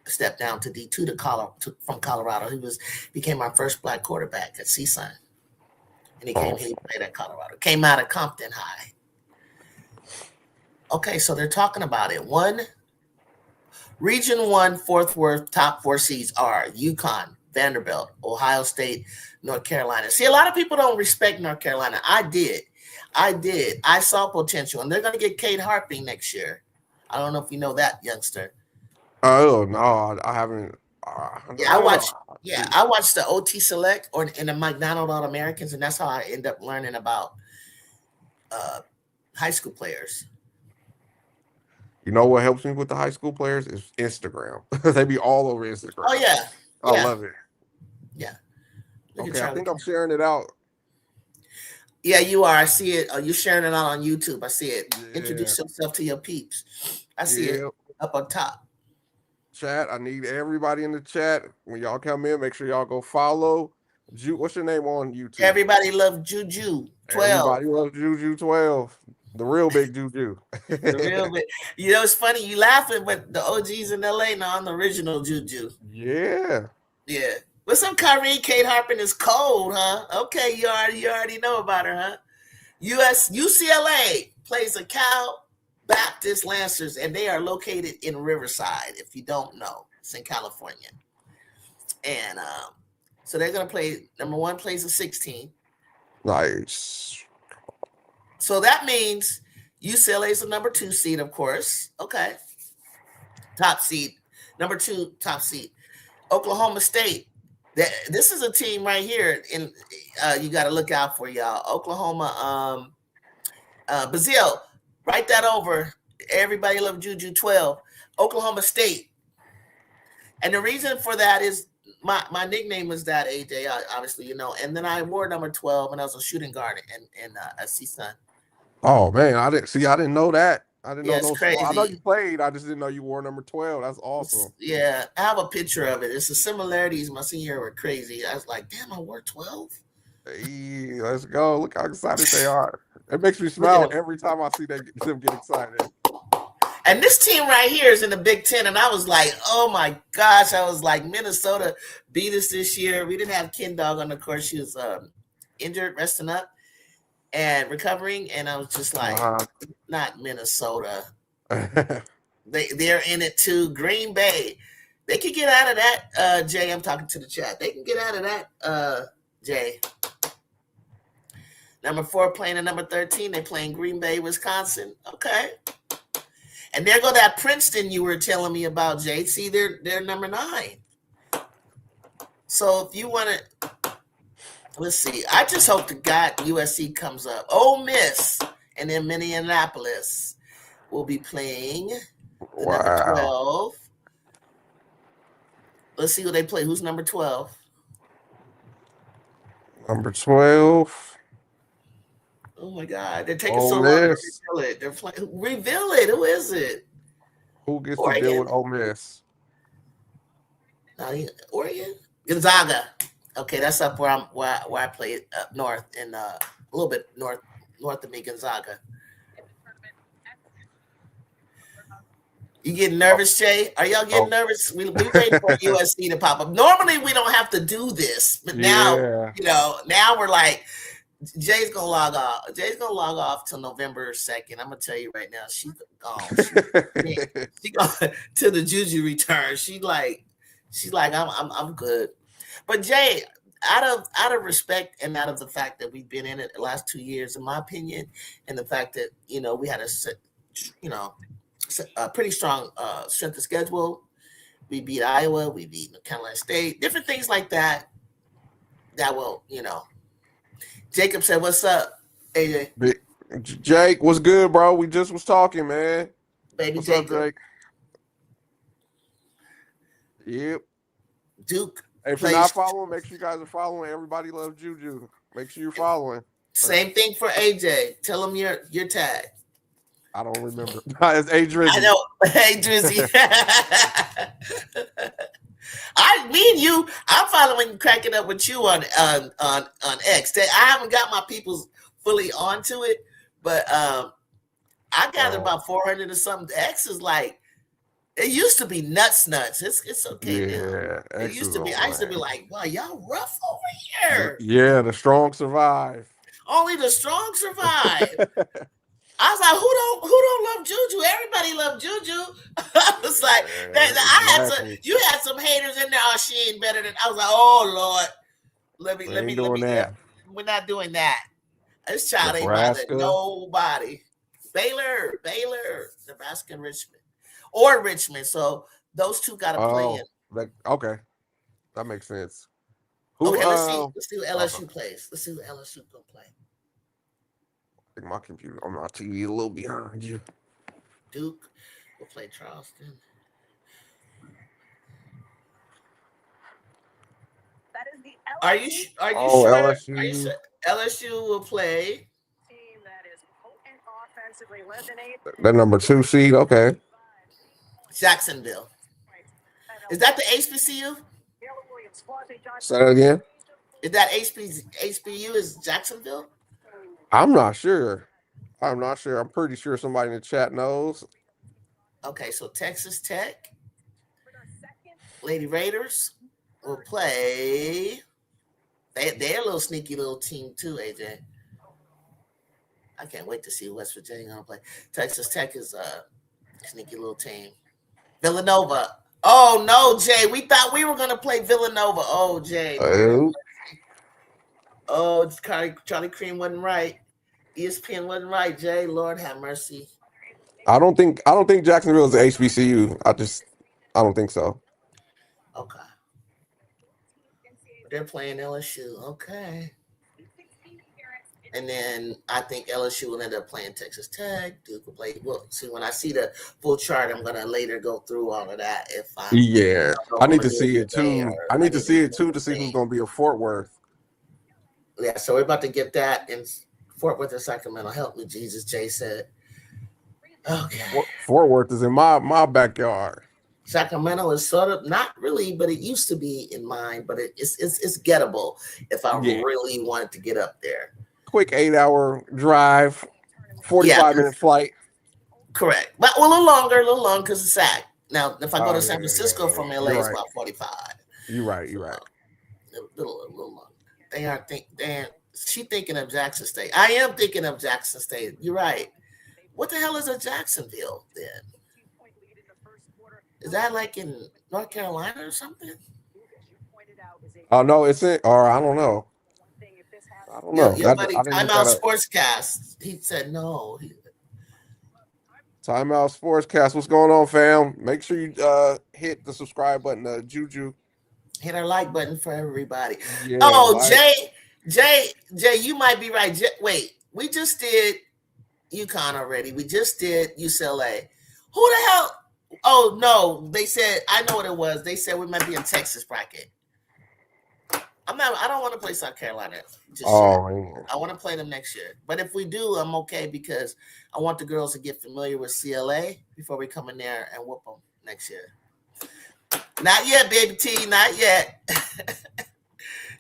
stepped down to D2 from Colorado. He became our first black quarterback at CSUN. And he played at Colorado. Came out of Compton High. Okay, so they're talking about it. Region 1, Fort Worth, top 4 seeds are UConn, Vanderbilt, Ohio State, North Carolina. See, a lot of people don't respect North Carolina. I did. I saw potential, and they're going to get Cade Harping next year. I don't know if you know that, youngster. Oh, no, I haven't. I watched the OT Select in the McDonald All-Americans, and that's how I end up learning about high school players. You know what helps me with the high school players is Instagram. They be all over Instagram. Oh, yeah. I love it. Yeah. Okay, I think I'm sharing it out. Yeah, you are. I see it. You're sharing it out on YouTube. I see it. Yeah. Introduce yourself to your peeps. I see it up on top. Chat, I need everybody in the chat. When y'all come in, make sure y'all go follow. What's your name on YouTube? Everybody love JUJU 12. Everybody love JUJU 12. The real big JUJU. The real big. You know, it's funny. You laughing, but the OGs in LA now on the original JUJU. Yeah. Yeah. What's up, Kyrie? Cade Harping is cold, huh? Okay, you already know about her, huh? UCLA plays the Cal Baptist Lancers, and they are located in Riverside. If you don't know, it's in California. And so they're gonna play. Number 1 plays a 16. Nice. So that means UCLA is the number 2 seed, of course. Okay. Top seed. Number 2 top seed. Oklahoma State. This is a team right here. You got to look out for, y'all. Oklahoma. Bazil, write that over. Everybody love JUJU 12. Oklahoma State. And the reason for that is my nickname was that, AJ, obviously, you know. And then I wore number 12, and I was a shooting guard in CSUN. Oh man, I didn't know that. I didn't know those. Crazy. I know you played. I just didn't know you wore number 12. That's awesome. Yeah, I have a picture of it. It's the similarities. My senior year were crazy. I was like, damn, I wore 12. Hey, let's go. Look how excited they are. It makes me smile every time I see them get excited. And this team right here is in the Big Ten, and I was like, oh my gosh. I was like, Minnesota beat us this year. We didn't have Ken Dog on the court. She was injured, resting up and recovering, and I was just like, not Minnesota. They're in it too. Green Bay, they can get out of that. Jay, I'm talking to the chat. They can get out of that. Jay, number 4 playing at number 13. They playing Green Bay, Wisconsin. Okay, and there go that Princeton you were telling me about, Jay. See, they're number 9. So if you want to. Let's see. I just hope to God USC comes up. Ole Miss and then Minneapolis will be playing number 12. Let's see who they play. Who's number 12? Number 12. Oh my God! They're taking so long to reveal it. They're playing. Reveal it. Who is it? Who gets to deal with Ole Miss? Oregon. Gonzaga. Okay, that's up where I play up north and a little bit north of me, Gonzaga. You getting nervous, Jay? Are y'all getting nervous? We waiting for USC to pop up. Normally we don't have to do this, but now now we're like, Jay's gonna log off. Jay's gonna log off till November 2nd. I'm gonna tell you right now, she's gone. She gone to the JUJU return. She's like, I'm good. But Jay, out of respect and out of the fact that we've been in it the last 2 years, in my opinion, and the fact that we had a pretty strong strength of schedule. We beat Iowa, we beat Carolina State, different things like that. That will, Jacob said, "What's up, AJ?" Jake, what's good, bro? We just was talking, man. Baby what's Jacob. Up, Jake? Yep. Duke. If you're not following, make sure you guys are following. Everybody loves JUJU. Make sure you're following. Same thing for AJ. Tell him your tag. I don't remember. It's A Drizzy. I know. Hey Drizzy. Me and you, I'm following, cracking up with you on X. I haven't got my peoples fully onto it, but I got about 400 or something. X is like, It used to be nuts. It's okay now. Yeah, It X used is to be. I used to be on like, wow, y'all rough over here. yeah, the strong survive. Only the strong survive. I was like, who don't love Juju? Everybody loved Juju. I was like, Yeah, I had some. exactly. You had some haters in there. Oh, she ain't better than. I was like, oh Lord, We ain't doing yeah. that. We're not doing that. This child ain't bothering Nebraska. nobody. Baylor, Nebraska, and Richmond, or Richmond. So those two got to play in. Oh, like okay, that makes sense. Who? Okay, let's see. Let's see who Okay. LSU plays. Let's see who LSU gonna play. I think my computer on my TV a little behind you. Duke will play Charleston. Are you are you Oh, sure? Are you LSU. sure LSU will play? The number 2 seed. Okay. Jacksonville. Is that the HBCU? Say that again. Is that HBU is Jacksonville? I'm not sure. I'm not sure. I'm pretty sure somebody in the chat knows. Okay, so Texas Tech, Lady Raiders will play. They're a little sneaky little team too, AJ. I can't wait to see West Virginia gonna play. Texas Tech is a sneaky little team. Villanova. Oh no, Jay. We thought we were gonna play Villanova. Oh, Jay, Lord. Oh, Oh, Charlie Cream wasn't right. ESPN wasn't right, Jay. Lord have mercy. I don't think Jacksonville is a HBCU. I don't think so. Okay. They're playing LSU. Okay. And then I think LSU will end up playing Texas Tech. Duke will play. Well, see, when I see the full chart, I'm gonna later go through all of that. If I Yeah, don't know I if I'm need gonna to do it see it today too. or I I need to need to see it do too the to see who's thing. going to be a Fort Worth. Yeah, so we're about to get that in Fort Worth and Sacramento. Help me, Jesus. Jay said. Okay. Fort Worth is in my backyard. Sacramento is sort of not really, but it used to be in mine. But it's gettable if I Yeah, really wanted to get up there. quick 8-hour drive, Yeah, 45-minute flight. correct. But a little longer because it's Sac. Now, if I go Oh to yeah, San yeah, Francisco yeah, from yeah. LA, You're it's right. about 45. You're right. So You're right. a little longer. They are she thinking of Jackson State. I am thinking of Jackson State. You're right. What the hell is a Jacksonville then? Is that like in North Carolina or something? Oh no, it's in. Or I don't know. I don't know. Your buddy I didn't look Timeout that up. Sportscast. He said no. Timeout Sportscast. What's going on, fam? Make sure you hit the subscribe button. Juju. Hit our like button for everybody. Yeah, Oh, like. Jay, you might be right. Wait, we just did UConn already. We just did UCLA. Who the hell? Oh no, they said I know what it was. They said we might be in Texas bracket. I don't want to play South Carolina just yet. Oh man. I want to play them next year. But if we do, I'm okay because I want the girls to get familiar with CLA before we come in there and whoop them next year. Not yet, baby T. Not yet.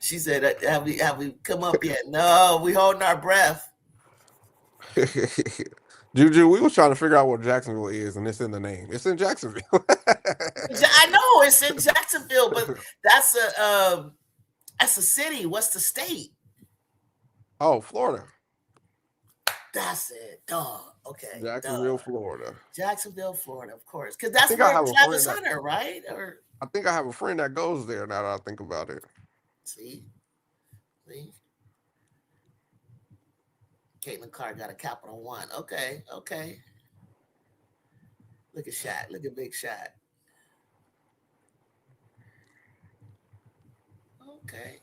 She said, "Have we come up yet?" No, we holding our breath. Juju, we was trying to figure out what Jacksonville is, and it's in the name. It's in Jacksonville. I know it's in Jacksonville, but that's a city. What's the state? Oh, Florida. That's it. Duh. Okay. Jacksonville, Florida. Jacksonville, Florida, of course, because I that's think I where have a Travis friend that Hunter, right? Or I think I have a friend that goes there. Now that I think about it. see. Caitlin Carr got a Capital One. Okay. Look at Shaq. Look at Big Shaq. Okay.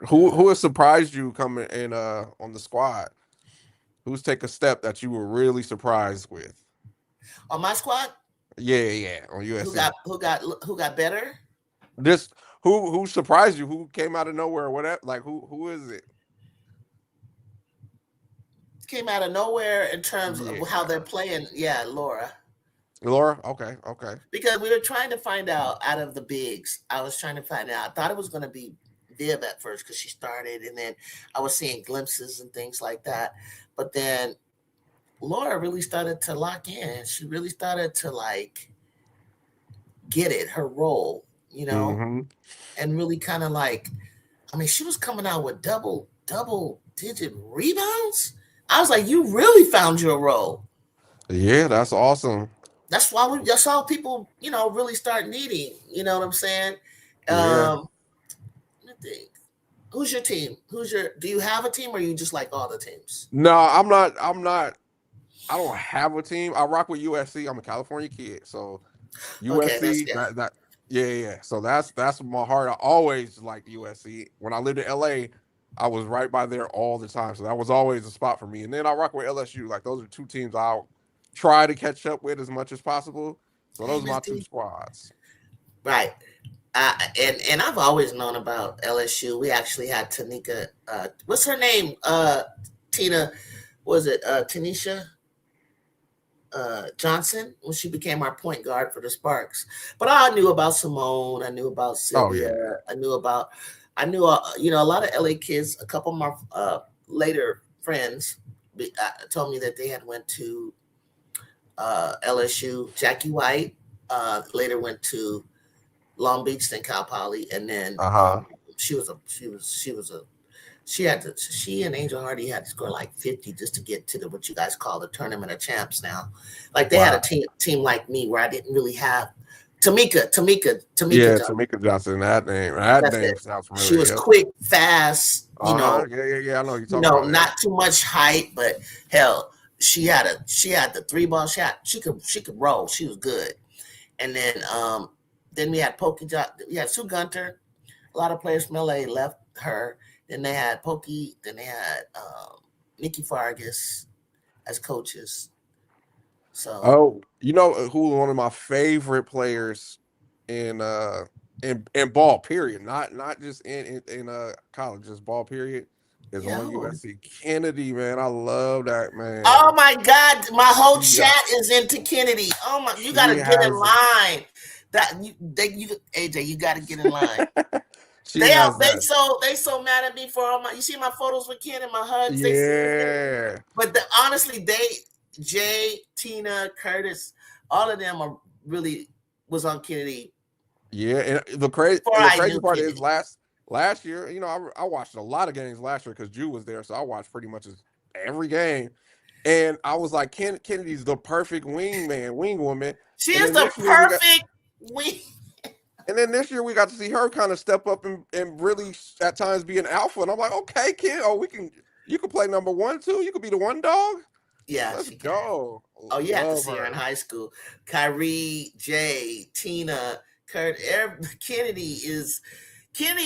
Who has surprised you coming in on the squad? Who's take a step that you were really surprised with? On my squad, Yeah, on USC. who got better? This who surprised you? Who came out of nowhere? Whatever. Like who is it? Came out of nowhere in terms of how Yeah, they're playing. Yeah, Laura. Laura. Okay. Because we were trying to find out of the bigs. I was trying to find out. I thought it was going to be Viv at first because she started, and then I was seeing glimpses and things like that. But then Laura really started to lock in. She really started to like get it, her role, Mm-hmm. and really kind of like, I mean, she was coming out with double digit rebounds. I was like, you really found your role. Yeah, that's awesome. That's all people, really start needing. You know what I'm saying? Yeah. Let me think. Who's your team? Do you have a team or you just like all the teams? No, I'm not. I'm not. I don't have a team. I rock with USC. I'm a California kid, so Okay, USC. yeah. Yeah, yeah, yeah. So that's my heart. I always liked USC. When I lived in LA, I was right by there all the time. So that was always a spot for me. And then I rock with LSU. Like those are two teams I'll try to catch up with as much as possible. So Hey, those are Miss my two D. squads. Right. And I've always known about LSU. We actually had Tanika. What's her name? Tina. Was it Tanisha Johnson when she became our point guard for the Sparks? But I knew about Simone. I knew about Oh Sylvia. yeah. I knew a lot of LA kids. A couple of my later friends told me that they had went to LSU. Jackie White later went to Long Beach, then Cal Poly, and then Uh-huh. she and Angel Hardy had to score like 50 just to get to the what you guys call the tournament of champs now. Like they had a Wow. team like me where I didn't really have Tamika Yeah, Johnson. Tamika Johnson. That name. That That's name it. sounds She familiar. was Yep. quick, fast, Uh-huh. Yeah, yeah, yeah. I know what you're talking about. Yep. not too much height, but hell, she had the three ball shot. She could roll. She was good. And then we had we had Sue Gunter. A lot of players from LA left her. Then they had Pokey. Then they had Nikki Fargas as coaches. So Oh, you know who one of my favorite players in in ball period, not just in college, just ball period is on yo, USC. Kennedy, man, I love that oh man. my God, my whole She chat is into Kennedy. Oh my, you got she to get in has line. AJ, you got to get in line. she has that. They so mad at me for all my. You see my photos with Ken and my hugs. They see me, Yeah. but honestly, Jay, Tina, Curtis, all of them are really was on Kennedy Yeah, and before the I crazy knew part is Kennedy. last year, I watched a lot of games last year because Jew was there, so I watched pretty much every game. And I was like, Kennedy's the perfect wing woman. She And is then the this year we got, perfect wing. to see her kind of step up and really at times be an alpha. And I'm like, okay, kid, you can play number one too. You could be the one dog. Yeah, Let's she can. go. Oh, you have to Love see her in her. high school. Kyrie, Jay, Tina, Kennedy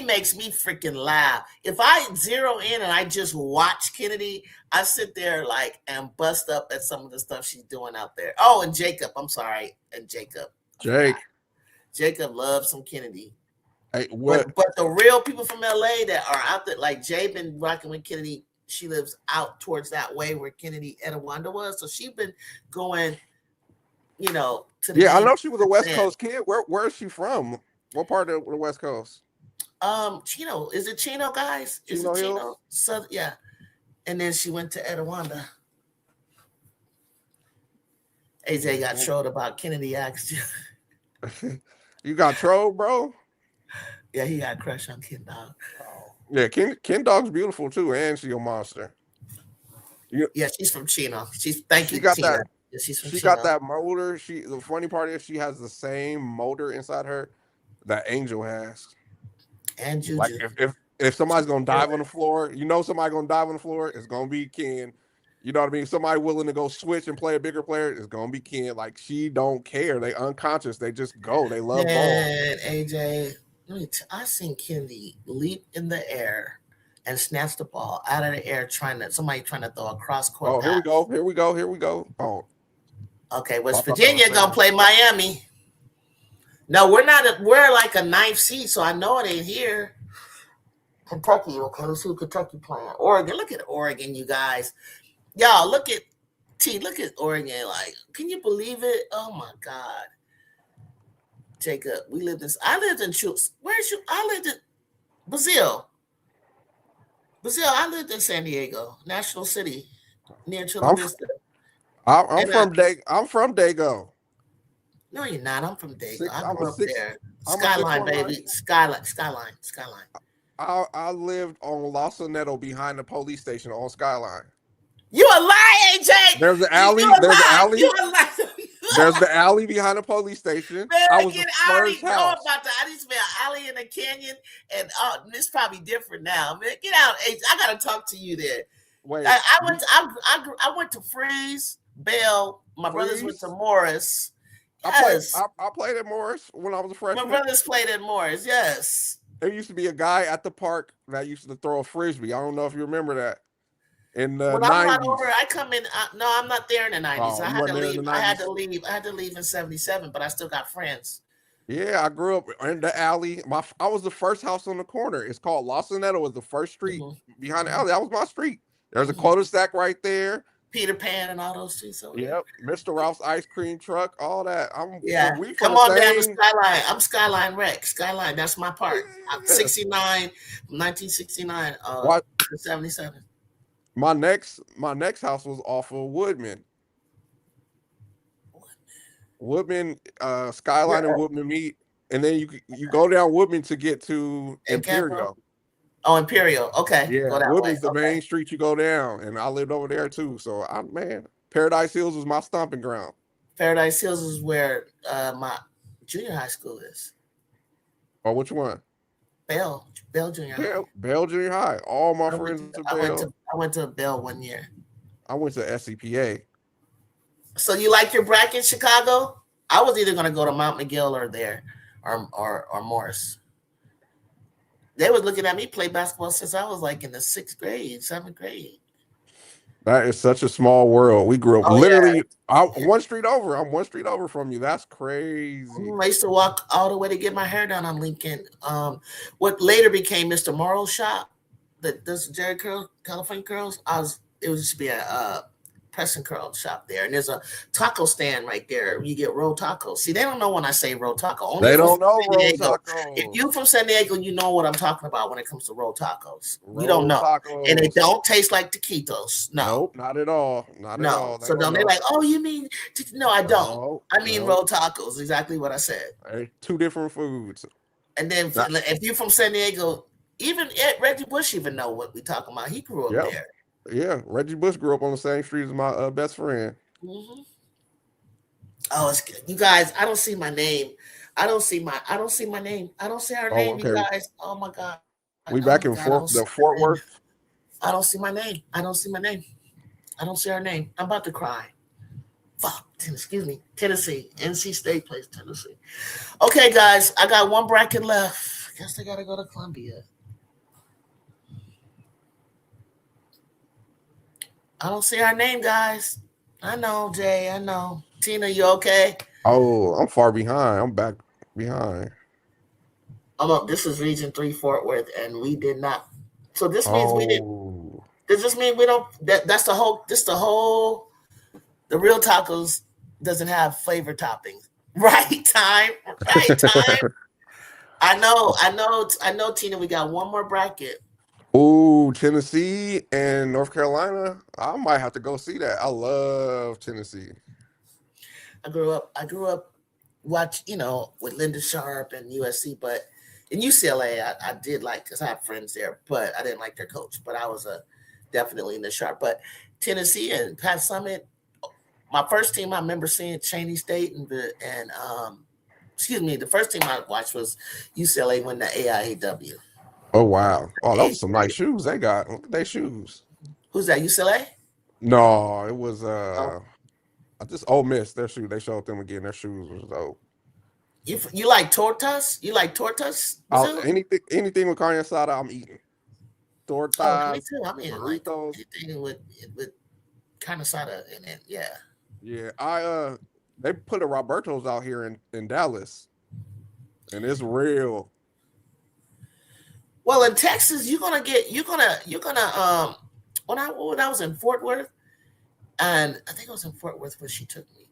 makes me freaking laugh. If I zero in and I just watch Kennedy, I sit there like and bust up at some of the stuff she's doing out there. Oh, and Jacob, I'm sorry, and Jacob, I forgot. Jake. Jacob loves some Kennedy. Hey, But what? the real people from LA that are out there, like Jay been rocking with Kennedy. She lives out towards that way where Kennedy Etowanda was. So she's been going, to the Yeah, I game know she was a West then. Coast kid. Where is she from? What part of the West Coast? Chino, is it Chino, guys? Is it Chino Chino? Hills. So yeah. And then she went to Etowanda. AJ got Yeah. trolled about Kennedy asked you. You got troll, bro. Yeah, he got a crush on Ken Dog. Oh. Yeah, Ken Dog's beautiful too, and she a monster. You, Yeah, she's from Chino. Thank she you, got Tina. that. Yeah, she's from She got Chino. that motor. The funny part is she has the same motor inside her that Angel has. And Like Juju. if She's somebody's a gonna dive killer. on the floor, somebody gonna dive on the floor. It's gonna be Ken. You know what I mean? Somebody willing to go switch and play a bigger player is gonna be Ken. Like she don't care. They unconscious. They just go. They love ball. Man, AJ, I seen Kennedy leap in the air and snatch the ball out of the air, somebody trying to throw a cross court Oh, here we pass. go. Here we go. Here we go. Oh, Okay, I West thought that was Virginia gonna Sam. play Miami. No, we're not. We're like a ninth seed, so I know it ain't here. Kentucky. Okay, let's see who Kentucky playing. Oregon. Look at Oregon, you guys. Y'all, look at Look at Oregon. Like, can you believe it? Oh my God, Jacob. I lived in Chula. Where's you? I lived in Brazil. Brazil. I lived in San Diego, National City, near Chula I'm Vista. I'm And from I'm from Dago. no, you're not. I'm from Dago. Six. I I'm a grew up six. there. I'm a six Skyline, one nine. baby. Skyline, Skyline, Skyline. I lived on La Sonetto behind the police station on Skyline. You a lie, AJ. There's the You alley. a There's the lie. You alley. a lie. There's the alley behind the police station. Man, I was the again, I first already know house. about that. I used to be an alley in a canyon, and this probably different now. Man, get out, AJ. I gotta talk to you there. Wait, I went to Freeze, Bell. My brothers went to Freeze. Morris. I played. Yes, I played at Morris when I was a my freshman. brothers played at Morris. Yes. There used to be a guy at the park that used to throw a frisbee. I don't know if you remember that in the When I'm a lot older, '90s. I come in. No, I'm not there in the '90s. Oh, I you had to wasn't there in leave. the I had '90s. to leave. I had to leave in '77, but I still got friends. Yeah, I grew up in the alley. I was the first house on the corner. It's called La Sonetto. Was the first street Hmm. behind the Hmm. alley. That was my street. There's a Hmm. cul-de-sac right there. Peter Pan and all those streets over there. Yep, Mr. Ralph's ice cream truck, all that. Yeah, We from come the on down to same. Skyline. I'm Skyline Rec. Skyline, that's my part. I'm Yeah. 69, 1969 What to 77. my next house was off of Woodman, Where Skyline and Woodman meet, and then you go down Woodman to get to in Campo? Imperial. Oh, Imperial. Okay, Yeah, go that way. Woodman's the Okay. main street you go down, and I lived over there too. So Paradise Hills was my stomping ground. Paradise Hills is where my junior high school is. Or which one? Bell Junior High. Bell Junior High. All my I went friends to went to I went Bell. to I went to Bell one year. I went to SCPA. So you like your bracket, Chicago? I was either gonna go to Mount McGill or there, or Morris. They was looking at me play basketball since I was like in the sixth grade, seventh grade. That is such a small world. We grew up Oh yeah. literally one street over. I'm one street over from you. That's crazy. I used to walk all the way to get my hair done on Lincoln. What later became Mr. Morrow's shop, that does Jerry Curl, California curls. It was just be a press and curl shop there, and there's a taco stand right there. You get rolled tacos. See, they don't know when I say rolled taco. Only They if I'm don't from know San roll Diego. If tacos. you from San Diego, you know what I'm talking about when it comes to rolled tacos. You don't Roll know, and they tacos. don't taste like taquitos. No. Nope, not at all. Not at No. all. They So don't then they're know. like, oh, you mean no, I don't. No, I mean no. rolled tacos, exactly what I said. Two different foods. And then Not, if you're from San Diego, even Reggie Bush even know what we talking about. He grew up yep. there. Yeah. Reggie Bush grew up on the same street as my best friend. Hmm. Oh, it's good. You guys, I don't see my name. I don't see my name. I don't see our Oh, name, you okay. guys. Oh my God. Oh We my back God. in I don't see the my Fort name. Worth. I don't see my name. I don't see my name. I don't see our name. I'm about to cry. Fuck. Excuse me. Tennessee. NC State plays Tennessee. Okay, guys. I got one bracket left. Guess I gotta go to Columbia. I don't see our name, guys. I know, Jay. I know. Tina, you okay? Oh, I'm far behind. I'm back behind. I'm up. This is Region 3 Fort Worth, and we did not. So this means we didn't. Oh, Does this mean we don't? That's the whole. This the whole. The real tacos doesn't have flavor toppings. Right time. Right time. I know. I know. I know. Tina, we got one more bracket. oh, Tennessee and North Carolina. I might have to go see that. I love Tennessee. I grew up. Watch. With Linda Sharp and USC, but in UCLA, I did like because I have friends there, but I didn't like their coach. But I was definitely in the Sharp. But Tennessee and Pat Summit. My first team I remember seeing Cheney State excuse me, the first team I watched was UCLA win the AIAW. Oh wow. Oh, those are Eighth some nice grade. shoes they got. Look at their shoes. Who's that? UCLA? No, it was Oh, I just Ole Miss. Their shoe. They showed them again. Their shoes was dope. you like tortas? You like tortas, Brazil? Anything with carne asada, I'm eating. Oh, me Tortas, too. I mean, like burritos. anything with kind of soda in it. Yeah. Yeah, they put a Roberto's out here in Dallas, and it's real. Well, in Texas, you're gonna when I was in Fort Worth, and I think it was in Fort Worth where she took me.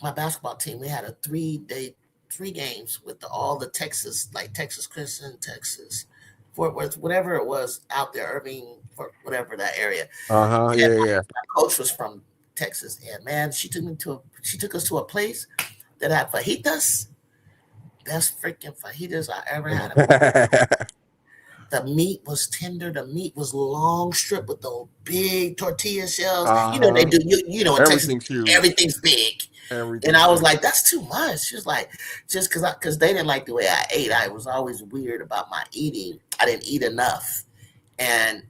My basketball team, we had a 3 day, 3 games with all the Texas, like Texas Christian, Texas, Fort Worth, whatever it was out there, Irving, whatever that area. Uh huh. And Yeah, yeah. my coach was from Texas, and man, she took us to a place that had fajitas. Best freaking fajitas I ever had in my life. The meat was tender. The meat was long strip with those big tortilla shells. You know they Uh-huh. do. In Texas, Everything's huge. everything's big. And Everything's I was huge. like, that's too much. She was like, just because they didn't like the way I ate. I was always weird about my eating. I didn't eat enough, and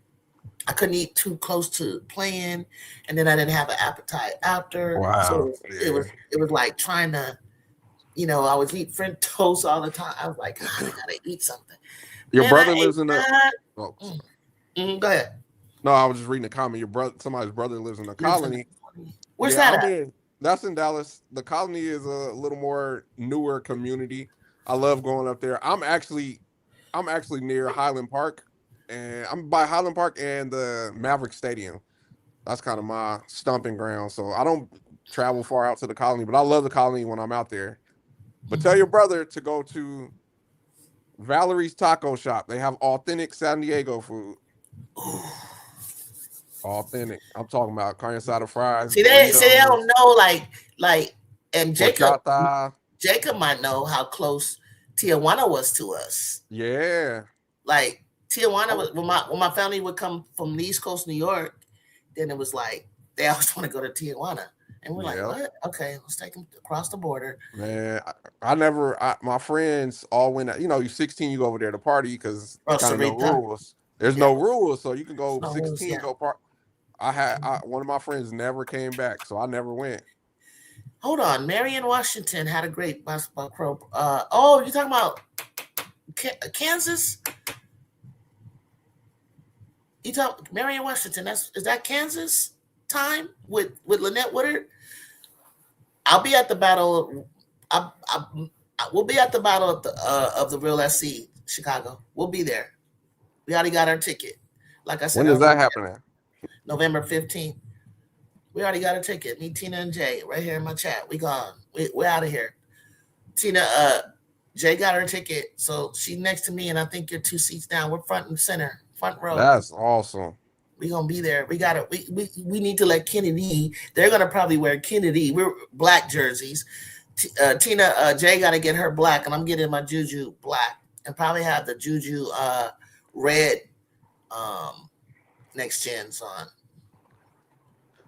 I couldn't eat too close to playing, and then I didn't have an appetite after. So Wow. it Yeah. was it was like trying to, I was eating French toast all the time. I was like, God, I gotta eat something. Your Man, I brother ate lives in the. that. Oh, Go ahead. no, I was just reading a comment. Your brother, somebody's brother lives in the Lives in the colony. Where's Yeah, that I'm at? in. That's in Dallas. The colony is a little more newer community. I love going up there. I'm actually near Highland Park, and I'm by Highland Park and the Maverick Stadium. That's kind of my stomping ground. So I don't travel far out to the colony, but I love the colony when I'm out there. But tell your brother to go to Valerie's Taco Shop. They have authentic San Diego food. Authentic. I'm talking about carne asada fries, See, they don't burritos, know like, and horchata. Jacob might know how close Tijuana was to us. Yeah. Like Tijuana Oh, was when my family would come from the East Coast, New York. Then it was like they always want to go to Tijuana, and we're like, yeah. what? Okay, let's take them across the border. Man, I never, my friends all went, you're 16, you go over there to party because Oh, kind of no Sarita. rules. There's Yeah, no rules. So you can go no rules. 16, Yeah. go one of my friends never came back. So I never went. Hold on, Marion Washington had a great basketball pro. Oh, you talking about Kansas? You talk Marion Washington? Is that Kansas time with Lynette Woodard? I'll be at the battle. We'll be at the battle of the real SC Chicago. We'll be there. We already got our ticket. Like I said, When that does was that happen? November 15th. We already got a ticket. Me, Tina, and Jay right here in my chat. We gone. We're out of here. Tina, Jay got her ticket, so she's next to me, and I think you're 2 seats down. We're front and center, front row. That's awesome. We gonna be there. We gotta. We need to let Kennedy. They're gonna probably wear Kennedy. We're black jerseys. Tina, Jay got to get her black, and I'm getting my JUJU black, and probably have the JUJU red next gens on.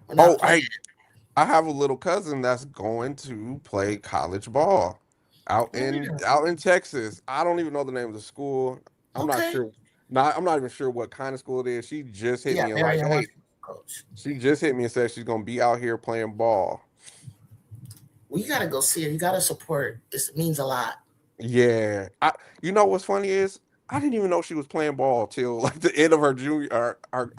We're not Oh, playing. I have a little cousin that's going to play college ball out in Texas. I don't even know the name of the school. I'm not Okay. sure. I'm not even sure what kind of school it is. She just hit Yeah, me and like, Marion hey, Washington coach. she just hit me and said she's gonna be out here playing ball. Well, you gotta go see her. You gotta support. It means a lot. Yeah. You know what's funny is I didn't even know she was playing ball till like the end of her junior or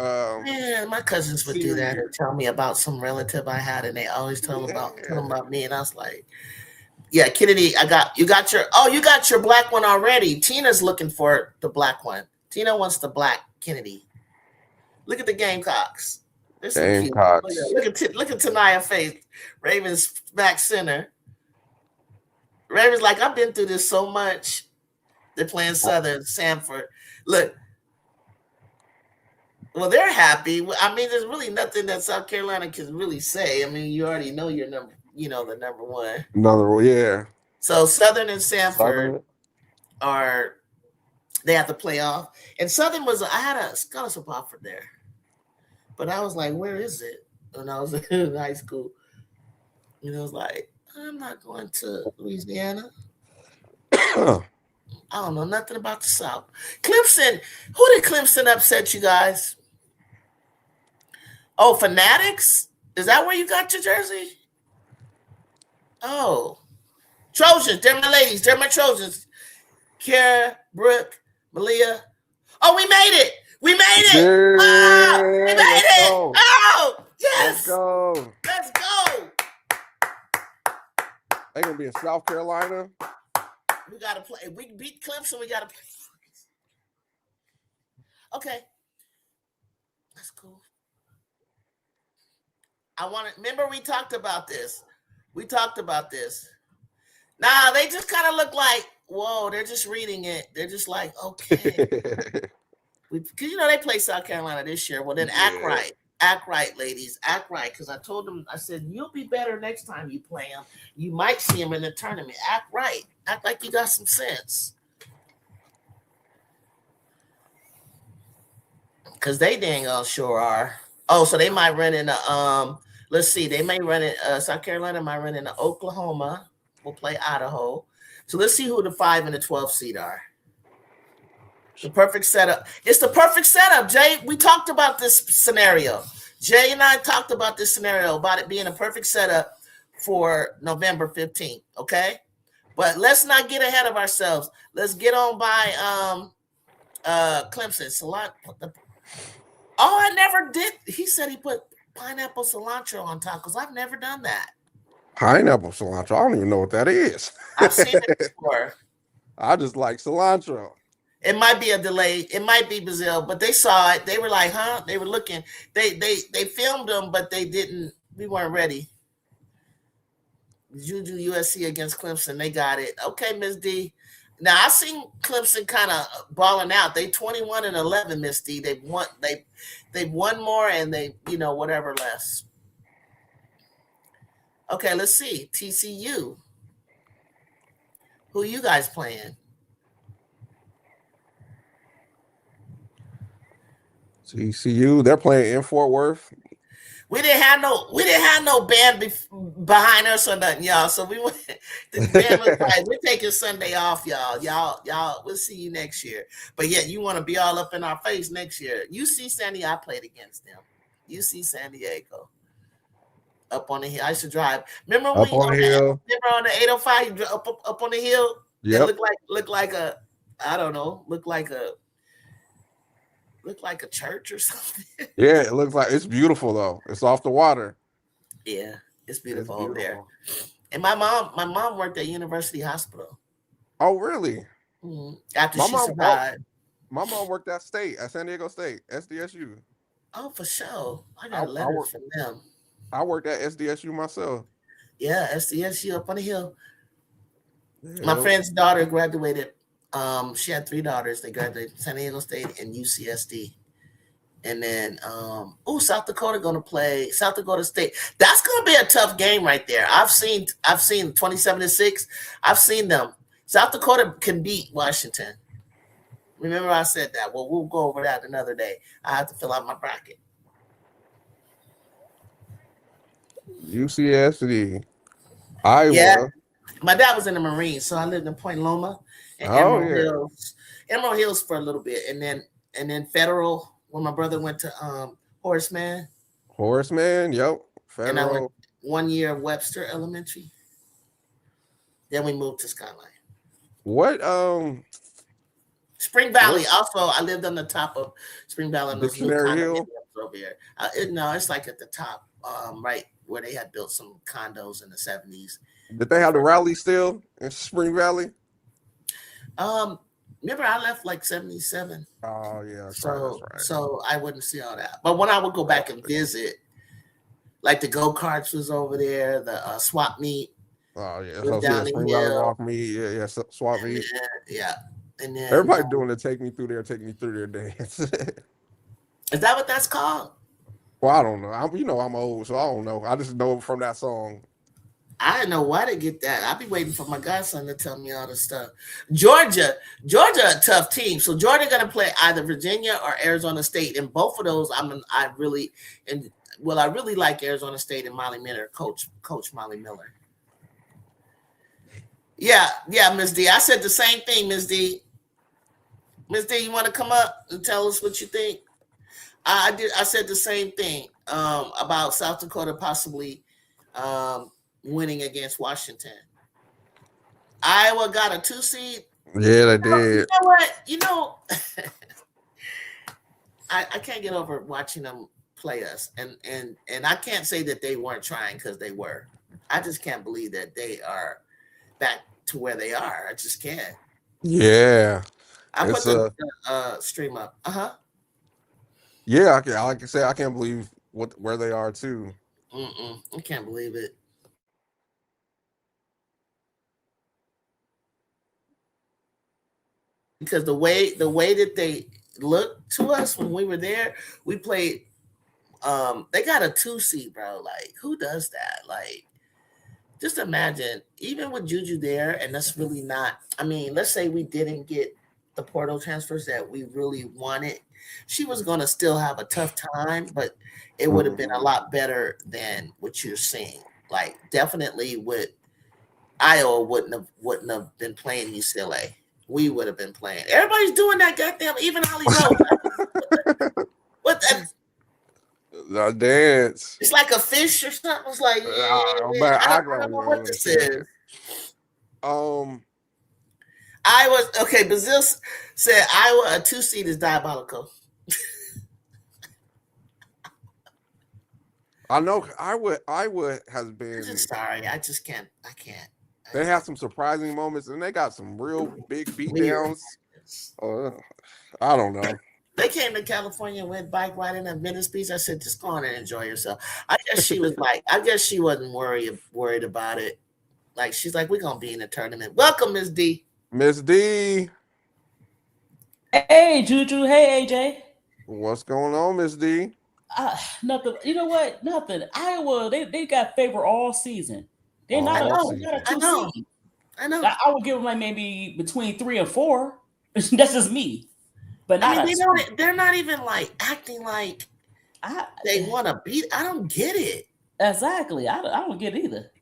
Man, my cousins would do senior that year. and tell me about some relative I had, and they always tell Yeah. them about me, and I was like, "Yeah, Kennedy, you got your black one already. Tina's looking for the black one. Tina wants the black Kennedy. Look at the Gamecocks. They're so cute. Gamecocks. Look at Tanaya Faith, Ravens back center. Ravens like I've been through this so much. They're playing Southern Sanford. Look, well, they're happy. I mean, there's really nothing that South Carolina can really say. I mean, you already know your number, the number one. Another yeah. So Southern and Sanford Southern. they have to play off. And Southern I had a scholarship offer there, but I was like, where is it? When I was in high school, I was like, I'm not going to Louisiana. I don't know nothing about the South. Clemson, who did Clemson upset you guys? Oh, Fanatics? Is that where you got your jersey? Oh, Trojans. They're my ladies. They're my Trojans. Kara, Brooke, Malia. Oh, we made it. We made it. We Yeah, made let's it. go. Oh, Let's yes. go. Let's go. They're gonna be in South Carolina. We got to play. If we beat Clemson, we got to play. Okay. That's cool. Remember we talked about this. Nah, they just kind of look like, whoa, they're just reading it. They're just like, okay. Because, they play South Carolina this year. Well, then act Yeah. right. Act right, ladies. Act right. Because I told them, I said, you'll be better next time you play them. You might see them in the tournament. Act right. Act like you got some sense. Because they dang sure are. Oh, so they might run into let's see, they may run in South Carolina might run into Oklahoma. We'll play Idaho. So let's see who the 5 and the 12 seed are. The perfect setup. It's the perfect setup, Jay. We talked about this scenario. Jay and I talked about this scenario about it being a perfect setup for November 15th. Okay. But let's not get ahead of ourselves. Let's get on by Clemson. Oh, I never did. He said he put pineapple cilantro on tacos. I've never done that. Pineapple cilantro. I don't even know what that is. I've seen it before. I just like cilantro. It might be a delay. It might be Brazil, but they saw it. They were like, huh? They were looking. They filmed them, but they didn't. We weren't ready. JUJU USC against Clemson. They got it. Okay, Miss D. Now I seen Clemson kind of balling out. They 21-11, Miss D. They've won more and they, whatever less. Okay, let's see. TCU. Who you guys playing? TCU, they're playing in Fort Worth. We didn't have no band behind us or nothing, y'all. So we went. The band was like, we're taking Sunday off, y'all. Y'all. We'll see you next year. But yet you want to be all up in our face next year. UC San Diego, I played against them. UC San Diego. Up on the hill. I used to drive. Remember up on the hill. Remember on the 805 up on the hill? Yeah. Look like a I don't know. Look like a church or something. Yeah, it looks like it's beautiful though. It's off the water. Yeah, it's beautiful over there. And my mom worked at University Hospital. Oh, really? Mm-hmm. After she survived. My mom worked at San Diego State, SDSU. Oh, for sure. I got a letter from them. I worked at SDSU myself. Yeah, SDSU up on the hill. Yeah. My friend's daughter graduated. She had 3 daughters. They graduated San Diego State and UCSD. And then South Dakota gonna play South Dakota State. That's gonna be a tough game right there. I've seen 27-6. I've seen them. South Dakota can beat Washington. Remember I said that. Well, we'll go over that another day. I have to fill out my bracket. UCSD. Iowa. Yeah. My dad was in the Marines, so I lived in Point Loma and Emerald Hills for a little bit, and then Federal when my brother went to Horace Mann. Horace Mann, yep. Federal. And I went 1 year of Webster Elementary. Then we moved to Skyline. What Spring Valley. Also, I lived on the top of Spring Valley. Dictionary Hill over here. No, it's like at the top, right where they had built some condos in the 70s. Did they have the rally still in Spring Valley? Remember I left like 77. Oh yeah, so right. So I wouldn't see all that. But when I would go back and visit, like the go-karts was over there, the swap meet. Oh yeah, so Spring Valley walk meet, yeah, swap meet. Yeah. And then everybody doing the take me through their dance. Is that what that's called? Well, I don't know. I'm old, so I don't know. I just know from that song. I didn't know why they get that. I'll be waiting for my godson to tell me all this stuff. Georgia, a tough team. So Georgia gonna play either Virginia or Arizona State, and both of those I really like Arizona State and Molly Miller, Coach Molly Miller. Yeah, Miss D. I said the same thing, Miss D. Miss D, you want to come up and tell us what you think? I did. I said the same thing about South Dakota possibly winning against Washington. Iowa got a 2 seed. Yeah, they did. You know what? I can't get over watching them play us, and I can't say that they weren't trying because they were. I just can't believe that they are back to where they are. I just can't. Yeah. I put the stream up. Yeah, like I said, I can't believe where they are too. I can't believe it. Because the way that they looked to us when we were there, we played They got a 2 seed, bro. Like, who does that? Like, just imagine, even with Juju there, and that's really not. I mean, let's say we didn't get the portal transfers that we really wanted. She was going to still have a tough time, but it would have been a lot better than what you're seeing. Like, definitely, with Iowa wouldn't have been playing UCLA. We would have been playing. Everybody's doing that goddamn. Even Holly Rowe. What? The dance. It's like a fish or something. It's like I don't know what this is. Iowa. Okay, Brazil said Iowa a 2 seed is diabolical. I know Iowa has been. I'm just sorry. I just can't. I can't. They have some surprising moments, and they got some real big beatdowns. I don't know. They came to California and went bike riding at Venice Beach. I said, just go on and enjoy yourself. I guess she was like, I guess she wasn't worried about it. Like, she's like, we're gonna be in the tournament. Welcome, Miss D. Miss D. Hey, Juju. Hey, AJ. What's going on, Miss D? Nothing. You know what? Nothing. Iowa, they got favor all season. They're not a 2 seed. I know. I would give them like maybe between 3 and 4. That's just me. But not they're not even like acting like they want to beat. I don't get it. Exactly. I don't get it either.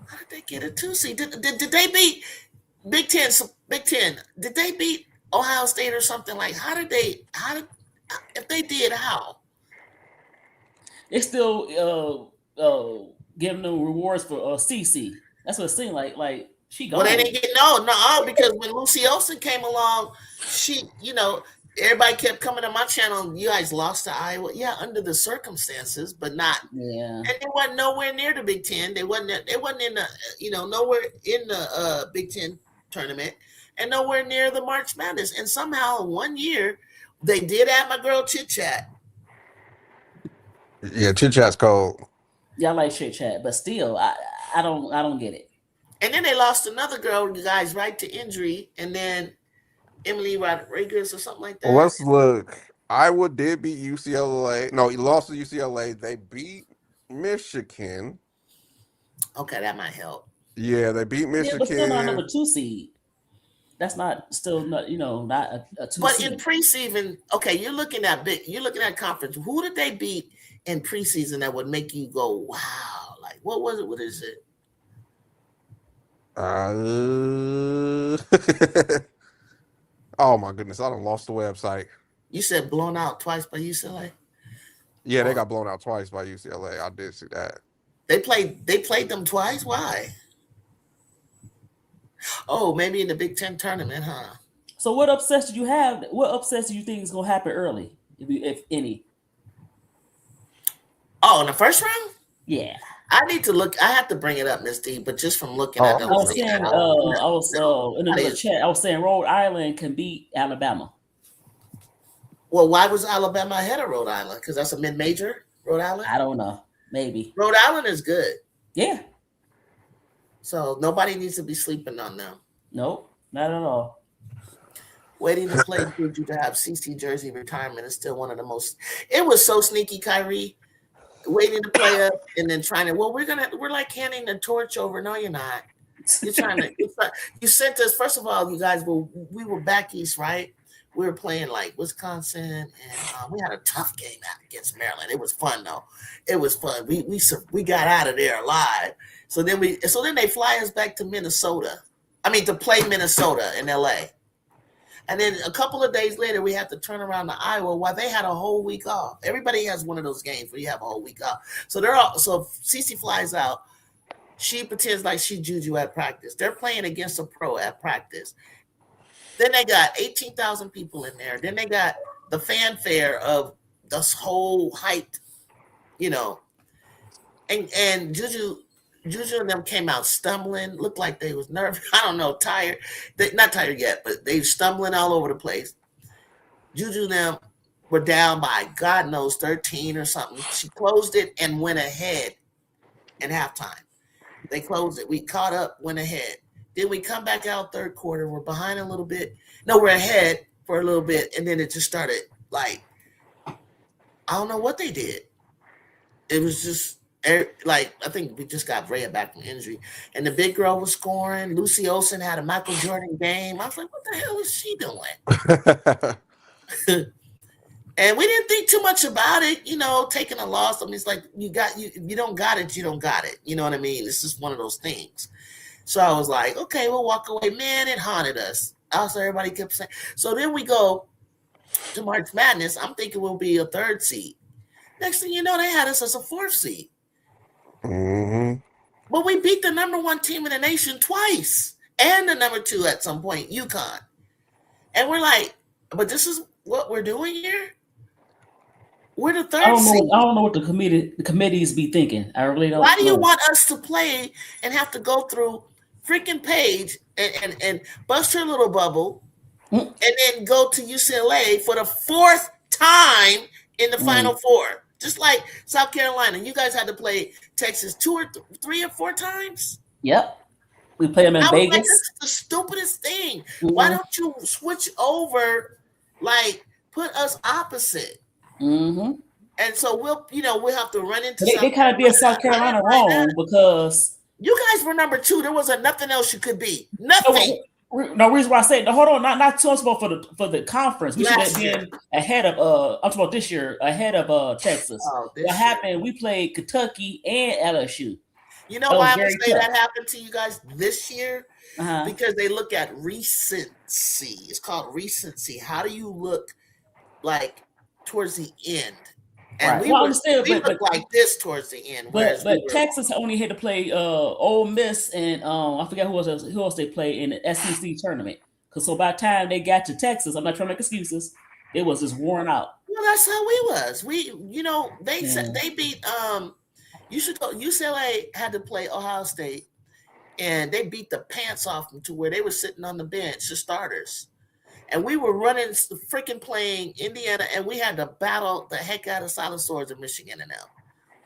How did they get a 2 seed? Did they beat Big Ten? Big Ten? Did they beat Ohio State or something? Like, if they did, how? They still giving them rewards for CC. That's what it seemed like. Like, she gone. Well, they didn't get because when Lucy Olsen came along, everybody kept coming to my channel. You guys lost to Iowa, under the circumstances, but not. Yeah, and they wasn't nowhere near the Big Ten. They wasn't in the nowhere in the Big Ten tournament, and nowhere near the March Madness. And somehow, one year, they did add my girl Chit Chat. Yeah, Chit Chat's cold. Yeah, I like Chit Chat, but still, I don't get it. And then they lost another girl, you guys, right to injury, and then Emily Rodriguez or something like that. Well, let's look. Iowa did beat UCLA. No, he lost to UCLA. They beat Michigan. Okay, that might help. Yeah, they beat Michigan. Yeah, but still not another 2 seed. That's not a 2 seed. But in preseason, okay, you're looking at conference. Who did they beat in preseason that would make you go, wow? Like, what was it? What is it? Oh my goodness, I done lost the website. You said blown out twice by UCLA? Yeah, they got blown out twice by UCLA. I did see that. They played them twice? Why? Oh, maybe in the Big Ten tournament, huh? So what upsets did you have? What upsets do you think is gonna happen early, if any? Oh, in the first round? Yeah. I need to look. I have to bring it up, Miss D. But just from looking at it, I was saying, in the chat. I was saying Rhode Island can beat Alabama. Well, why was Alabama ahead of Rhode Island? Because that's a mid-major, Rhode Island. I don't know. Maybe Rhode Island is good. Yeah. So nobody needs to be sleeping on them. Nope, not at all. Waiting to play Juju to have CC jersey retirement is still one of the most. It was so sneaky, Kyrie. Waiting to play up and then trying to. Well, we're like handing the torch over. No, you're not. You're trying to. You sent us. First of all, you guys we were back east, right? We were playing like Wisconsin, and we had a tough game against Maryland. It was fun though. It was fun. We got out of there alive. So then they fly us back to Minnesota. I mean, to play Minnesota in LA. And then a couple of days later, we have to turn around to Iowa while they had a whole week off. Everybody has one of those games where you have a whole week off. So so Cece flies out. She pretends like she Juju at practice. They're playing against a pro at practice. Then they got 18,000 people in there. Then they got the fanfare of this whole hyped, and Juju and them came out stumbling, looked like they was nervous. I don't know, tired. Not tired yet, but they stumbling all over the place. Juju and them were down by God knows 13 or something. She closed it and went ahead in halftime. They closed it. We caught up, went ahead. Then we come back out third quarter. We're behind a little bit. No, we're ahead for a little bit, and then it just started like I don't know what they did. It was just like I think we just got Rhea back from injury, and the big girl was scoring. Lucy Olsen had a Michael Jordan game. I was like, what the hell is she doing? And we didn't think too much about it, taking a loss. I mean, it's like you don't got it, you don't got it. You know what I mean? It's just one of those things. So I was like, okay, we'll walk away. Man, it haunted us. Also, everybody kept saying. So then we go to March Madness. I'm thinking we'll be a 3rd seed. Next thing you know, they had us as a 4th seed. Mm-hmm. But we beat the number 1 team in the nation twice, and the number 2 at some point, UConn. And we're like, but this is what we're doing here. We're the 3rd seed. I don't know what the committees be thinking. I really don't. Why do you want us to play and have to go through freaking Page and bust her little bubble, and then go to UCLA for the 4th time in the Final Four? Just like South Carolina, you guys had to play Texas 2 or 3 or 4 times. Yep, we play them in Vegas. Like, this is the stupidest thing. Why don't you switch over, like put us opposite? Mm-hmm. And so we'll have to run into. They kind of did South Carolina wrong because you guys were number 2. There wasn't nothing else you could be. Nothing. No reason why I said hold on, not too much about for the conference. We should have been ahead of I'm talking about this year, ahead of Texas. What happened? We played Kentucky and LSU. You know why I'm gonna say that happened to you guys this year? Because they look at recency. It's called recency. How do you look like towards the end? And we look like this towards the end. But Texas only had to play Ole Miss and I forget who else they played in the SEC tournament. So by the time they got to Texas, I'm not trying to make excuses. It was just worn out. Well, that's how we was. They said they beat UCLA had to play Ohio State, and they beat the pants off them to where they were sitting on the bench, the starters. And we were running, freaking playing Indiana, and we had to battle the heck out of Silent Swords in Michigan and them.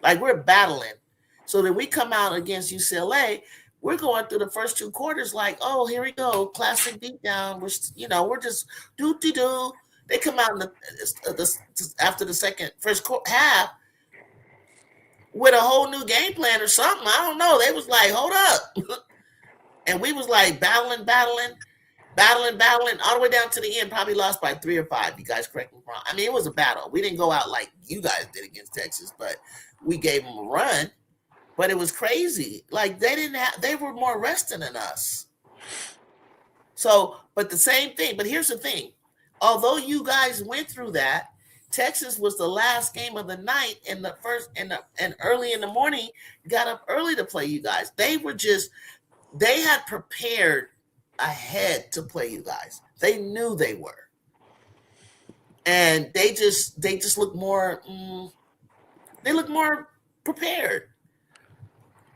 Like, we're battling. So then we come out against UCLA, we're going through the first 2 quarters like, oh, here we go, classic beatdown. We're just do-de-do. They come out after the first half with a whole new game plan or something. I don't know. They was like, hold up. And we was like battling all the way down to the end, probably lost by 3 or 5. You guys correct me if I'm wrong. I mean, it was a battle. We didn't go out like you guys did against Texas, but we gave them a run. But it was crazy. Like, they were more resting than us. So, but the same thing. But here's the thing. Although you guys went through that, Texas was the last game of the night and early in the morning, got up early to play you guys. They had prepared ahead to play you guys. They knew they were, and they just look more. They look more prepared.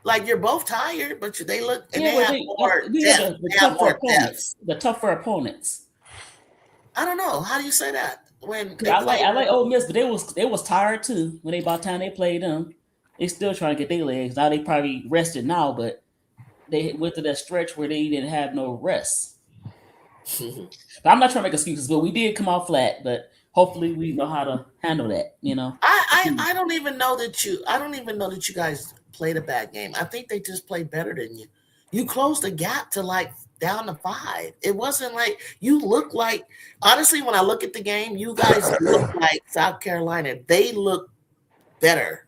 Like, you're both tired, but they look and they have more depth. They have more depth. The tougher opponents. I don't know. How do you say that? I like Ole Miss, but they was tired too when by the time they played them. They still trying to get their legs. Now they probably rested now, but they went to that stretch where they didn't have no rest. But I'm not trying to make excuses, but we did come out flat. But hopefully we know how to handle that. I don't even know that you guys played a bad game. I think they just played better than you. You closed the gap to like down to 5. It wasn't like you look like. Honestly, when I look at the game, you guys look like South Carolina. They look better,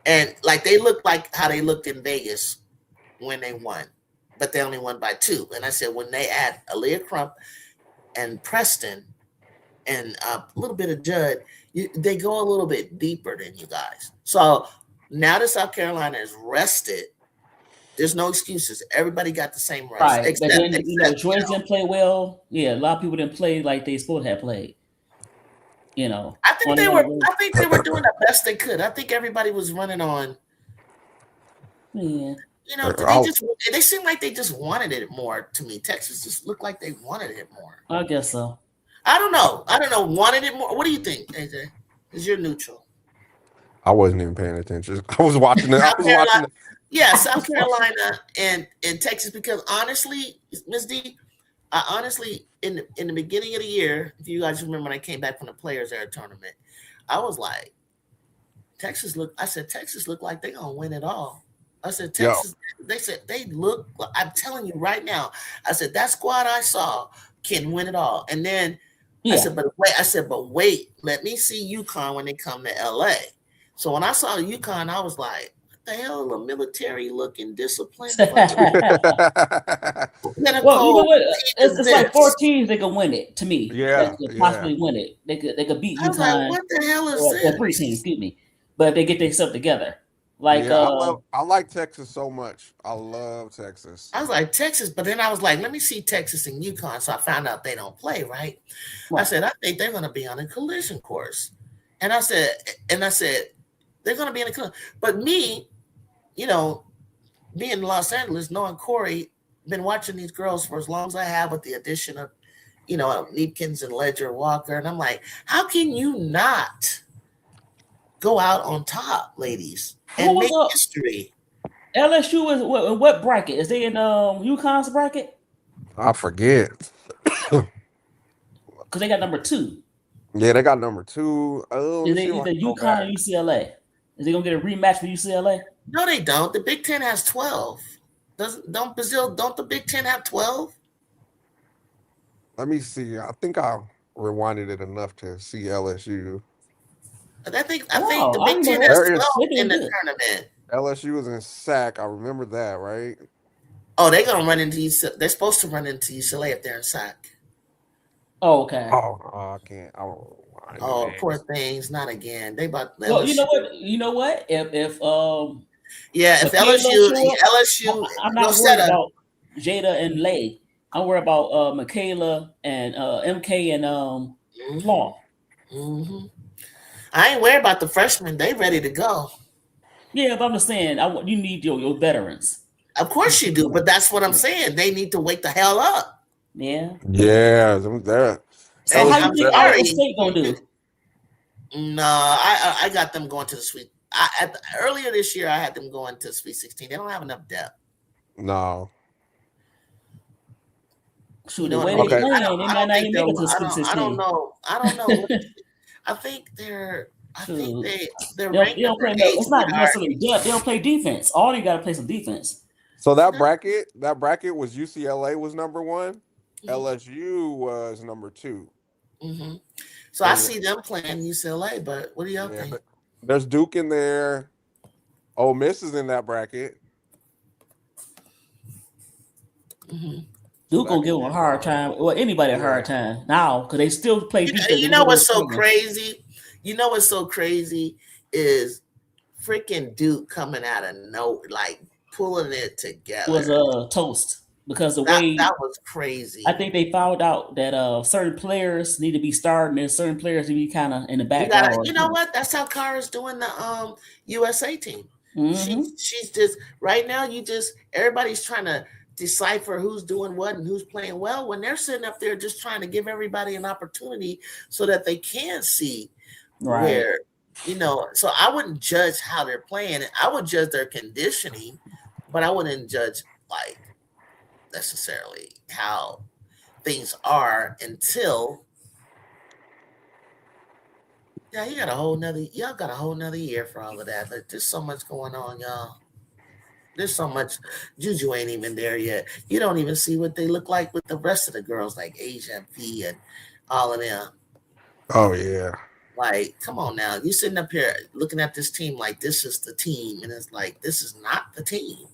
and like they look like how they looked in Vegas when they won, but they only won by 2. And I said, when they add Aaliyah Crump and Preston and a little bit of Judd, they go a little bit deeper than you guys. So now that South Carolina is rested, there's no excuses. Everybody got the same rest. Right. But then, Georgia didn't play well. Yeah, a lot of people didn't play like they supposed to have played. I think they were doing the best they could. I think everybody was running on. Yeah. They seemed like they just wanted it more to me. Texas just looked like they wanted it more. I guess so. I don't know. Wanted it more. What do you think, AJ? Because you're neutral. I wasn't even paying attention. I was watching it. Yeah, South Carolina and Texas. Because honestly, Ms. D, in the beginning of the year, if you guys remember when I came back from the Players Era tournament, I was like, Texas look. I said Texas look like they're gonna win it all. I said Yo, Texas. They said they look. I'm telling you right now. I said that squad I saw can win it all. And then I Yeah. said, but wait. I said, but wait. Let me see UConn when they come to LA. So when I saw UConn, I was like, what the hell? A military looking, disciplined, fucking Well, you know pinnacle what? team is It's like 4 this? teams they could win it. To me, that yeah, could yeah. possibly win it. They could beat I was like, UConn what the hell is or 3 teams. this? Excuse me, but if they get themselves together, like Yeah, I like Texas so much. I love Texas. I was like, Texas, but then I was like, let me see Texas and UConn. So I found out they don't play, right? I right. said, I think they're gonna be on a collision course. And I said, they're gonna be in a collision. But me, you know, being in Los Angeles, knowing Corey, been watching these girls for as long as I have with the addition of, Neepkins and Ledger Walker. And I'm like, how can you not go out on top, ladies, Who and make was history? LSU is what bracket? Is they in UConn's bracket? I forget. Because they got number 2. Yeah, they got number 2. Let Is me they see if I either can go UConn or back. UCLA? Is they gonna get a rematch with UCLA? No, they don't. The Big Ten has 12. Don't the Big Ten have 12? Let me see. I think I rewinded it enough to see LSU. I think the Wow, I Big didn't know Ten that. has There is 12 They're in doing the good. tournament. LSU was in SAC. I remember that, right? Oh, they're gonna run into UCLA. They're supposed to run into UCLA if they're in SAC. Oh, okay. Oh, I can't. I don't rewind the Oh, poor names. things, not again. They about Well, you know LSU. what? You know what? If Yeah, if Michaela LSU, show up, LSU, I'm no not worried setup. about Jada and Lay. I'm worried about Michaela and MK and hmm Flaw. hmm I ain't worried about the freshmen. They ready to go. Yeah, but I'm just saying, you need your veterans. Of course you do, but that's what I'm saying. They need to wake the hell up. Yeah. Yeah, that So And how LSU. you I'm think Iowa sorry. State gonna do? No, I got them going to the Sweet. Earlier this year, I had them going to Sweet 16. They don't have enough depth. No. Shoot, You the know what I way they mean? Okay. playing, they I might don't not think even they're. make it to the I Sweet don't. I don't 16. know. I don't know. I think they're. I think Shoot. they're They ranked don't number play no. 8, It's not sweetheart. necessarily depth. They don't play defense. All you got to play some defense. So that bracket was UCLA was number 1. Mhm, LSU was number 2. mhm. So I Because see them playing UCLA, but what do y'all yeah, think? there's Duke in there. Ole Miss is in that bracket, Mhm. so Duke that gonna could give be them a a good hard one. time. Well, anybody a Yeah. hard time now because they still play defense You in the know middle of what's the so season. crazy? You know what's so crazy is freaking Duke coming out of like pulling it Was together. a toast because the That way was I crazy. think they found out that certain players need to be starting and certain players need to be kind of in the You gotta, background. you know what? That's how Kara's doing the USA team. Mm-hmm. She's just right now. Everybody's trying to decipher who's doing what and who's playing well when they're sitting up there just trying to give everybody an opportunity so that they can see Right. where So I wouldn't judge how they're playing. I would judge their conditioning, but I wouldn't judge like necessarily how things are until y'all got a whole nother year for all of that. Like, there's so much going on, y'all. There's so much. Juju ain't even there yet. You don't even see what they look like with the rest of the girls, like Asia P and all of them. Oh yeah. Like, come on now. You sitting up here looking at this team like this is the team, and it's like this is not the team.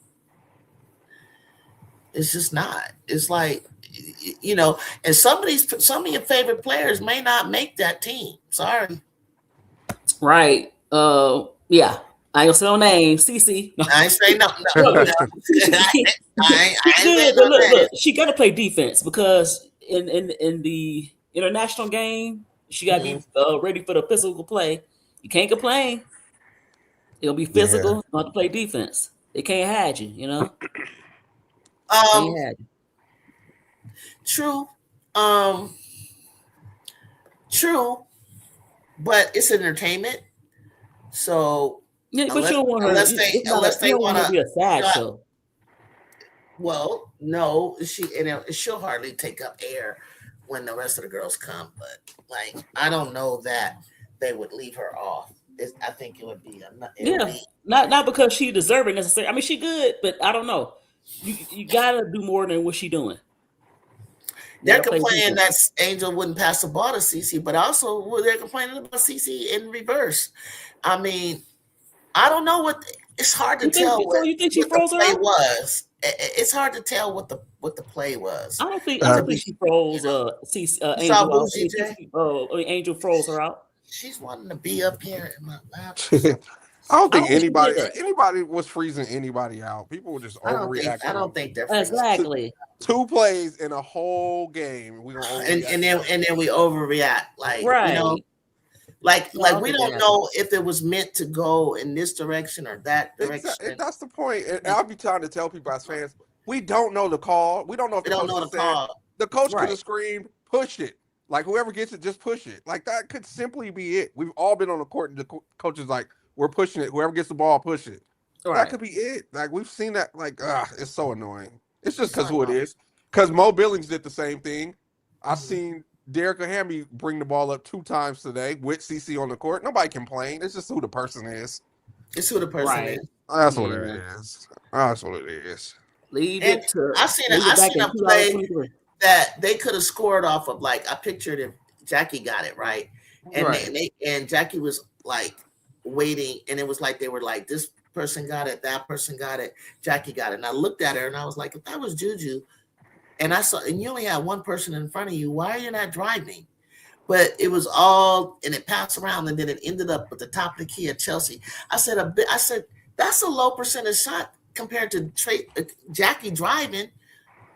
It's just not. It's like, and some of your favorite players may not make that team. Sorry. Right. Yeah. I ain't gonna say no name. CC. No. I ain't saying no. Look, I she ain't saying good, but no look, name. she got to play defense because in the international game, she got to be ready for the physical play. You can't complain. It'll be Yeah. physical. You have to play defense. They can't hide you. You know, Um, can't hide you. true. Um, true. But it's entertainment. So Yeah, but you unless don't want her. unless You, they it's not a, unless you they don't want want her to be a sad to, show. well, no, she'll hardly take up air when the rest of the girls come. But like, I don't know that they would leave her off. I think it would be. Not because she deserves it necessarily. I mean, she good, but I don't know. You gotta do more than what she doing. They're complaining that Angel wouldn't pass the ball to CC, but also they're complaining about CC in reverse. I mean, I don't know what. It's hard to tell what the play was. It's hard to tell what the play was. I don't think she froze Angel out. Angel froze her out. She's wanting to be up here in my lap. I don't think anybody was freezing anybody out. People were just overreacting. I don't think they're exactly 2 plays in a whole game. We and then we overreact, like you know, like we don't know if it was meant to go in this direction or that direction. That's the point. And I'll be trying to tell people as fans, we don't know the call. We don't know if the coach could have screamed, push it. Like whoever gets it, just push it. Like that could simply be it. We've all been on the court and the coach is like, we're pushing it. Whoever gets the ball, push it. Right. That could be it. Like we've seen that. Like, it's so annoying. It's just because who it is. Because Mo Billings did the same thing. I've seen Derek Hamby bring the ball up 2 times today with CC on the court. Nobody complained. It's just who the person is. It's who the person is. That's what it is. That's what it is. Leave it to. I seen a play that they could have scored off of. Like I pictured if Jackie got it right, and Jackie was like waiting, and it was like they were like, this person got it, that person got it, Jackie got it. And I looked at her and I was like, if that was JUJU, and I saw, and you only had one person in front of you, why are you not driving? But it was all, and it passed around, and then it ended up at the top of the key at Chelsea. I said that's a low percentage shot compared to Jackie driving,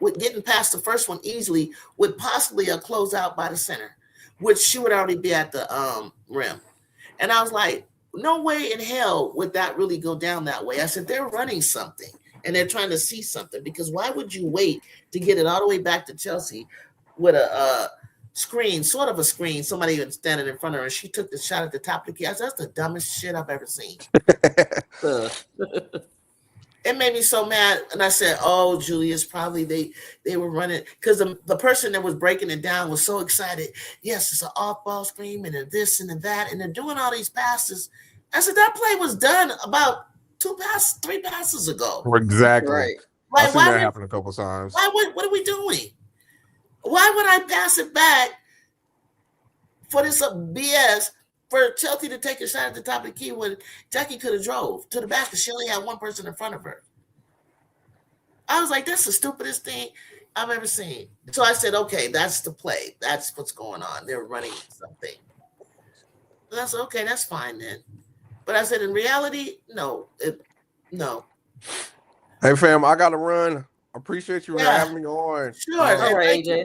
with getting past the first one easily, with possibly a closeout by the center, which she would already be at the rim. And I was like, no way in hell would that really go down that way. I said, they're running something and they're trying to see something, because why would you wait to get it all the way back to Chelsea with a screen, sort of a screen, somebody was standing in front of her and she took the shot at the top of the key. I said, that's the dumbest shit I've ever seen. It made me so mad. And I said, oh, Julius, probably they were running, because the person that was breaking it down was so excited. Yes, it's an off-ball screen and this and that, and they're doing all these passes. I said, that play was done about 3 passes ago. Exactly. Right. I've seen that happen a couple times. What are we doing? Why would I pass it back for this BS for Chelsea to take a shot at the top of the key when Jackie could have drove to the basket? She only had one person in front of her. I was like, that's the stupidest thing I've ever seen. So I said, okay, that's the play. That's what's going on. They're running something. And I said, okay, that's fine then. But I said, in reality, no. Hey, fam, I got to run. Appreciate you having me on. Sure. All right, AJ.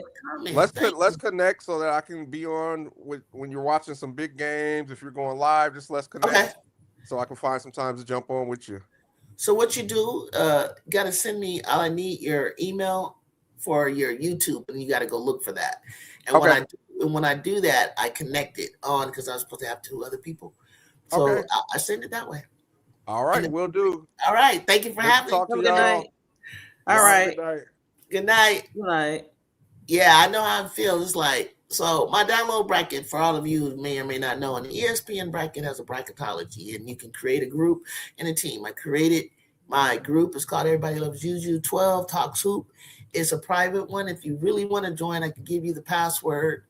Let's connect so that I can be on when you're watching some big games. If you're going live, just let's connect so I can find some time to jump on with you. So what you do, got to send me, I need your email for your YouTube, and you got to go look for that. And when I do that, I connect it on, because I was supposed to have 2 other people. So I send it that way. All right, we'll do. All right. Thank you for having me. Good night. All right. Good night. Good night. Yeah, I know how it feels. It's like, so my download bracket, for all of you who may or may not know, an ESPN bracket has a bracketology, and you can create a group and a team. I created my group. It's called Everybody Loves JUJU 12 Talks Hoop. It's a private one. If you really want to join, I can give you the password.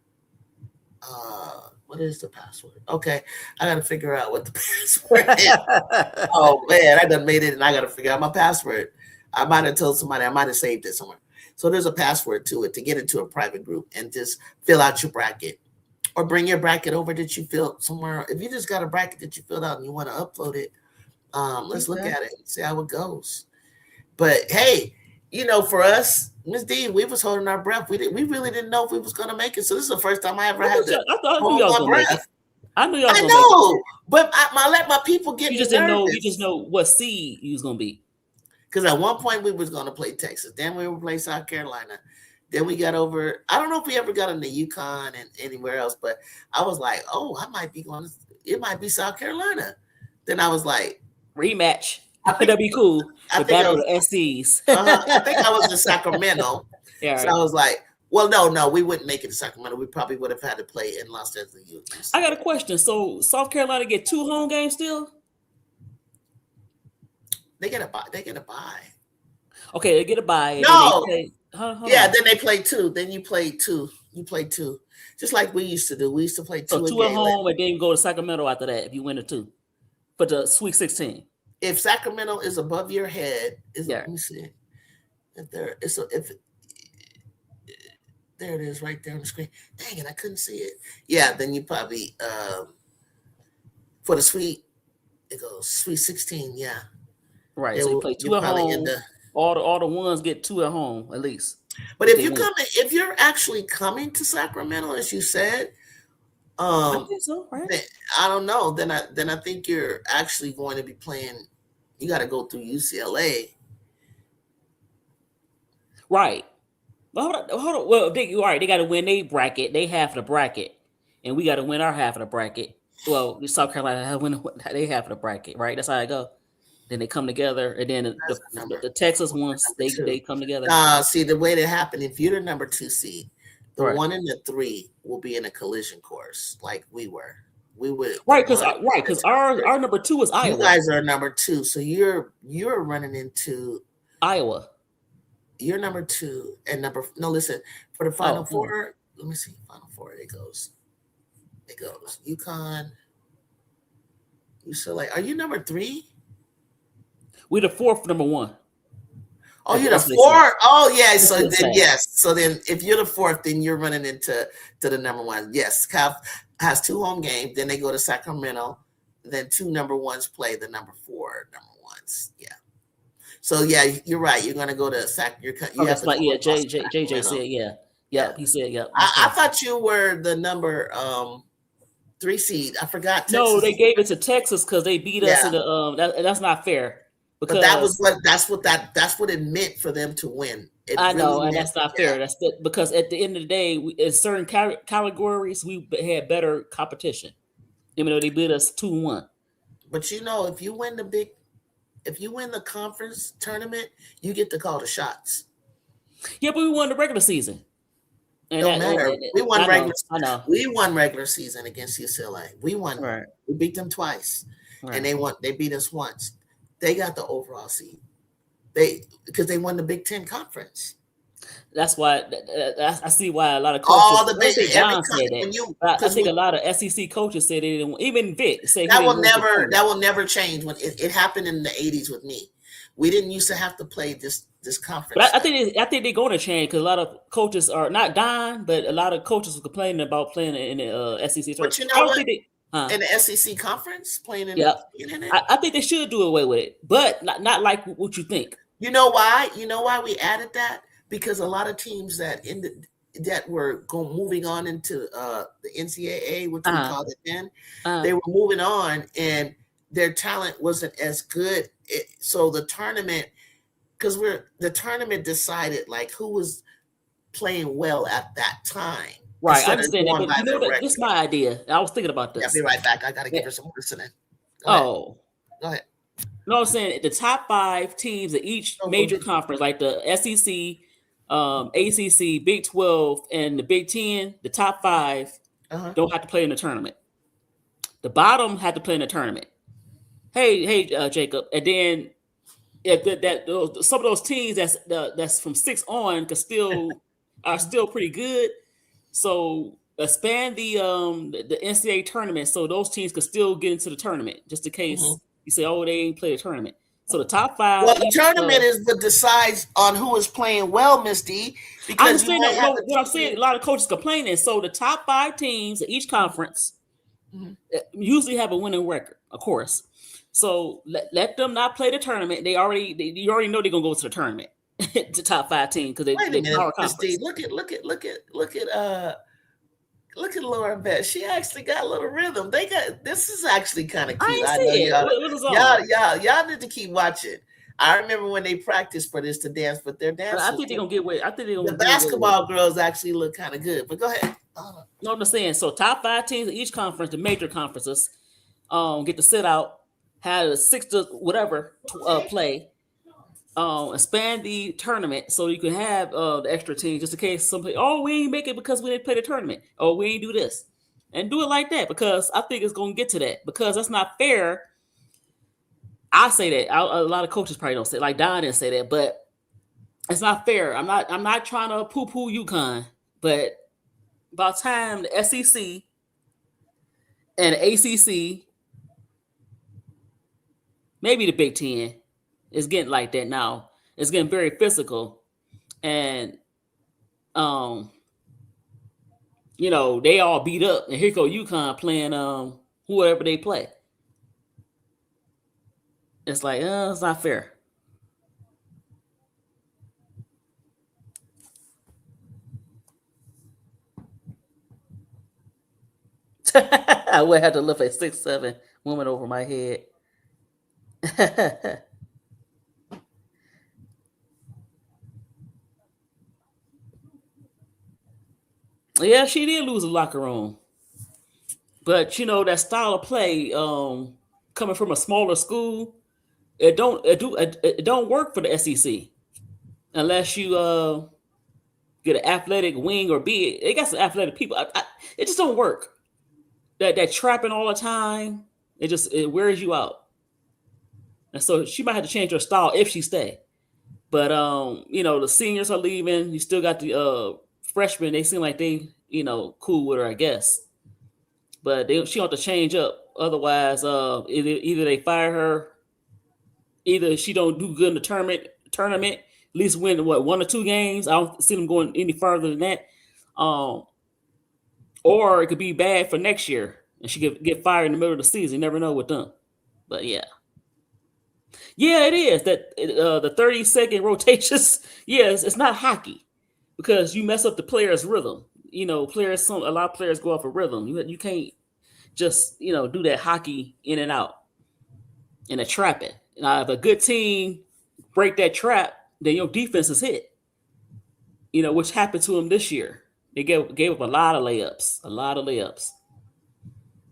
What is the password? Okay, I got to figure out what the password is. Oh, man, I done made it, and I got to figure out my password. I might have told somebody. I might have saved it somewhere. So there's a password to it to get into a private group, and just fill out your bracket, or bring your bracket over that you filled somewhere. If you just got a bracket that you filled out and you want to upload it, let's look at it and see how it goes. But hey, for us, Miss D, we was holding our breath. We really didn't know if we was gonna make it. So this is the first time I ever had to hold my breath. I knew y'all was gonna make it. But I let my people get. You just didn't know. You just know what seed you was gonna be. Because at one point we was gonna play Texas, then we would play South Carolina, then we got over. I don't know if we ever got into UConn and anywhere else, but I was like, oh, I might be going. It might be South Carolina. Then I was like, rematch. I think that'd be cool. The battle of the SCs. I think I was in Sacramento. Yeah. So I was like, Well, no, we wouldn't make it to Sacramento. We probably would have had to play in Los Angeles. I got a question. So South Carolina get 2 home games still? They get a bye. They get a bye. Okay, they get a bye. And No. then they play, Yeah, then they play 2. Then you play 2. You play 2. Just like we used to do. We used to play 2 so 2 at home, and then you go to Sacramento after that if you win the 2 for the Sweet 16. If Sacramento is above your head, let me see. If there it is right there on the screen. Dang it, I couldn't see it. Yeah, then you probably for the Sweet, it goes Sweet 16. Yeah, right. So you play 2 at home. All the ones get 2 at home at least. But if you're actually coming to Sacramento, as you said, I think so, right? I don't know. Then I think you're actually going to be playing. You got to go through UCLA, right? Hold on. Well, they got to win their bracket. They half the bracket, and we got to win our half of the bracket. Well, South Carolina have win they half of the bracket, right? That's how it go. Then they come together, and then the Texas ones they come together. See the way that happened. If you're the number 2 seed, the 1 and the 3 will be in a collision course, like we were. We would because our number 2 is Iowa. You guys are number 2, so you're running into Iowa. You're number 2 and listen, for the Final Four. Let me see. Final Four. It goes. UConn. UCLA. Are you number 3? We're the 4th, number 1. Oh, you're the 4th. Oh, yeah. So then, yes. So then, if you're the 4th, then you're running into the number 1. Yes, Cal has 2 home games. Then they go to Sacramento. Then 2 number 1s play the number 4 number 1s. Yeah. So yeah, you're right. You're going to go to Sac. JJ said yeah. He said yeah. I thought you were the number 3 seed. I forgot. Texas. No, they gave it to Texas because they beat us in the. That's not fair. Because that's what it meant for them to win. I know, and that's not fair. That's because at the end of the day, in certain categories, we had better competition, even though they beat us 2-1. But if you win the conference tournament, you get to call the shots. Yeah, but we won the regular season. And don't matter. We won We won regular season against UCLA. We won. Right. We beat them twice, and they beat us once. They got the overall seed. Because they won the Big Ten conference. That's why I see why a lot of coaches. I think a lot of SEC coaches said they didn't. Even Vic said that will never change. When it happened in the 80s with me, we didn't used to have to play this conference. But I think they're going to change because a lot of coaches are not dying, but a lot of coaches are complaining about playing in the SEC. But you know what? In the SEC conference, playing in it. I think they should do away with it, but not like what you think. You know why? You know why we added that? Because a lot of teams that were moving on into the NCAA, which we called it then, they were moving on, and their talent wasn't as good. So the tournament, because the tournament decided like who was playing well at that time. Right, I understand that, but you know that this is my idea. I was thinking about this. I'll be right back. I got to give her some listening. Go ahead. No, I'm saying the top 5 teams of each major conference, like the SEC, ACC, Big 12, and the Big 10, the top 5 don't have to play in the tournament. The bottom had to play in the tournament. Hey, Jacob, and then some of those teams that's from 6 on are still pretty good. So expand the NCAA tournament so those teams could still get into the tournament, just in case you say, oh, they ain't played a tournament. So the top 5. Well, the tournament is what decides on who is playing well, Miss D. Because what I'm saying, a lot of coaches complaining. So the top 5 teams in each conference usually have a winning record, of course. So let them not play the tournament. You already know they're gonna go to the tournament. The top 5 teams because they power conference. Look at Laura Beth. She actually got a little rhythm. This is actually kind of cute. I know y'all need to keep watching. I remember when they practiced for this to dance, but their dance. I think they're gonna get away. I think the basketball girls actually look kind of good. But go ahead. No, I'm just saying. So top 5 teams in each conference, the major conferences, get to sit out, have a 6 to whatever play. expand the tournament so you can have the extra team just in case somebody, oh, we ain't make it because we didn't play the tournament. Oh, we ain't do this. And do it like that because I think it's going to get to that because that's not fair. I say that. A lot of coaches probably don't say, like Don didn't say that, but it's not fair. I'm not trying to poo-poo UConn, but about time the SEC and the ACC, maybe the Big Ten, is getting like that now. It's getting very physical. And they all beat up, and here go UConn playing whoever they play. It's like, it's not fair. I would have to lift a 6'7" woman over my head. Yeah, she did lose a locker room, but that style of play, coming from a smaller school, it don't work for the SEC unless you get an athletic wing or be. They got some athletic people. It just don't work. That trapping all the time, it wears you out. And so she might have to change her style if she stay. But the seniors are leaving. You still got the freshmen. They seem like they, cool with her, I guess. But she ought to change up. Otherwise, either they fire her, either she don't do good in the tournament, at least win 1 or 2 games. I don't see them going any further than that. Or it could be bad for next year, and she could get fired in the middle of the season. You never know with them. But yeah, it is that the 30-second rotations. Yes, it's not hockey because you mess up the player's rhythm. A lot of players go off a rhythm. You can't just do that hockey in and out and a trapping. Now, if a good team break that trap, then your defense is hit. Which happened to them this year. They gave up a lot of layups.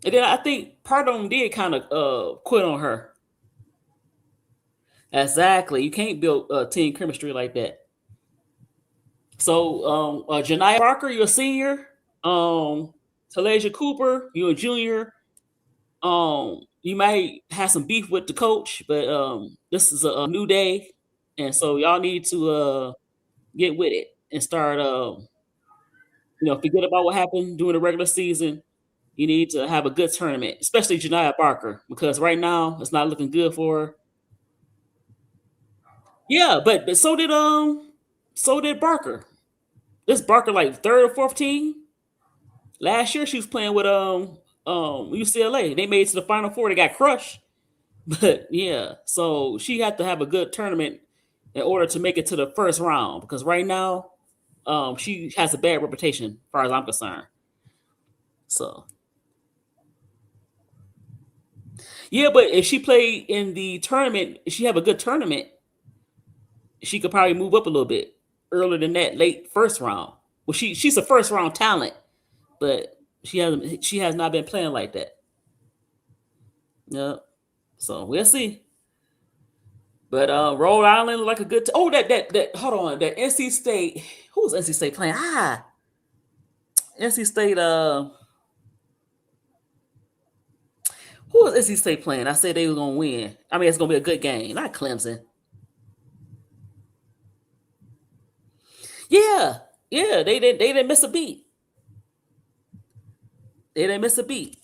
And then I think part of them did kind of quit on her. Exactly. You can't build team chemistry like that. So, Janiyah Barker, you're a senior. Talasia Cooper, you're a junior. You might have some beef with the coach, but this is a new day, and so y'all need to get with it and start. Forget about what happened during the regular season. You need to have a good tournament, especially Janiyah Barker, because right now it's not looking good for her. Yeah, but so did Barker. This Barker like third or fourth team. Last year she was playing with UCLA. They made it to the Final Four. They got crushed. But yeah, so she had to have a good tournament in order to make it to the first round because right now, she has a bad reputation as far as I'm concerned. So yeah, but if she played in the tournament, if she have a good tournament, she could probably move up a little bit earlier than that, late first round. Well, she's a first round talent, but she has not been playing like that. Yeah, so we'll see. But Rhode Island looked like a good. That hold on, that NC State. Who was NC State playing? NC State. Who was NC State playing? I said they were gonna win. I mean, it's gonna be a good game. Not Clemson. Yeah, yeah. They didn't miss a beat. They didn't miss a beat.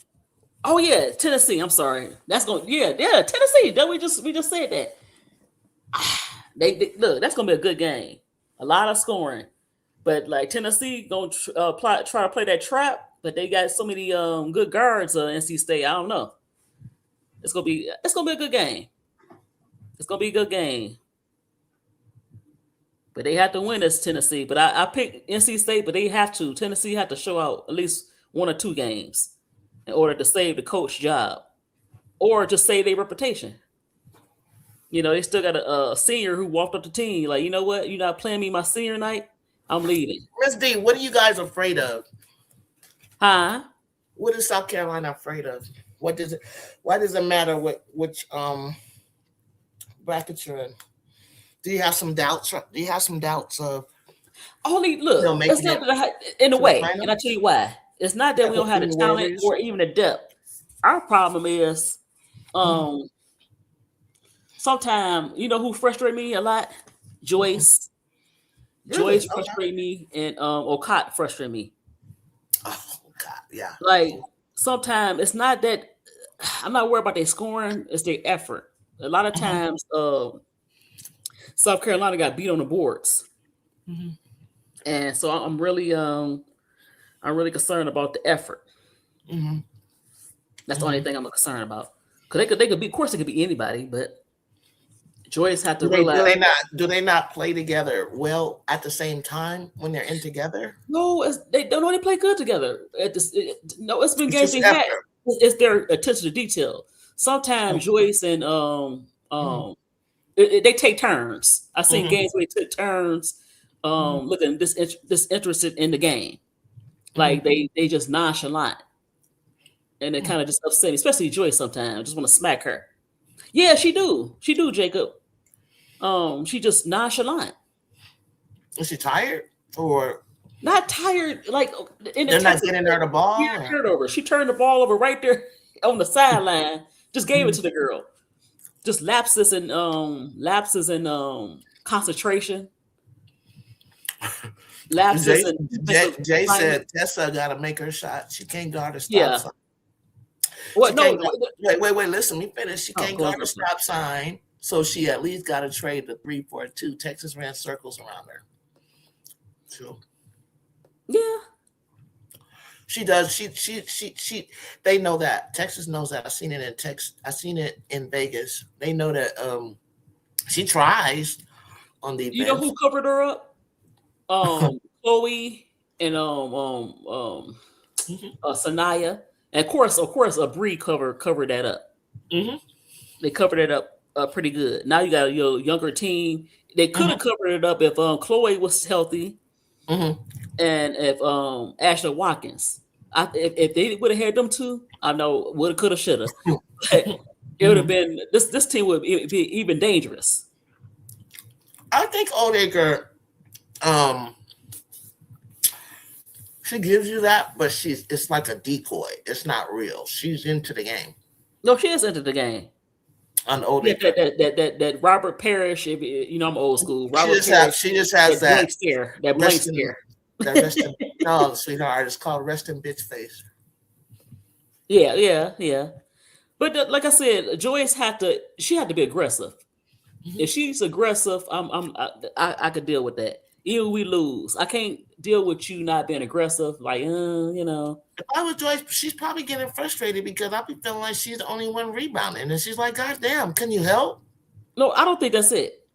Oh yeah, Tennessee. I'm sorry. That's going. Yeah. Tennessee. That we just said that. They look. That's gonna be a good game. A lot of scoring, but like Tennessee gonna try to play that trap. But they got so many good guards. NC State. I don't know. It's gonna be a good game. It's gonna be a good game. But they have to win this Tennessee. But I picked NC State, but they have to. Tennessee have to show out at least 1 or 2 games in order to save the coach job or just save their reputation. They still got a senior who walked up the team like, you know what? You're not playing me my senior night. I'm leaving. Miss D, what are you guys afraid of? Huh? What is South Carolina afraid of? Why does it matter which bracket you're in? Do you have some doubts? Do you have some doubts of Only look, it's making not it that in a to the way, final? and I tell you why. It's not that we don't have the Any talent worries? or even the depth. Our problem is, sometimes you know who frustrate me a lot. Joyce, Really? Joyce Okay. frustrate me, and Okot frustrate me. Oh God, yeah. Like sometimes it's not that I'm not worried about their scoring; it's their effort. A lot of Mhm, times, South Carolina got beat on the boards, mhm, and so I'm really concerned about the effort. mhm, That's the only mhm. thing I'm concerned about. Cause they could be, of course, they could be anybody, but Joyce had to Do they realize, do they not do they not play together well at the same time when they're in together? no, they don't only play good together. No, it's been It's games just they had. effort. It's their attention to detail. Sometimes Joyce and Mhm, they take turns. I've seen mhm, games where they took turns, mhm, looking this interested in the game. mhm, Like they just nonchalant, and it mhm. kind of just upset me, especially Joyce. Sometimes I just want to smack her. Yeah, she do, Jacob. She just nonchalant, Is she tired, or not tired. Like in the they're not Texas getting her game, the she ball? had a Or? turnover. She turned the ball over right there on the sideline. Just gave it Mhm. to the girl. Just lapses in concentration, lapses Jay, in defensive Jay assignment. said Tessa got to make her shot. She can't guard a stop Yeah. sign. She What? can't No. guard. Wait. Listen, me finish. She Oh, can't go guard ahead. a stop sign, so she at least got to trade the 3-4-2. Texas ran circles around her. So Yeah. she does. She. They know that Texas knows that. I seen it in Texas. I seen it in Vegas. They know that. She tries on You know defense. who covered her up? Chloe and Mhm, Sanaya, and of course, a Bree covered that up. mhm, They covered it up pretty good. Now you got your younger team. They could mhm, have covered it up if Chloe was healthy mhm, and if Ashley Watkins. If they would have had them two, I know woulda, coulda, shoulda. But it would have mhm. been this team would be even dangerous. I think Odegaard. Um, she gives you that, but it's like a decoy. It's not real. She's into the game No, she has entered the game. on Yeah, Odegaard. that Robert Parrish. You know I'm old school. She Robert just have Parrish. she just has That blank that stare. That blank resting stare. that resting. No, sweetheart, it's called resting bitch face. Yeah. But like I said, Joyce had to. She had to be aggressive. Mhm. If she's aggressive, I could deal with that. Even if we lose, I can't deal with you not being aggressive. Like, you know, If I was Joyce, she's probably getting frustrated because I'll be feeling like she's the only one rebounding, and she's like, "God damn, can you help?" no, I don't think that's it.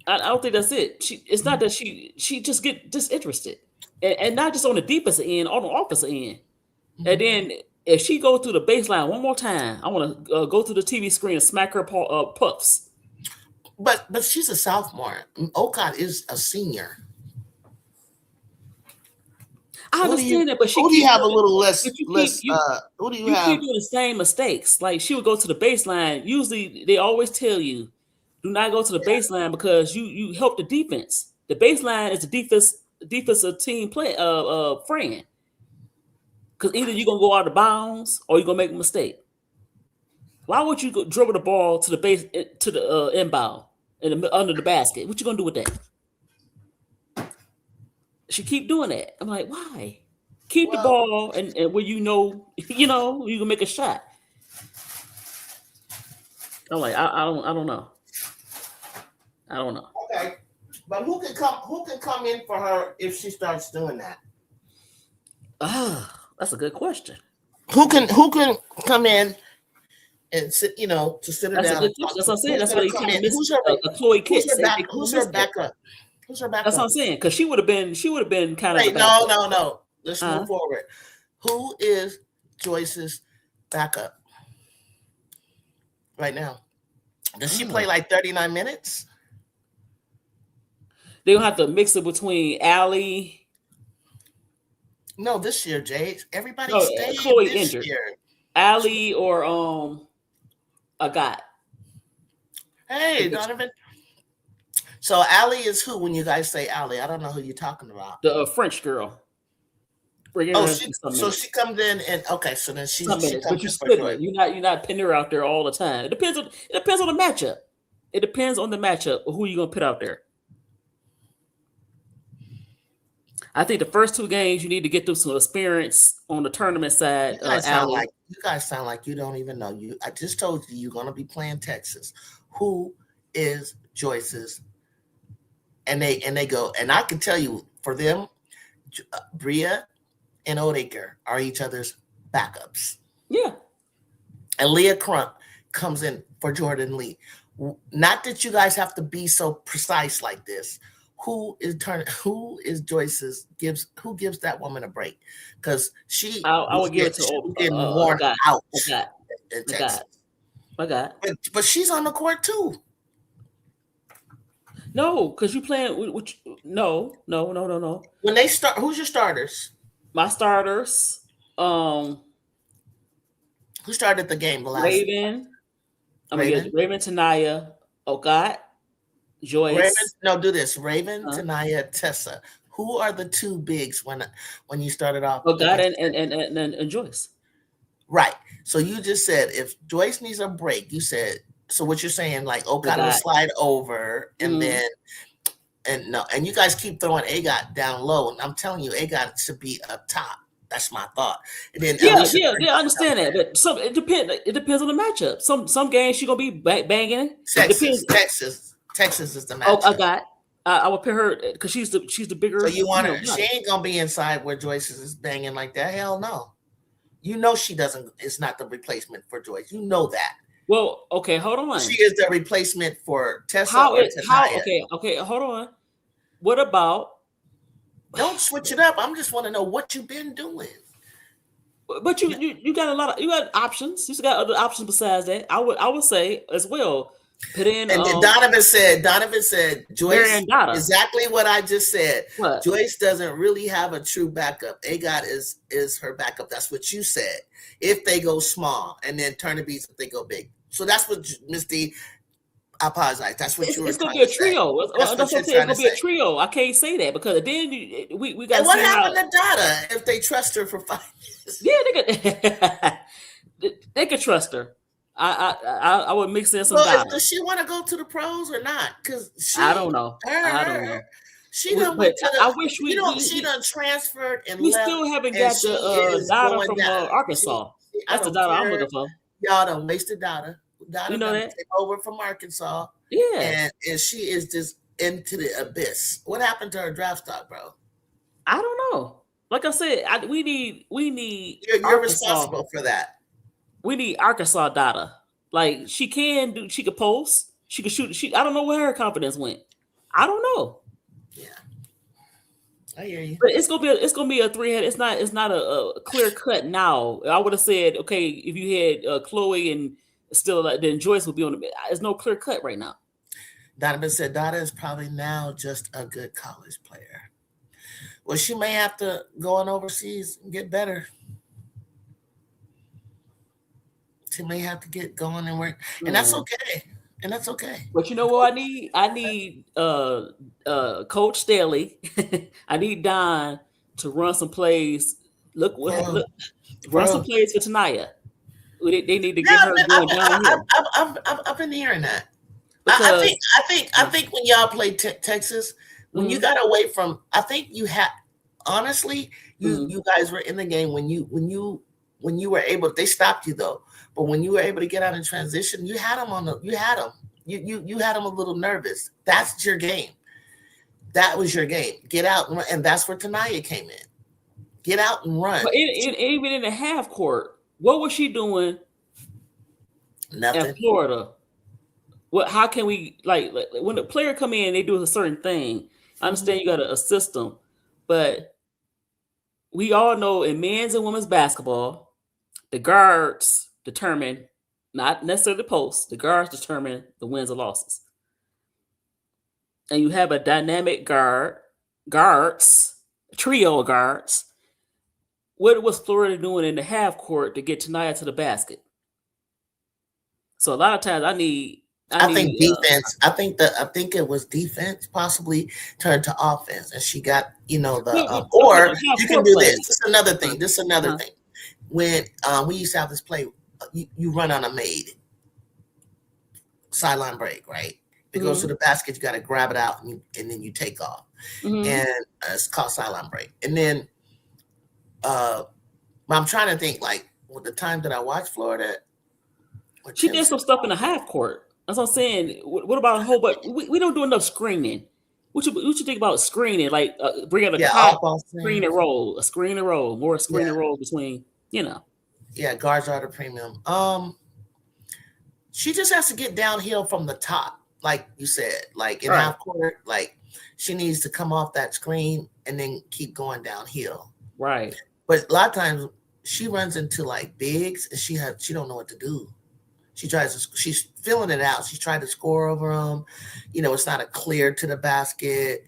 I don't think that's it. It's not that she just get disinterested, and not just on the defensive end, on the offensive end. And Mhm. then if she go through the baseline one more time, I want to go to the TV screen and smack her puffs. But she's a sophomore. Okot is a senior. I understand that, but she Who do you keep have a doing. little But less who do you you keep have? doing the same mistakes. Like she would go to the baseline. Usually, they always tell you, do not go to the Yeah. baseline because you help the defense. The baseline is the defensive team play friend. Because either you're gonna go out of bounds or you're gonna make a mistake. Why would you go dribble the ball to the base to the inbound under the basket? What you gonna do with that? She keep doing that. I'm like, why? Keep the Well, ball and where you know you can make a shot. I'm like, I don't know. I don't know. okay. But who can come in for her if she starts doing that? Ah, that's a good question. Who can come in and sit, to sit her That's a down good and talk question. That's to what her? I'm saying. Who's That's why gonna they come kind in? of miss a Chloe Kitts. They kind of Who's her missed that. backup? Who's her That's what I'm backup? saying. Because she would have been kind of the Wait, no, backup. no, no. Let's Huh? move forward. Who is Joyce's backup right now? Does she play Oh. like 39 minutes? They'll have to mix it between Allie. No, this year, Jade. Everybody No, stayed Chloe this injured. year. Allie or Agat. Hey, Donovan. So Allie is who when you guys say Allie? I don't know who you're talking about. The French girl. Oh, she comes in and okay, so then she comes but you're in for splitting Joy. it. You're not putting her out there all the time. It depends on the matchup. It depends on the matchup of who you're gonna put out there. I think the first 2 games you need to get through some experience on the tournament side. You guys sound like you don't even know. I just told you you're gonna be playing Texas. Who is Joyce's? And they go, and I can tell you for them, Bria and Odeker are each other's backups. Yeah. And Leah Crump comes in for Jordan Lee. Not that you guys have to be so precise like this. Who is Joyce's who gives that woman a break? Because I would give it to getting worn out. In Texas. My God. But she's on the court too. No, because you playing which no. When they start, who's your starters? My starters. Who started the game? The last Raven. Raven, Tanaya, Okat, Joyce. Raven, no, do this. Raven, Tanaya, Tessa. Who are the 2 bigs when you started off? Okat and Joyce. Right. So you just said if Joyce needs a break, you said so. What you're saying, like Okat will slide over, and then and you guys keep throwing Agot down low, and I'm telling you, Agot should be up top. That's my thought. And then I understand that, but it depends. It depends on the matchup. Some games she's gonna be banging. Texas is the matchup. I would put her because she's the bigger. So you want her? She ain't gonna be inside where Joyce is banging like that. Hell no. You know she doesn't. It's not the replacement for Joyce. You know that. Well, okay, hold on. She is the replacement for Tessa. Okay, hold on. What about? Don't switch it up. I just want to know what you've been doing. But you got you got options. You got other options besides that. I would say as well. Put in. And Donovan said Joyce exactly what I just said. What? Joyce doesn't really have a true backup. Agot is her backup. That's what you said. If they go small and then turn the beats if they go big. So that's what Miss D. I apologize. That's what you were. It's gonna be a trio. That's what I'm saying. It's gonna be a trio. I can't say that because then we got. And what happened to Dada if they trust her for 5 years? Yeah, they could trust her. I would mix in some. Does she want to go to the pros or not? Because I don't know. I don't know. She done went to the. I wish she done transferred and we left, still haven't got the Dada from Arkansas. That's the Dada I'm looking for. Y'all done wasted Dada. Dada, you know that? Take over from Arkansas. Yeah, and she is just into the abyss. What happened to her draft stock, bro? I don't know. Like I said, we need. You're responsible for that. We need Arkansas Dada. Like she could post, she could shoot. I don't know where her confidence went. I don't know. Yeah, I hear you. But it's gonna be a 3-head. It's not a clear cut now. I would have said okay if you had Chloe and still then Joyce would be on the. There's no clear cut right now. Donovan said Dada is probably now just a good college player. Well, she may have to go on overseas and get better. She may have to get going and work, and that's okay. But you know what I need? I need Coach Staley. I need Don to run some plays. Run some plays for Tanaya. They need to get her going downhill. I've been hearing that. I think when y'all played Texas, when you got away from, I think you had honestly, you guys were in the game when you were able. They stopped you though. But when you were able to get out in transition, you had them you had them a little nervous. That's your game. That was your game. Get out and run. And that's where Tanaya came in. Get out and run. But even in the half court, what was she doing? Nothing. In Florida. How can we like when the player come in, they do a certain thing. I understand you got to assist them, but we all know in men's and women's basketball, the guards determine, not necessarily the posts, the guards determine the wins or losses. And you have a dynamic trio of guards. What was Florida doing in the half court to get Tanaya to the basket? So a lot of times I need I think defense. I think it was defense possibly turned to offense, and she got or you can do this. This is another thing. This is another thing. When we used to have this play, you run on a made sideline break, right? It goes to the basket. You got to grab it out, and then you take off, and it's called sideline break. And then, I'm trying to think like with the time that I watched Florida. She did some stuff in the half court. That's what I'm saying. What about a whole? But we don't do enough screening. What you think about screening? Like bring out a top screen and roll, a screen and roll, more screen and roll between. Yeah, guards are the premium. She just has to get downhill from the top, like you said, like in half court. Like she needs to come off that screen and then keep going downhill. Right. But a lot of times she runs into like bigs and she don't know what to do. She's filling it out. She's trying to score over them. It's not a clear to the basket.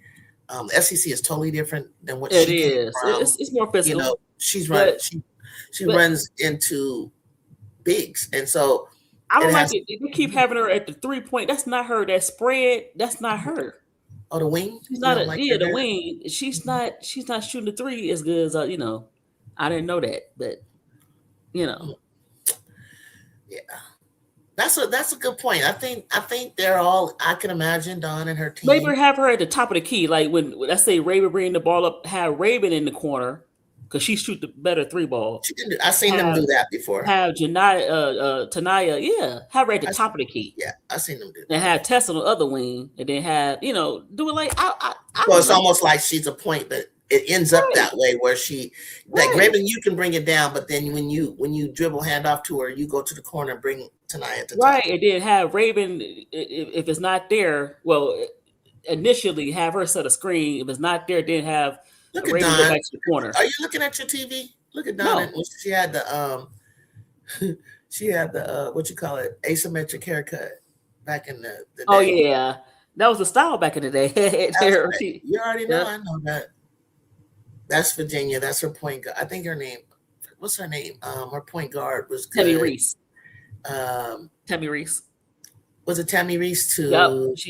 The SEC is totally different than what it is. It's more physical. She's running. She runs into bigs, and so I don't like it. If you keep having her at the 3-point, that's not her. That spread, that's not her. Oh, the wing. She's not the wing. She's not shooting the three as good as I didn't know that, but yeah. That's a good point. I think they're all. I can imagine Dawn and her team. Maybe have her at the top of the key, like when let's say Raven bring the ball up, have Raven in the corner because she shoot the better 3-ball. I've seen them do that before. Have Tanaya, have her at the top of the key. Yeah, I've seen them do that. And have Tessa on the other wing, and then have do it like So it's almost like she's a point, but it ends up that way where she like Raven, you can bring it down, but then when you dribble hand off to her, you go to the corner and bring Tanaya to right, and then have Raven if it's not there. Well, initially have her set a screen. If it's not there, then have Raven go back to the corner. Are you looking at your TV? Look at Dawn. No. She had the what you call it, asymmetric haircut back in the day. Oh yeah, that was the style back in the day. Right. You already know. I know that. That's Virginia. That's her point guard. I think her name. What's her name? Her point guard was good. Tammy Reese. Tammy Reese. Was it Tammy Reese to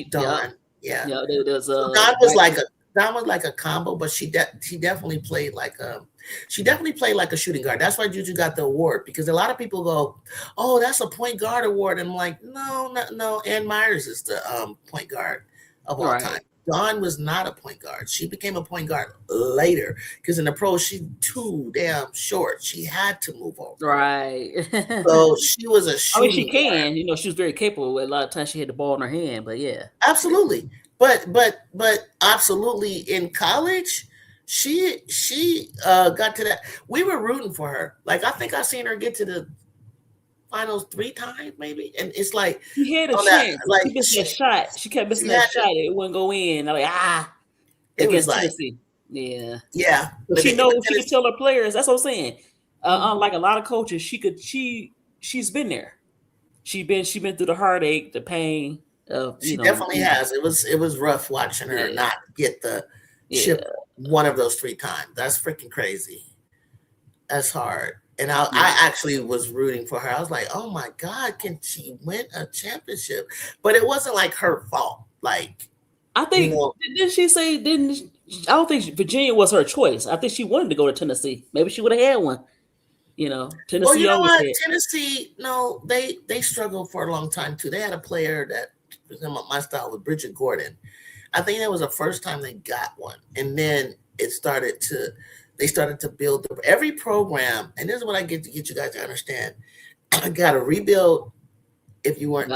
Dawn? Yeah. There's Dawn was like a combo, but she definitely played like a shooting guard. That's why JUJU got the award, because a lot of people go, "Oh, that's a point guard award." And I'm like, no. Ann Myers is the point guard of all time. Dawn was not a point guard. She became a point guard later because in the pros, she's too damn short. She had to move over. Right. So she was a shooting she can. Guard. She was very capable. A lot of times she had the ball in her hand, but yeah. Absolutely. But absolutely in college, she got to that. We were rooting for her. Like, I think I've seen her get to the finals 3 times, maybe, and it's like she had a chance. She missed that shot. She kept missing that shot. It wouldn't go in. I'm like, it was like Tennessee. Yeah. But she knows she can tell her players. That's what I'm saying. Unlike a lot of coaches, she's been there. She's been through the heartache, the pain. She definitely has. It was rough watching her not get the chip one of those 3 times. That's freaking crazy. That's hard. And I actually was rooting for her. I was like, oh my God, can she win a championship? But it wasn't like her fault. Like, I think, didn't she say, I don't think Virginia was her choice. I think she wanted to go to Tennessee. Maybe she would have had one. Tennessee. Well, you know what? Tennessee, no, they struggled for a long time too. They had a player that was in my style with Bridget Gordon. I think that was the first time they got one. And then they started to build every program. And this is what I get you guys to understand. I got to rebuild. If you weren't,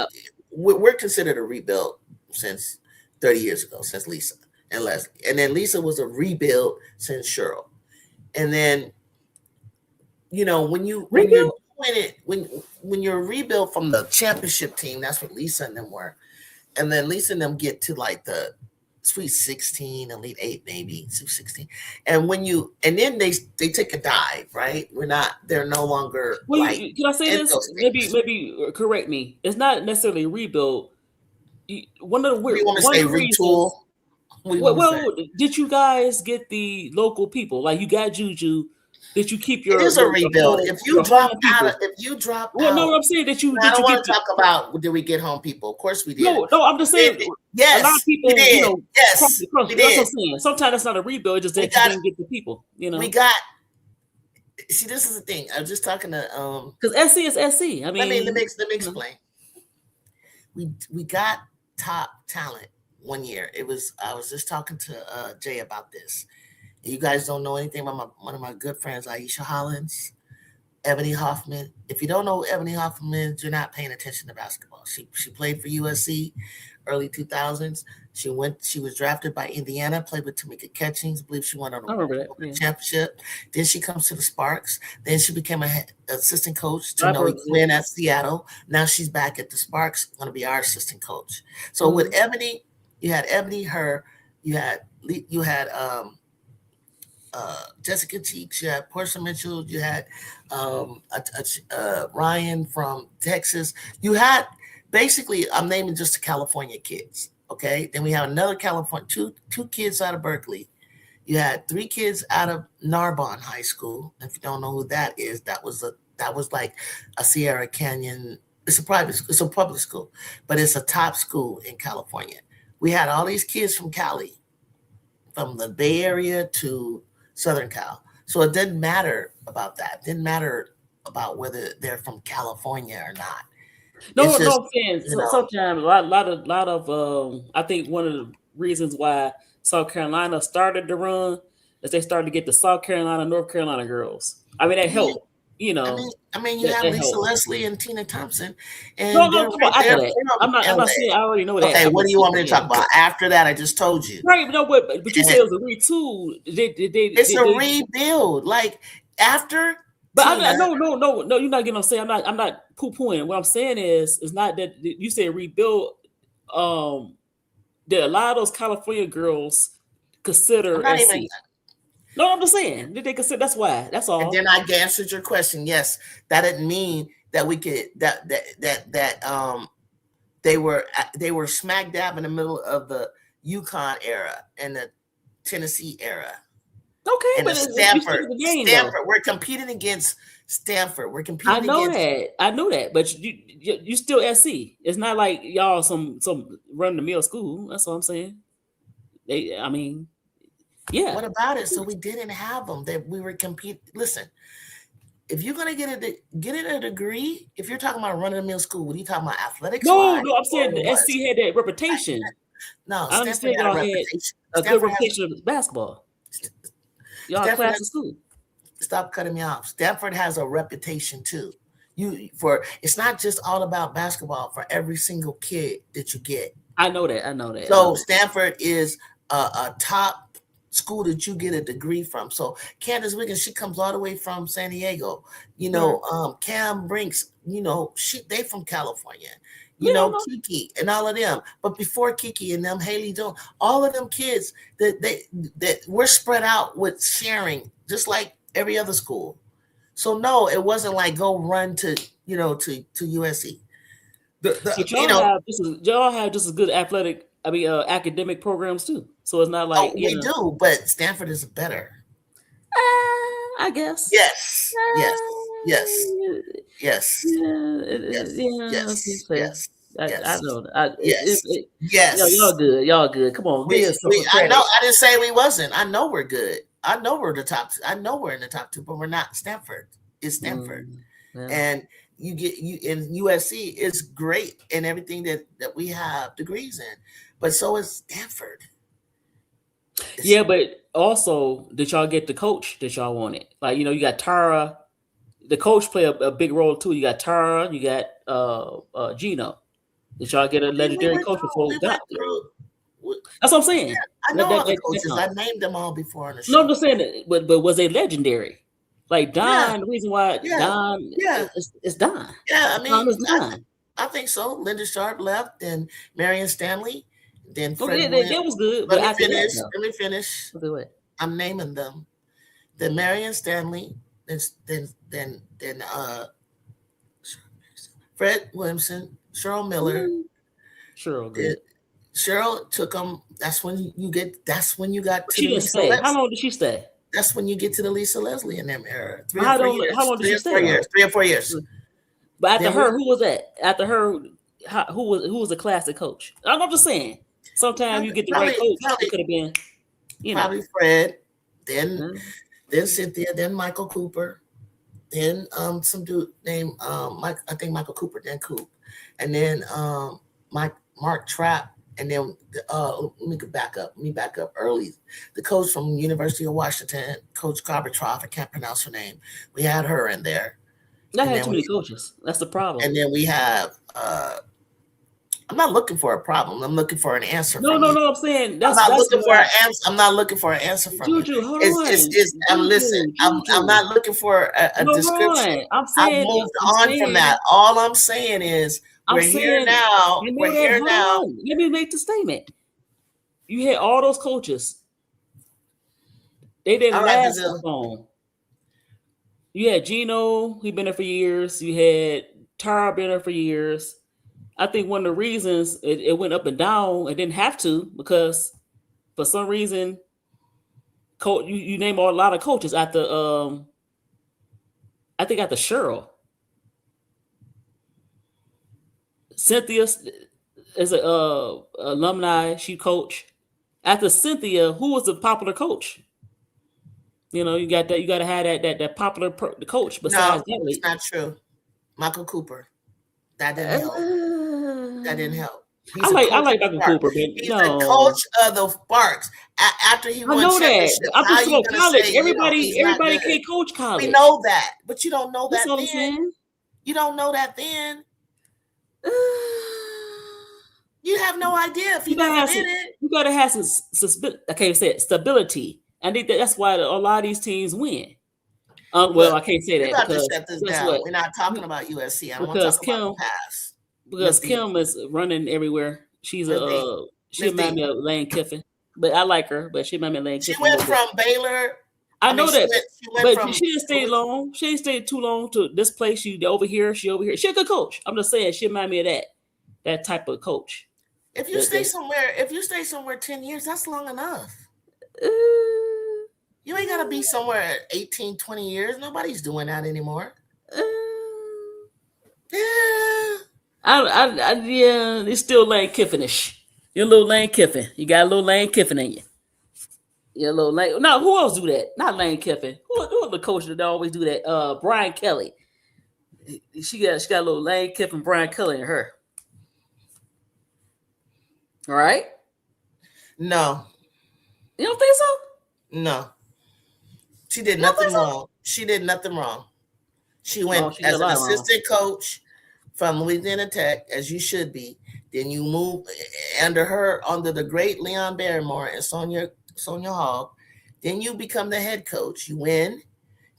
we're considered a rebuild since 30 years ago, since Lisa and Leslie. And then Lisa was a rebuild since Cheryl. And then, when you're doing it, when you're a rebuild from the championship team, that's what Lisa and them were. And then Lisa and them get to like the Sweet 16, Elite 8, maybe Sweet 16. And then they take a dive, right? They're no longer. Well, can I say this? Maybe correct me. It's not necessarily rebuild. One of the weird. You want to say retool? Well, did you guys get the local people? Like, you got JUJU. Did you keep It is a rebuild. If you drop out, well, no, I'm saying that you. I don't want to talk about did we get home people? Of course we did. No, I'm just saying. Yes, a lot of people, we did. Yes, that's what I'm saying. Sometimes it's not a rebuild; it's just that you didn't get the people. We got. See, this is the thing. I'm just talking to because SC is SC. I mean, let me explain. We got top talent one year. I was just talking to Jay about this. You guys don't know anything about one of my good friends, Aisha Hollins, Ebony Hoffman. If you don't know Ebony Hoffman, you're not paying attention to basketball. She played for USC early 2000s. She was drafted by Indiana, played with Tamika Catchings. I believe she won on a championship. Then she comes to the Sparks. Then she became an assistant coach to Noe Quinn at Seattle. Now she's back at the Sparks, going to be our assistant coach. So with Ebony, you had Jessica Cheeks, you had Portia Mitchell, you had Ryan from Texas. You had basically, I'm naming just the California kids. Okay, then we have another California, two kids out of Berkeley. You had 3 kids out of Narbonne High School. If you don't know who that is, that was like a Sierra Canyon. It's a public school, but it's a top school in California. We had all these kids from Cali, from the Bay Area to Southern Cal. So it didn't matter about that. It didn't matter about whether they're from California or not. No, I'm saying sometimes a lot of I think one of the reasons why South Carolina started to run is they started to get the South Carolina, North Carolina girls. I mean, that helped. You know, I mean, you have Lisa Leslie and Tina Thompson. And come on, I'm not saying I already know that. Okay, what do you want me to talk about? After that, I just told you. Right, but you said it was a retool. It's a rebuild. Like after. But no, you're not getting what I'm saying. I'm not poo-pooing. What I'm saying is not that you said rebuild. That a lot of those California girls consider SC. No, I'm just saying did they consider? That's why. That's all. And then I answered your question. Yes, that didn't mean that we could that they were smack dab in the middle of the UConn era and the Tennessee era. Okay, and but Stanford. We're competing against Stanford. We're competing. I know that, but you still SC. It's not like y'all some run the mill school. That's what I'm saying. Yeah. What about it? So we didn't have them. That we were competing. Listen, if you're gonna get a degree, if you're talking about running the mill school, what are you talking about? Athletics? No, I'm saying the SC had that reputation. No, I understand y'all had a good reputation of basketball. Y'all class of school. Stop cutting me off. Stanford has a reputation too. It's not just all about basketball for every single kid that you get. I know that. So Stanford is a top school that you get a degree from. So Candace Wiggins, she comes all the way from San Diego. You know, Cam Brinks, you know, they from California. You know, Kiki and all of them. But before Kiki and them, Haley Jones, all of them kids that we're spread out with sharing, just like every other school. So no, it wasn't like go run to USC. Y'all have just as good academic programs too. So it's not like we do, but Stanford is better. I guess. Yes. I know. Yes. Y'all good. Come on. I know. I didn't say we wasn't. I know we're good. I know we're the top. I know we're in the top 2, but we're not. Stanford is Stanford, and you in USC is great in everything that we have degrees in, but so is Stanford. But also, did y'all get the coach that y'all wanted? Like, you got Tara. The coach play a big role too. You got Tara. You got Gino. Did y'all get a legendary coach before we got there? That's what I'm saying. Yeah, I know all the coaches. I named them all before on the show. No, I'm just saying that, but was they legendary? Like Don, the reason why Don, it's Don. Yeah, I mean, I think so. Linda Sharp left, and Marion Stanley. Then that was good. Let me finish. I'm naming them. Then Marion Stanley. Then Fred Williamson, Cheryl Miller. Cheryl took them. That's when you got. She didn't stay. How long did she stay? That's when you get to the Lisa Leslie in them era. 3 or How 4 long? years. How long did 3 she or stay 4 though? years. 3 or 4 years. But after Then her, who was that? After her, who was a classic coach? I'm just saying. Sometimes you get the right coach. It could have been, probably Fred. Then Mhm. Cynthia. Then Michael Cooper. Then some dude named Mike. I think Michael Cooper. Then Coop. And then Mark Trapp. And then let me back up. Let me back up early. The coach from University of Washington, Coach Gorbachev. I can't pronounce her name. We had her in there. I And had then too many coaches. That's the problem. and then we have. I'm not looking for a problem. I'm looking for an answer No, from no, you. no. I'm saying I'm that's not that's looking for why an answer. I'm not looking for an answer from you. Juju. Hold It's on, I'm listen. I'm Juju. not looking for a No, hold description. on. I'm I've saying, moved I'm on from saying, that. All I'm saying is I'm we're here saying. now. I We're know that. here Hold now. on. Let me make the statement. You had all those coaches. They All didn't right, last Brazil. that long. You had Gino. He been there for years. You had Tara been there for years. I think one of the reasons it went up and down, it didn't have to because for some reason, you name a lot of coaches at the I think at the Cheryl. Cynthia is a alumni. She coached. After Cynthia, who was the popular coach? You got that. You got to have that popular coach No, besides that. it's not true. Michael Cooper. That didn't help. That didn't help. He's a I coach like of the Michael Sparks. Cooper, but He's a no, coach of the Sparks. After he I won know that. championships, I'm how are just you about going to college. say Everybody, he's not good? can't coach We college. know that, but you don't know That's that all I'm then. saying. You don't know that then. You have no idea if you never did it. You gotta have some I can't say it, stability. I think that's why a lot of these teams win. Well, Look, I can't say we're that about to because shut this guess down. what? We're not talking about USC. I want to Because talk about the past. Miss D. Kim is running everywhere. She's Miss D. she Miss remind D. me of Lane Kiffin, but I like her. But she remind me of Lane She Kiffin a went little bit. from Baylor. I I mean, know that, she went but from she didn't stay long. She didn't stay too long to this place. She over here. She over here. She a good coach. I'm just saying. She remind me of that type of coach. If you stay somewhere 10 years, that's long enough. You ain't gotta be somewhere at 18, 20 years. Nobody's doing that anymore. Yeah. Yeah, it's still Lane Kiffinish. You're a little Lane Kiffin. You got a little Lane Kiffin in you. You're a little Lane. No, who else do that? Not Lane Kiffin. Who the coach that always do that? Brian Kelly. She got a little Lane Kiffin, Brian Kelly in her. All right. No. You don't think so? No. She did nothing wrong. She did nothing wrong. She went she as an assistant coach from Louisiana Tech, as you should be. Then you move under the great Leon Barrymore and Sonia Hall. Then you become the head coach. You win.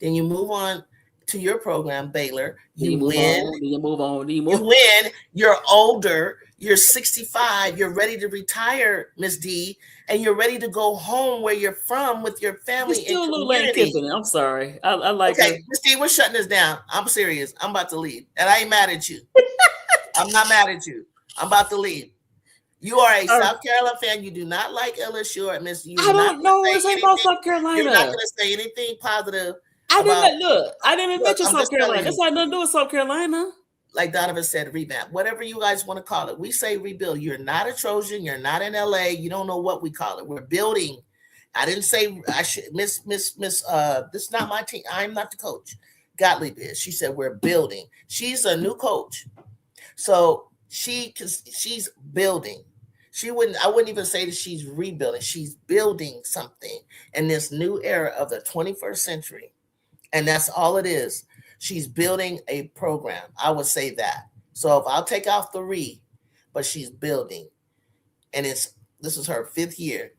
Then you move on to your program, Baylor. You win. You move on. You win. You're older. You're 65. You're ready to retire, Miss D, and you're ready to go home where you're from with your family and still community. A little Lane Kiffin. I'm sorry. I like her. Miss D, we're shutting this down. I'm serious. I'm about to leave, and I ain't mad at you. I'm not mad at you. I'm about to leave. You are a South Carolina fan. You do not like LSU or Miss. I don't know. It's about South Carolina. You're not going to say anything positive. I didn't mention South Carolina. That's not nothing to do with South Carolina. Like Donovan said, revamp, whatever you guys want to call it. We say rebuild. You're not a Trojan. You're not in LA. You don't know what we call it. We're building. I didn't say I should miss. This is not my team. I'm not the coach. Gottlieb is. She said we're building. She's a new coach, so she's building. I wouldn't even say that she's rebuilding. She's building something in this new era of the 21st century, and that's all it is. She's building a program. I would say that. So if I'll take off the re, but she's building, and this is her 5th year.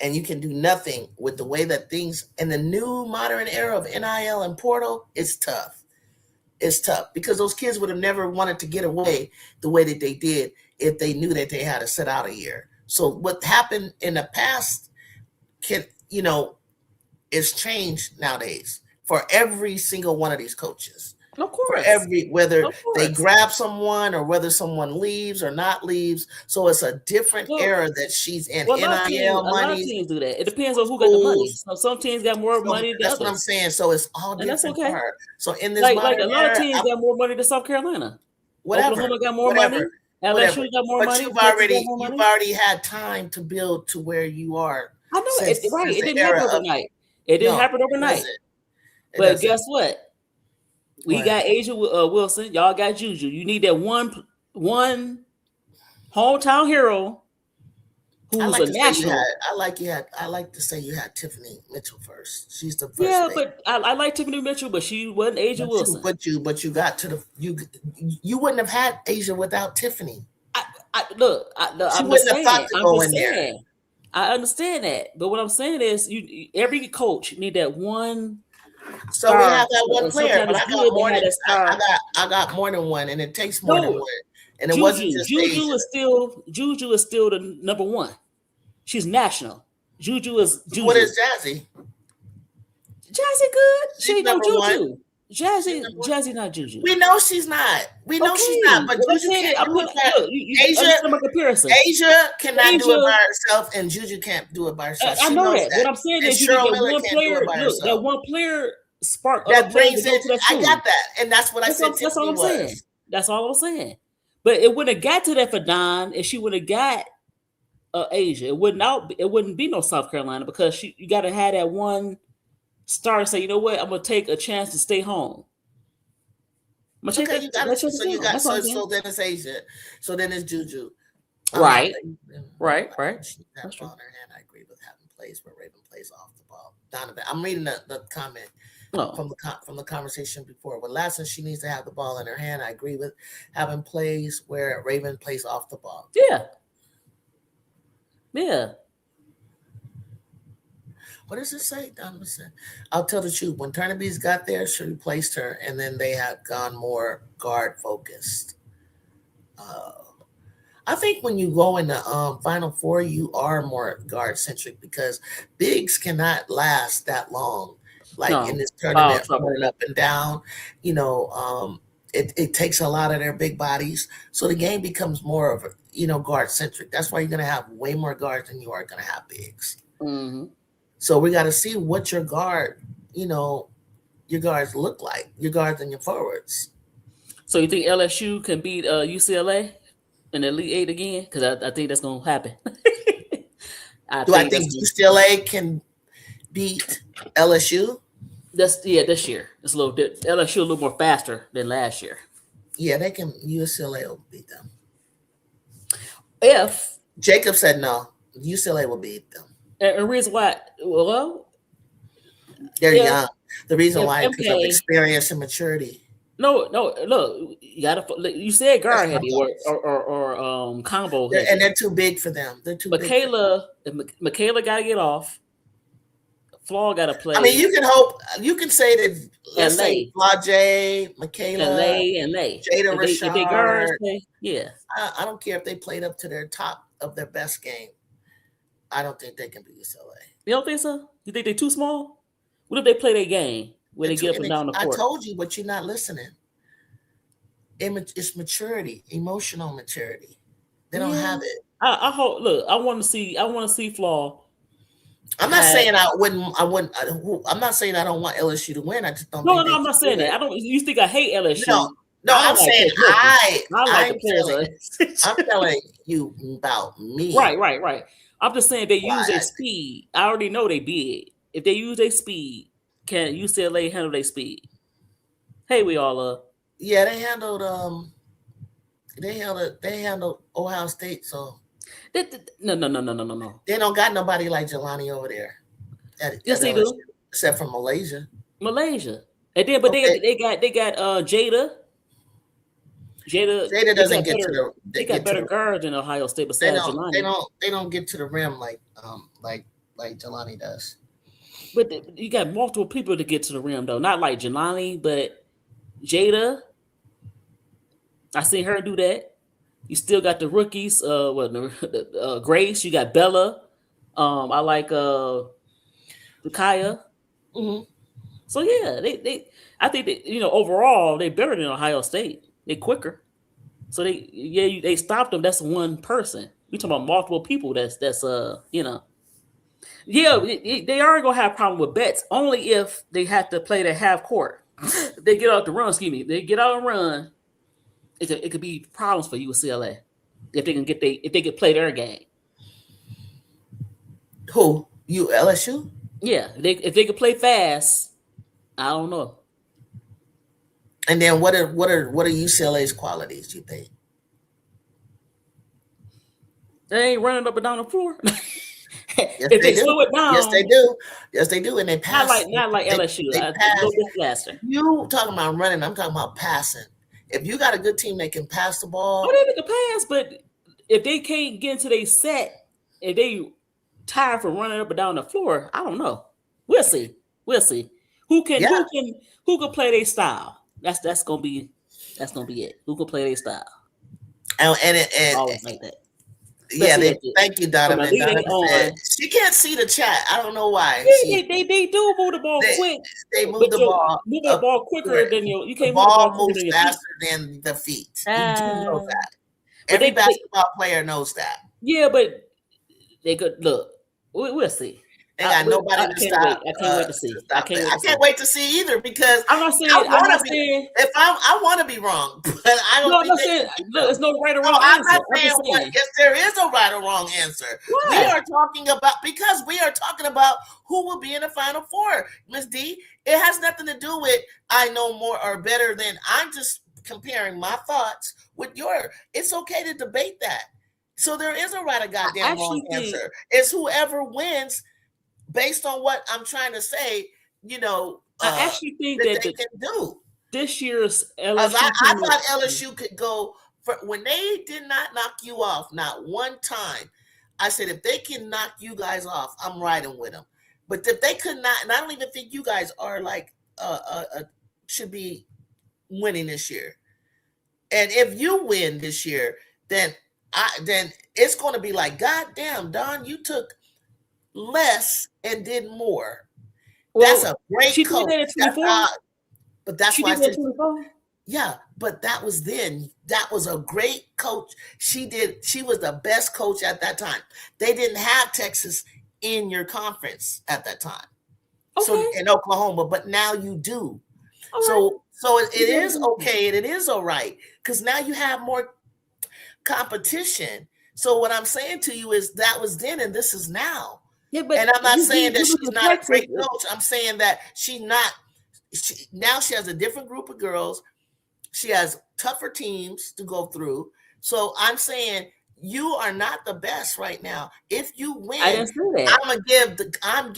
And you can do nothing with the way that things in the new modern era of NIL and portal. It's tough. It's tough because those kids would have never wanted to get away the way that they did if they knew that they had to sit out a year. So what happened in the past is changed nowadays for every single one of these coaches. Of for course. whether Of they course. grab someone or whether someone leaves or not leaves. So it's a different Well, era that she's in. well, NIL a lot of money, teams do that. It depends on who got the money. schools. So some teams got more So money than that's what I'm others, saying. So it's all and that's different for okay. her. So in this Like modern a lot of era, teams got more money than South Carolina. whatever, Oklahoma got more whatever, money. whatever. LSU got more But money. Texas got more you've money. already had time to build to where you are I know it. Right. since It the didn't era happen of overnight. It didn't no, happen it overnight. doesn't. It But doesn't. guess what? We What? got Asia Wilson. Y'all got Juju. You need that one hometown hero I who's like a to say you had. national. I like to say you had Tiffany Mitchell first. She's the first Yeah, baby. but I like Tiffany Mitchell, but she wasn't Asia Wilson. But you got to the you wouldn't have had Asia without Tiffany. Look, She I'm wouldn't just have saying. thought to I'm go just in there. saying. I understand that, but what I'm saying is, every coach need that one. So we star. have that one player, but Sometimes I it's got good to more have than that star. I got more than one, and it takes more than No, one. And it wasn't just Juju Asia. is still the number one. She's national. Juju is Juju. What is Jazzy? Jazzy good? She ain't no number Juju. one. Jazzy not Juju. We know she's not. We know she's not. But Well, I'm Juju saying can't it. do it by You Asia. understand my comparison. Asia cannot do it Asia- by herself, and Juju can't do it by herself. I She know knows that. What I'm saying And is, you need Cheryl that Miller one can't do player. it by Look, that herself. one player spark That other players brings to go it. to that I school. got that, and that's what I said. That's all I'm Tiffany saying. was. That's all I'm saying. But it wouldn't have got to that for Don if she would have got Asia. It wouldn't be no South Carolina, because you got to have that one star and say, you know what, I'm gonna take a chance to stay home. I'm gonna Okay, take you that got it. chance to So stay you home. got That's all I'm so saying. then it's Asia. So then it's Juju. Right. Right. Right. She had the ball in her hand. I agree with having plays where Raven plays off the ball. Donovan, I'm reading the comment No. from the conversation before. When Lasson, she needs to have the ball in her hand. I agree with having plays where Raven plays off the ball. Yeah. Yeah. What does it say, Donovan? I'll tell the truth. When Turnaby's got there, she replaced her, and then they have gone more guard focused. I think when you go in the Final Four, you are more guard centric because bigs cannot last that long. Like in this tournament, running up and down, it takes a lot of their big bodies. So the game becomes more of guard centric. That's why you're going to have way more guards than you are going to have bigs. Mm-hmm. So we got to see what your guards look like, your guards and your forwards. So you think LSU can beat UCLA in the Elite Eight again? Because I think that's going to happen. I think UCLA can beat LSU? This year. It's a little bit LSU a little more faster than last year. Yeah, they can. UCLA will beat them. If Jacob said no, UCLA will beat them. And the reason why, they're young. The reason why is because of experience and maturity. No. Look, you said guard heavy or combo heavy, and they're too big for them. They're too big. Michaela got to get off. Flaw got to play. I mean, you can hope. You can say that. Let's say Flajay, Michaela, and Jada Rashard. If they guards play, yeah. I don't care if they played up to their top of their best game. I don't think they can beat UCLA. You don't think so? You think they're too small? What if they play their game where they get up and down the court? I told you, but you're not listening. It's maturity, emotional maturity. They don't have it. I hope. Look, I want to see Flaw. I'm not saying I wouldn't. I'm not saying I don't want LSU to win. I just don't. No, I'm not saying that. I don't. You think I hate LSU? No, I'm saying I'm telling you about me. Right. I'm just saying they use their speed. I already know they big. If they use their speed, can UCLA handle their speed? Hey, we all are. Yeah, they handled. They handled Ohio State. So no. They don't got nobody like Jelani over there. Yes, they do. Except for Malaysia. And then, but they got Jada. Jada doesn't get to the. They got better guards than Ohio State besides Jelani. They don't get to the rim like Jelani does. But you got multiple people to get to the rim though, not like Jelani, but Jada. I seen her do that. You still got the rookies. Grace. You got Bella. I like Kaya. Mm-hmm. So yeah, I think that overall they better than Ohio State. They quicker. So they stopped them. That's one person. We talking about multiple people. Yeah, they are gonna have a problem with bets only if they have to play the half court. They get out the run. Excuse me. They get out and run. It could be problems for UCLA if they can if they could play their game. Who? You LSU? Yeah, if they could play fast, I don't know. And then what are UCLA's qualities, you think? They ain't running up and down the floor. Yes, If they they do. slow it down, Yes, they do. Yes, they do. And they pass. not like LSU. They A pass. little bit faster. You talking about running? I'm talking about passing. If you got a good team that can pass the ball, Oh, they can pass, but if they can't get into their set, if they tired from running up and down the floor, I don't know. We'll see. We'll see. Who can play their style? That's gonna be it. Who can play their style? And Always like that. Yeah, thank you, Donovan. Donovan said, she can't see the chat. I don't know why. They do move the ball quick. They move the ball. Move the ball quicker than you can't the move the ball ball moves faster than the feet. You do know that. But Every basketball player knows that. Yeah, but they could look. We'll see. They got nobody to stop. I can't wait to see. I can't wait to see either because I'm not saying. I want to be wrong, but I don't. I'm not saying. Look, there's no right or wrong I'm answer. not saying yes, there is a right or wrong answer. What? We are talking about who will be in the Final Four, Miss D. It has nothing to do with I know more or better than. I'm just comparing my thoughts with your. It's okay to debate that. So there is a right or goddamn wrong answer. It's whoever wins. Based on what I'm trying to say, I actually think that they can do this year's LSU. I thought LSU could go when they did not knock you off, not one time. I said if they can knock you guys off, I'm riding with them. But if they could not, and I don't even think you guys are like should be winning this year. And if you win this year, then it's going to be like, God damn, Don, you took less and did more. Well, that's a great coach. But that's why I said, yeah, but that was then. That was a great coach. She was the best coach at that time. They didn't have Texas in your conference at that time. Okay. So in Oklahoma, but now you do. All so it is okay and it is all right because now you have more competition. So what I'm saying to you is that was then and this is now. Yeah, but and I'm not saying that she's not a great coach. I'm saying that now she has a different group of girls. She has tougher teams to go through. So I'm saying you are not the best right now. If you win, I didn't say that. I'm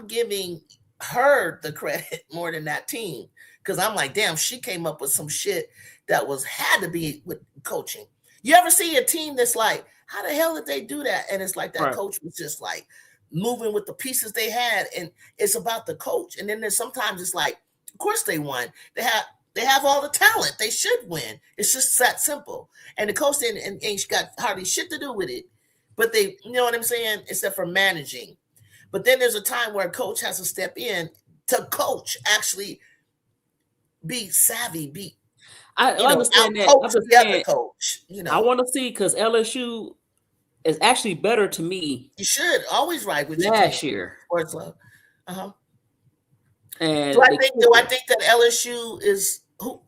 giving her the credit more than that team because I'm like, damn, she came up with some shit that had to be with coaching. You ever see a team that's like, how the hell did they do that? And it's like that coach was just like moving with the pieces they had, and it's about the coach. And then there's sometimes it's like, of course they won. They have all the talent. They should win. It's just that simple. And the coach ain't got hardly shit to do with it. But they, you know what I'm saying? Except for managing. But then there's a time where a coach has to step in to coach, actually be savvy, I understand that. Coach the other coach. I want to see because LSU is actually better to me. You should always ride with last year. Sports Love. And do I think that LSU is? Who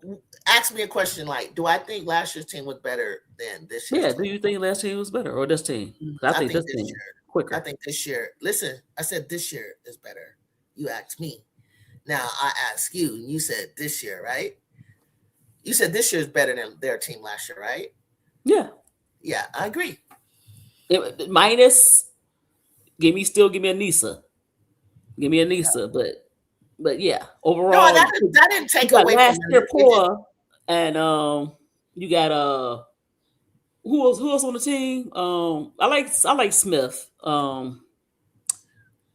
asked me a question like, do I think last year's team was better than this year? Yeah. Do you think last team was better or this team? I think this team quicker. I think this year. Listen, I said this year is better. You asked me. Now I ask you, and you said this year, right? You said this year is better than their team last year, right? Yeah. Yeah, I agree. Minus, give me a Nisa. Give me a Nisa, but yeah, overall. No, that didn't take away last year poor, and you got who else on the team? I like Smith. Who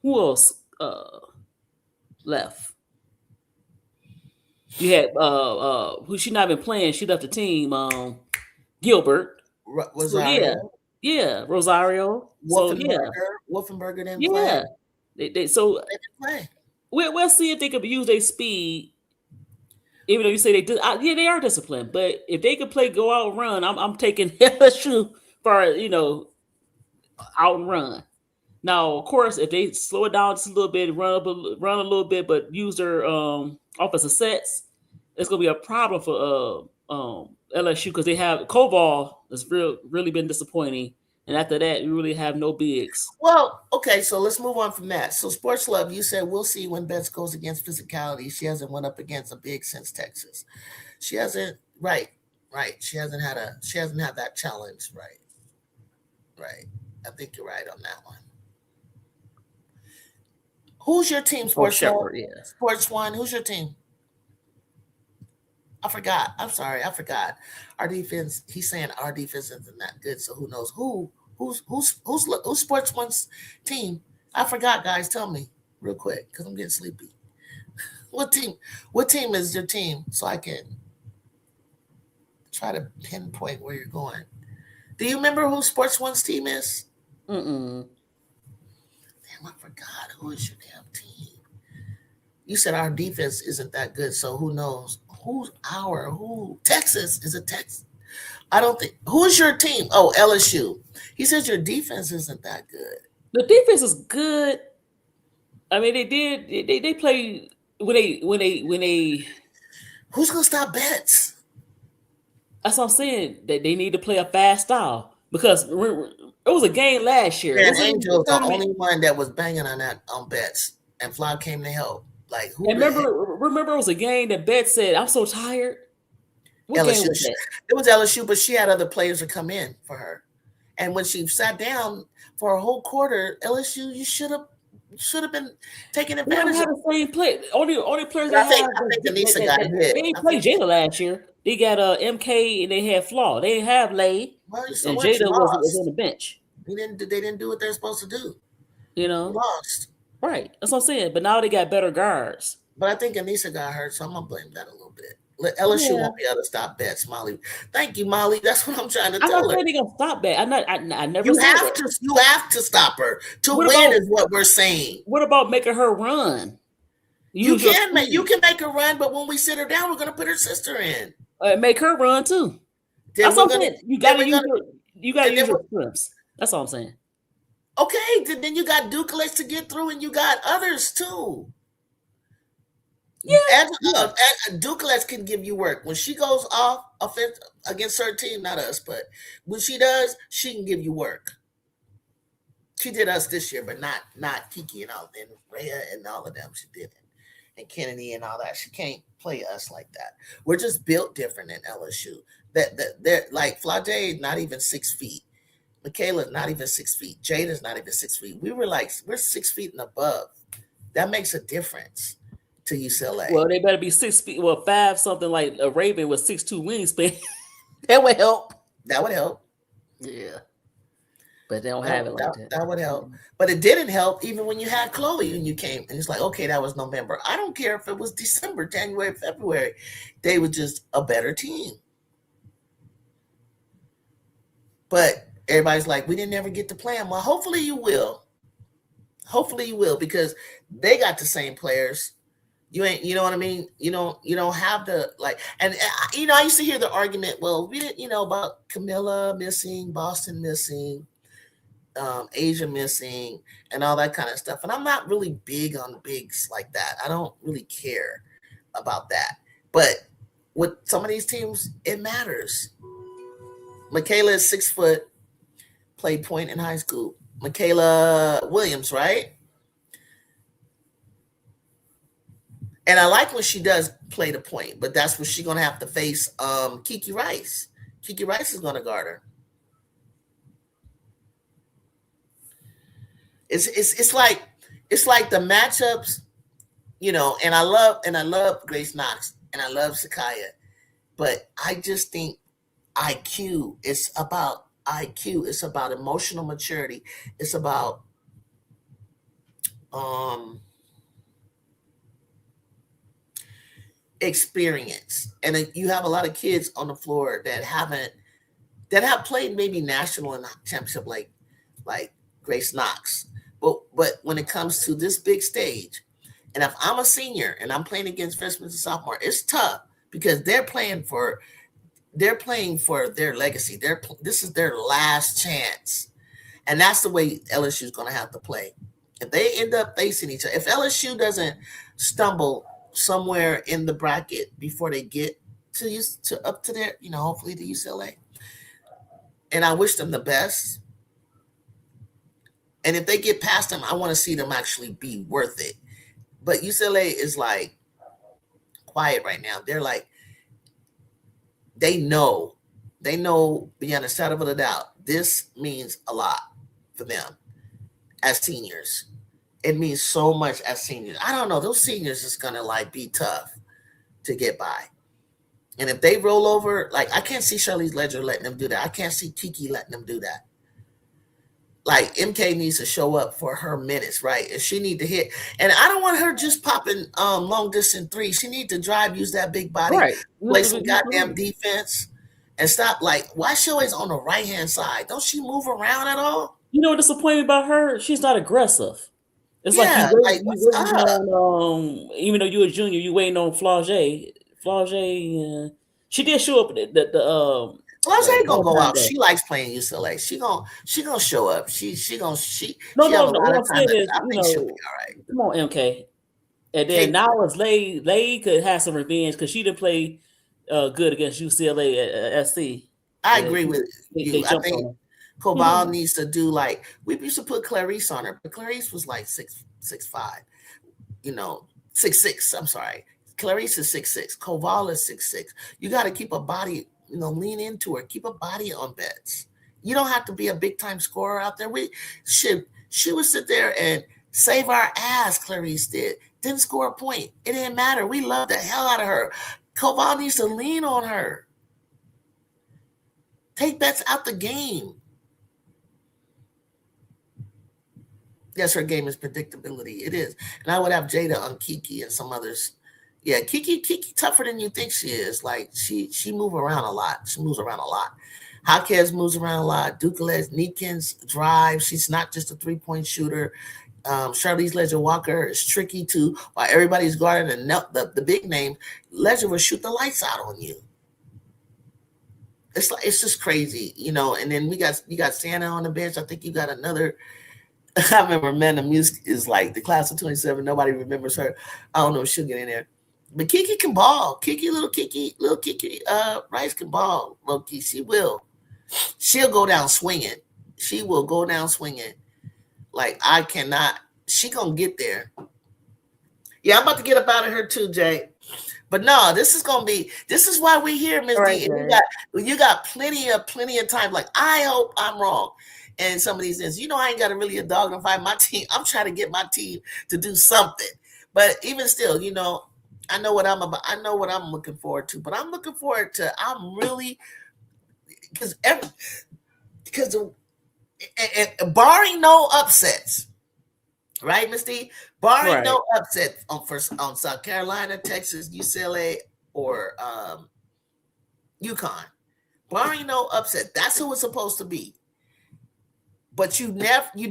else left? You had who she not been playing. She left the team. Gilbert. Rosario. Yeah, Rosario. Wolfenberger didn't play. They didn't play. we'll see if they can use their speed. Even though you say yeah, they are disciplined. But if they can play, go out and run, I'm taking LSU for out and run. Now, of course, if they slow it down just a little bit, run a little bit, but use their offensive sets, it's gonna be a problem for LSU because they have Koval has really been disappointing, and after that, you really have no bigs. Well, okay, so let's move on from that. So, Sports Love, you said we'll see when Betts goes against physicality. She hasn't went up against a big since Texas. She hasn't. Right, right. She hasn't had that challenge. Right, right. I think you're right on that one. Who's your team, Oh, Sports Love? Shepard, yeah. Sports One. Who's your team? I forgot. I'm sorry. I forgot. Our defense. He's saying our defense isn't that good. So who knows who's Sports One's team? I forgot, guys. Tell me real quick because I'm getting sleepy. What team? What team is your team? So I can try to pinpoint where you're going. Do you remember who Sports One's team is? Mm-mm. Damn, I forgot. Who is your damn team? You said our defense isn't that good. So who knows? Who? Texas is a Texas. I don't think. Who's your team? Oh, LSU. He says your defense isn't that good. The defense is good. I mean, they play when they. Who's gonna stop Betts? That's what I'm saying. That they need to play a fast style because it was a game last year. Man, Angel's the only one that was banging on Betts, and Fly came to help. Like who? And remember, it was a game that Betts said, "I'm so tired." What LSU. game was that? It was LSU, but she had other players to come in for her. And when she sat down for a whole quarter, LSU, you should have been taking advantage They of. the same play. Only players I think Anissa got hit. They didn't play Jada last year. They got MK and they had Flaw. They didn't have Lay, So and Jada was on the bench. They didn't do what they're supposed to do. You know, lost. Right. That's what I'm saying. But now they got better guards. But I think Anissa got hurt, so I'm gonna blame that a little bit. LSU won't be able to stop Betts, Molly. Thank you, Molly. That's what I'm trying to tell her. I'm not saying they're gonna stop that. I never. You have to stop her to win. Is what we're saying. What about making her run? You can make her run, but when we sit her down, we're gonna put her sister in. Make her run too. That's what I'm saying. You gotta use your strips. That's all I'm saying. Okay, then you got Dukelet to get through, and you got others too. Yeah, Dukelet can give you work when she goes off offense against her team. Not us, but when she does, she can give you work. She did us this year, but not Kiki and all, and Rhea and all of them. She didn't, and Kennedy and all that. She can't play us like that. We're just built different in LSU. That they're like Flajay, not even 6 feet. Michaela's not even 6 feet. Jada's not even 6 feet. We're 6 feet and above. That makes a difference to UCLA. Well, they better be 6 feet. Well, 5 something like a Raven with 6'2" wingspan. That would help. That would help. Yeah. But they don't have it like that. That would help. But it didn't help even when you had Chloe and you came. And it's like, okay, that was November. I don't care if it was December, January, February. They were just a better team. But everybody's like, we didn't ever get to play them. Well, hopefully you will. Hopefully you will, because they got the same players. You know what I mean? You don't have the and I used to hear the argument, well, we didn't, about Camilla missing, Boston missing, Asia missing, and all that kind of stuff. And I'm not really big on bigs like that. I don't really care about that. But with some of these teams, it matters. Michaela is 6 foot, played point in high school. Michaela Williams, right? And I like when she does play the point, but that's when she's going to have to face Kiki Rice. Kiki Rice is going to guard her. It's like the matchups, and I love Grace Knox and I love Sakaya, but I just think IQ. It's about IQ. It's about emotional maturity. It's about experience. And you have a lot of kids on the floor that have played maybe national and championship like Grace Knox. But when it comes to this big stage, And if I'm a senior and I'm playing against freshmen and sophomore, it's tough because they're playing for their legacy. This is their last chance, and that's the way LSU is going to have to play. If they end up facing each other, if LSU doesn't stumble somewhere in the bracket before they get to up to their, hopefully to UCLA, and I wish them the best. And if they get past them, I want to see them actually be worth it. But UCLA is like quiet right now. They're like, they know beyond a shadow of a doubt, this means a lot for them as seniors. It means so much as seniors. I don't know. Those seniors is going to like be tough to get by. And if they roll over, like I can't see Charlize Ledger letting them do that. I can't see Kiki letting them do that. Like MK needs to show up for her minutes, right? And she need to hit. And I don't want her just popping long distance three. She need to drive, use that big body, Right. play some goddamn defense, and stop. Like, why she always on the right hand side? Don't she move around at all? You know what disappointed about her? She's not aggressive. It's Yeah, like you waiting on, even though you a junior, you waiting on Flau'jae. Flau'jae, she did show up at the Flau'jae gonna go out. day. She likes playing UCLA. She gonna show up. She No. have a lot What I'm of time. saying is, I think she'll be all right. come on, MK. And then now it's Lay could have some revenge because she didn't play good against UCLA at SC. I agree with you. I think Koval needs to do like we used to put Clarice on her, but Clarice was like 6'5", 6'6". I'm sorry, Clarice is 6'6". Koval is 6'6". You got to keep a body, lean into her, keep a body on bets. You don't have to be a big time scorer out there. She would sit there and save our ass. Clarice didn't score a point. It didn't matter. We love the hell out of her. Koval needs to lean on her. Take bets out the game. Yes, her game is predictability. It is. And I would have Jada on Kiki and some others. Yeah, Kiki tougher than you think she is. Like she moves around a lot. She moves around a lot. Jaquez moves around a lot. Dukeles, Neekins drive. She's not just a 3-point shooter. Charlize Ledger Walker is tricky too. While everybody's guarding the big name, Ledger will shoot the lights out on you. It's just crazy, And then you got Santa on the bench. I think you got another. I remember Amanda Music is like the class of 27. Nobody remembers her. I don't know if she'll get in there. But Kiki can ball. Little Kiki, Rice can ball. Low key, she will. She'll go down swinging. She will go down swinging. Like I cannot. She gonna get there. Yeah, I'm about to get up out of here too, Jay. But no, this is why we're here, Miss Right, D. And you got plenty of time. Like I hope I'm wrong. And some of these things, I ain't got really a dog to fight my team. I'm trying to get my team to do something. But even still, I know what I'm about. I know what I'm looking forward to. But I'm looking forward to. I'm really because barring no upsets, right, Miss D? Barring no upset on South Carolina, Texas, UCLA, or UConn. Barring no upset, that's who it's supposed to be. But you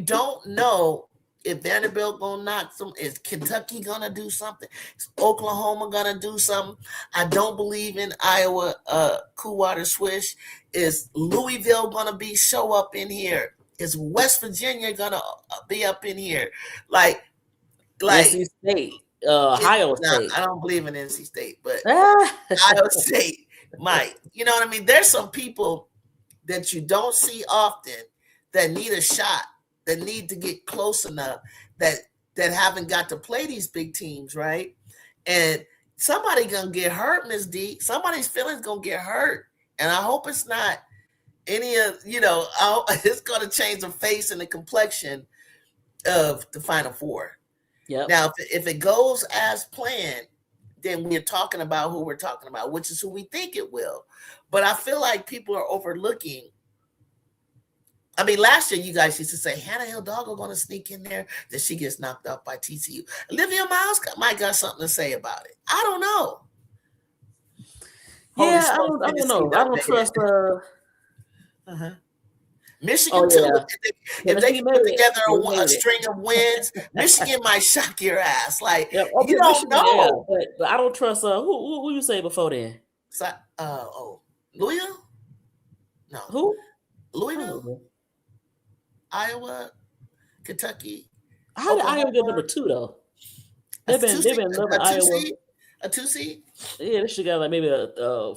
don't know if Vanderbilt gonna knock some. Is Kentucky gonna do something? Is Oklahoma gonna do something? I don't believe in Iowa. Cool water swish. Is Louisville gonna show up in here? Is West Virginia gonna be up in here? Like NC State, Ohio State. I don't believe in NC State, but Ohio State might. You know what I mean? There's some people that you don't see often that need a shot, that need to get close enough, that haven't got to play these big teams, right? And somebody gonna get hurt, Miss D. Somebody's feelings gonna get hurt, and I hope it's not any of it's gonna change the face and the complexion of the Final Four. Yep. Now, if it goes as planned, then we're talking about who we're talking about, which is who we think it will. But I feel like people are overlooking. I mean, last year you guys used to say Hannah Hidalgo going to sneak in there, that she gets knocked out by TCU. Olivia Miles might got something to say about it. I don't know. Yeah, I don't know. I don't trust. Michigan Oh too. yeah, If they Tennessee can made put it. together They a made it. string of wins, Michigan might shock your ass. Like Yeah, you okay, don't Michigan, yeah, know. but I don't trust. Who you say before then? So, Louisville? No, Who? I don't Louisville, know. Iowa, Kentucky, How did Iowa get Oklahoma. number 2 though? A They've two been they've seed, been loving a two Iowa. seed, a two seed. Yeah, they should got like maybe a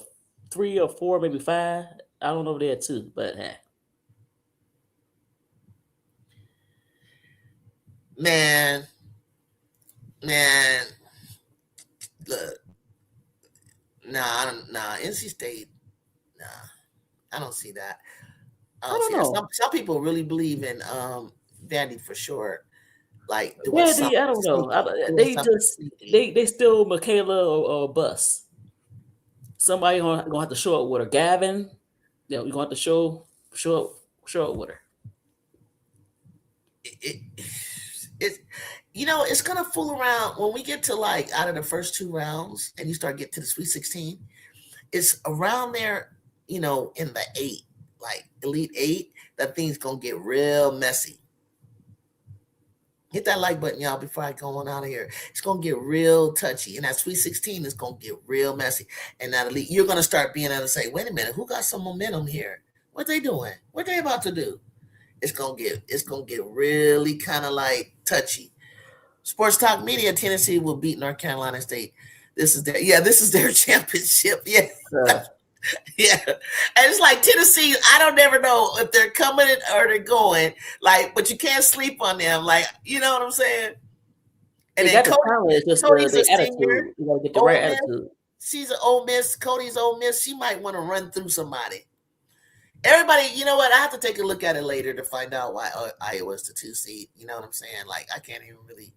3 or 4, maybe 5. I don't know if they had 2, but Man, man, look, nah, I don't, nah. NC State, nah, I don't see that. I I don't don't see that. know. Some people really believe in Vandy for sure, like doing Yeah, something I don't know. sneaky, doing They something just sneaky. they still Michaela or Bus. Somebody gonna have to show up with her. Gavin, yeah, we're gonna have to show up with her. It, it, it's gonna fool around when we get to like out of the first 2 rounds, and you start getting to the Sweet 16. It's around there, in the 8, like Elite 8, that thing's gonna get real messy. Hit that like button, y'all, before I go on out of here. It's gonna get real touchy, and that Sweet 16 is gonna get real messy. And that Elite, you're gonna start being able to say, "Wait a minute, who got some momentum here? What they doing? What they about to do?" It's gonna get really kind of like touchy. Sports Talk Media, Tennessee will beat North Carolina State. This is their championship. Yeah. Uh, Yeah. And it's like Tennessee, I don't never know if they're coming or they're going. Like, but you can't sleep on them. Like, you know what I'm saying? And they then got the talent. It's just Cody's a the senior. attitude. You gotta get the right Ole Miss. attitude. She's an Ole Miss. Cody's Ole Miss. She might want to run through somebody. Everybody, you know what? I have to take a look at it later to find out why Iowa's the 2 seed. You know what I'm saying? Like, I can't even really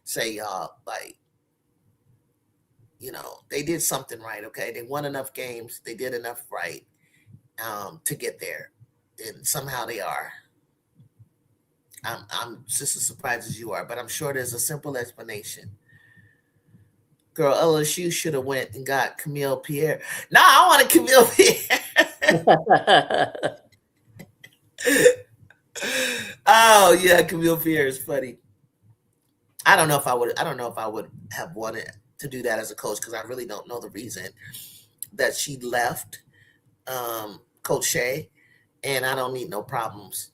say like, they did something right. Okay, they won enough games. They did enough right to get there, and somehow they are. I'm just as surprised as you are, but I'm sure there's a simple explanation. Girl, LSU should have went and got Camille Pierre. No, I wanted Camille Pierre. Oh yeah, Camille Pierre is funny. I don't know if I would. I don't know if I would have wanted to do that as a coach because I really don't know the reason that she left Coach Shea, and I don't need no problems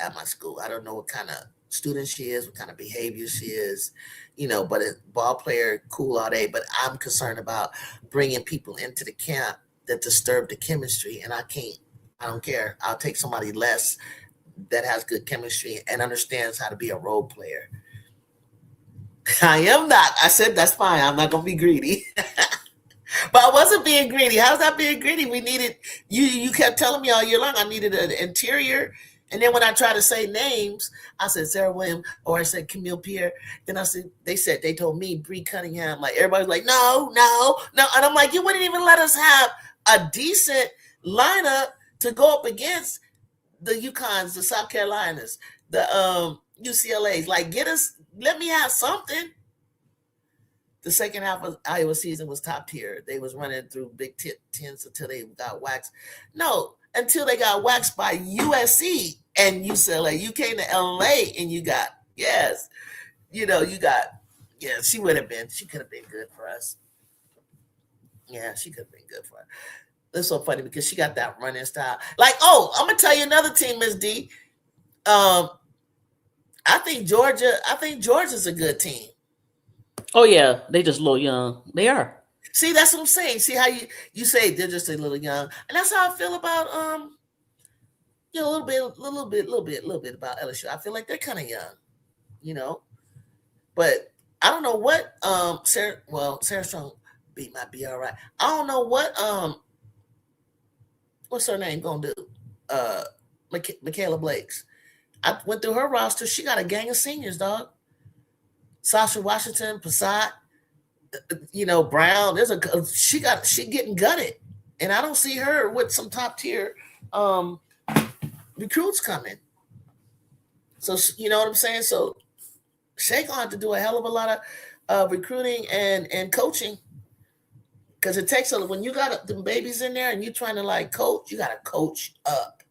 at my school. I don't know what kind of student she is, what kind of behavior she is, but a ball player, cool all day. But I'm concerned about bringing people into the camp that disturb the chemistry, and I don't care. I'll take somebody less that has good chemistry and understands how to be a role player. I am not. I said that's fine. I'm not going to be greedy. But I wasn't being greedy. How's that being greedy? We needed you. You kept telling me all year long I needed an interior, and then when I tried to say names, I said Sarah Williams or I said Camille Pierre. Then they told me Bree Cunningham. Like everybody's like, no, no, no, and I'm like, you wouldn't even let us have a decent lineup to go up against the UConns, the South Carolinas, the UCLA's. Like, let me have something. The second half of Iowa season was top tier. They was running through Big Tens until they got waxed. No, until they got waxed by USC and UCLA. You came to LA and you got, yes, she could have been good for us. Yeah, she could have been good for us. It's so funny because she got that running style. Like, I'm gonna tell you another team, Miss D. I think Georgia's a good team. Oh yeah, they just a little young. They are. See, that's what I'm saying. See how you say they're just a little young, and that's how I feel about a little bit about LSU. I feel like they're kind of young, but I don't know what Sarah Strong might be all right. I don't know what's her name gonna do? Michaela Blake's. I went through her roster. She got a gang of seniors, dog. Sasha Washington, Passat, Brown. She getting gutted, and I don't see her with some top tier recruits coming. So you know what I'm saying. So Shea gonna have to do a hell of a lot of recruiting and coaching because it takes when you got the babies in there and you're trying to like coach, you got to coach up.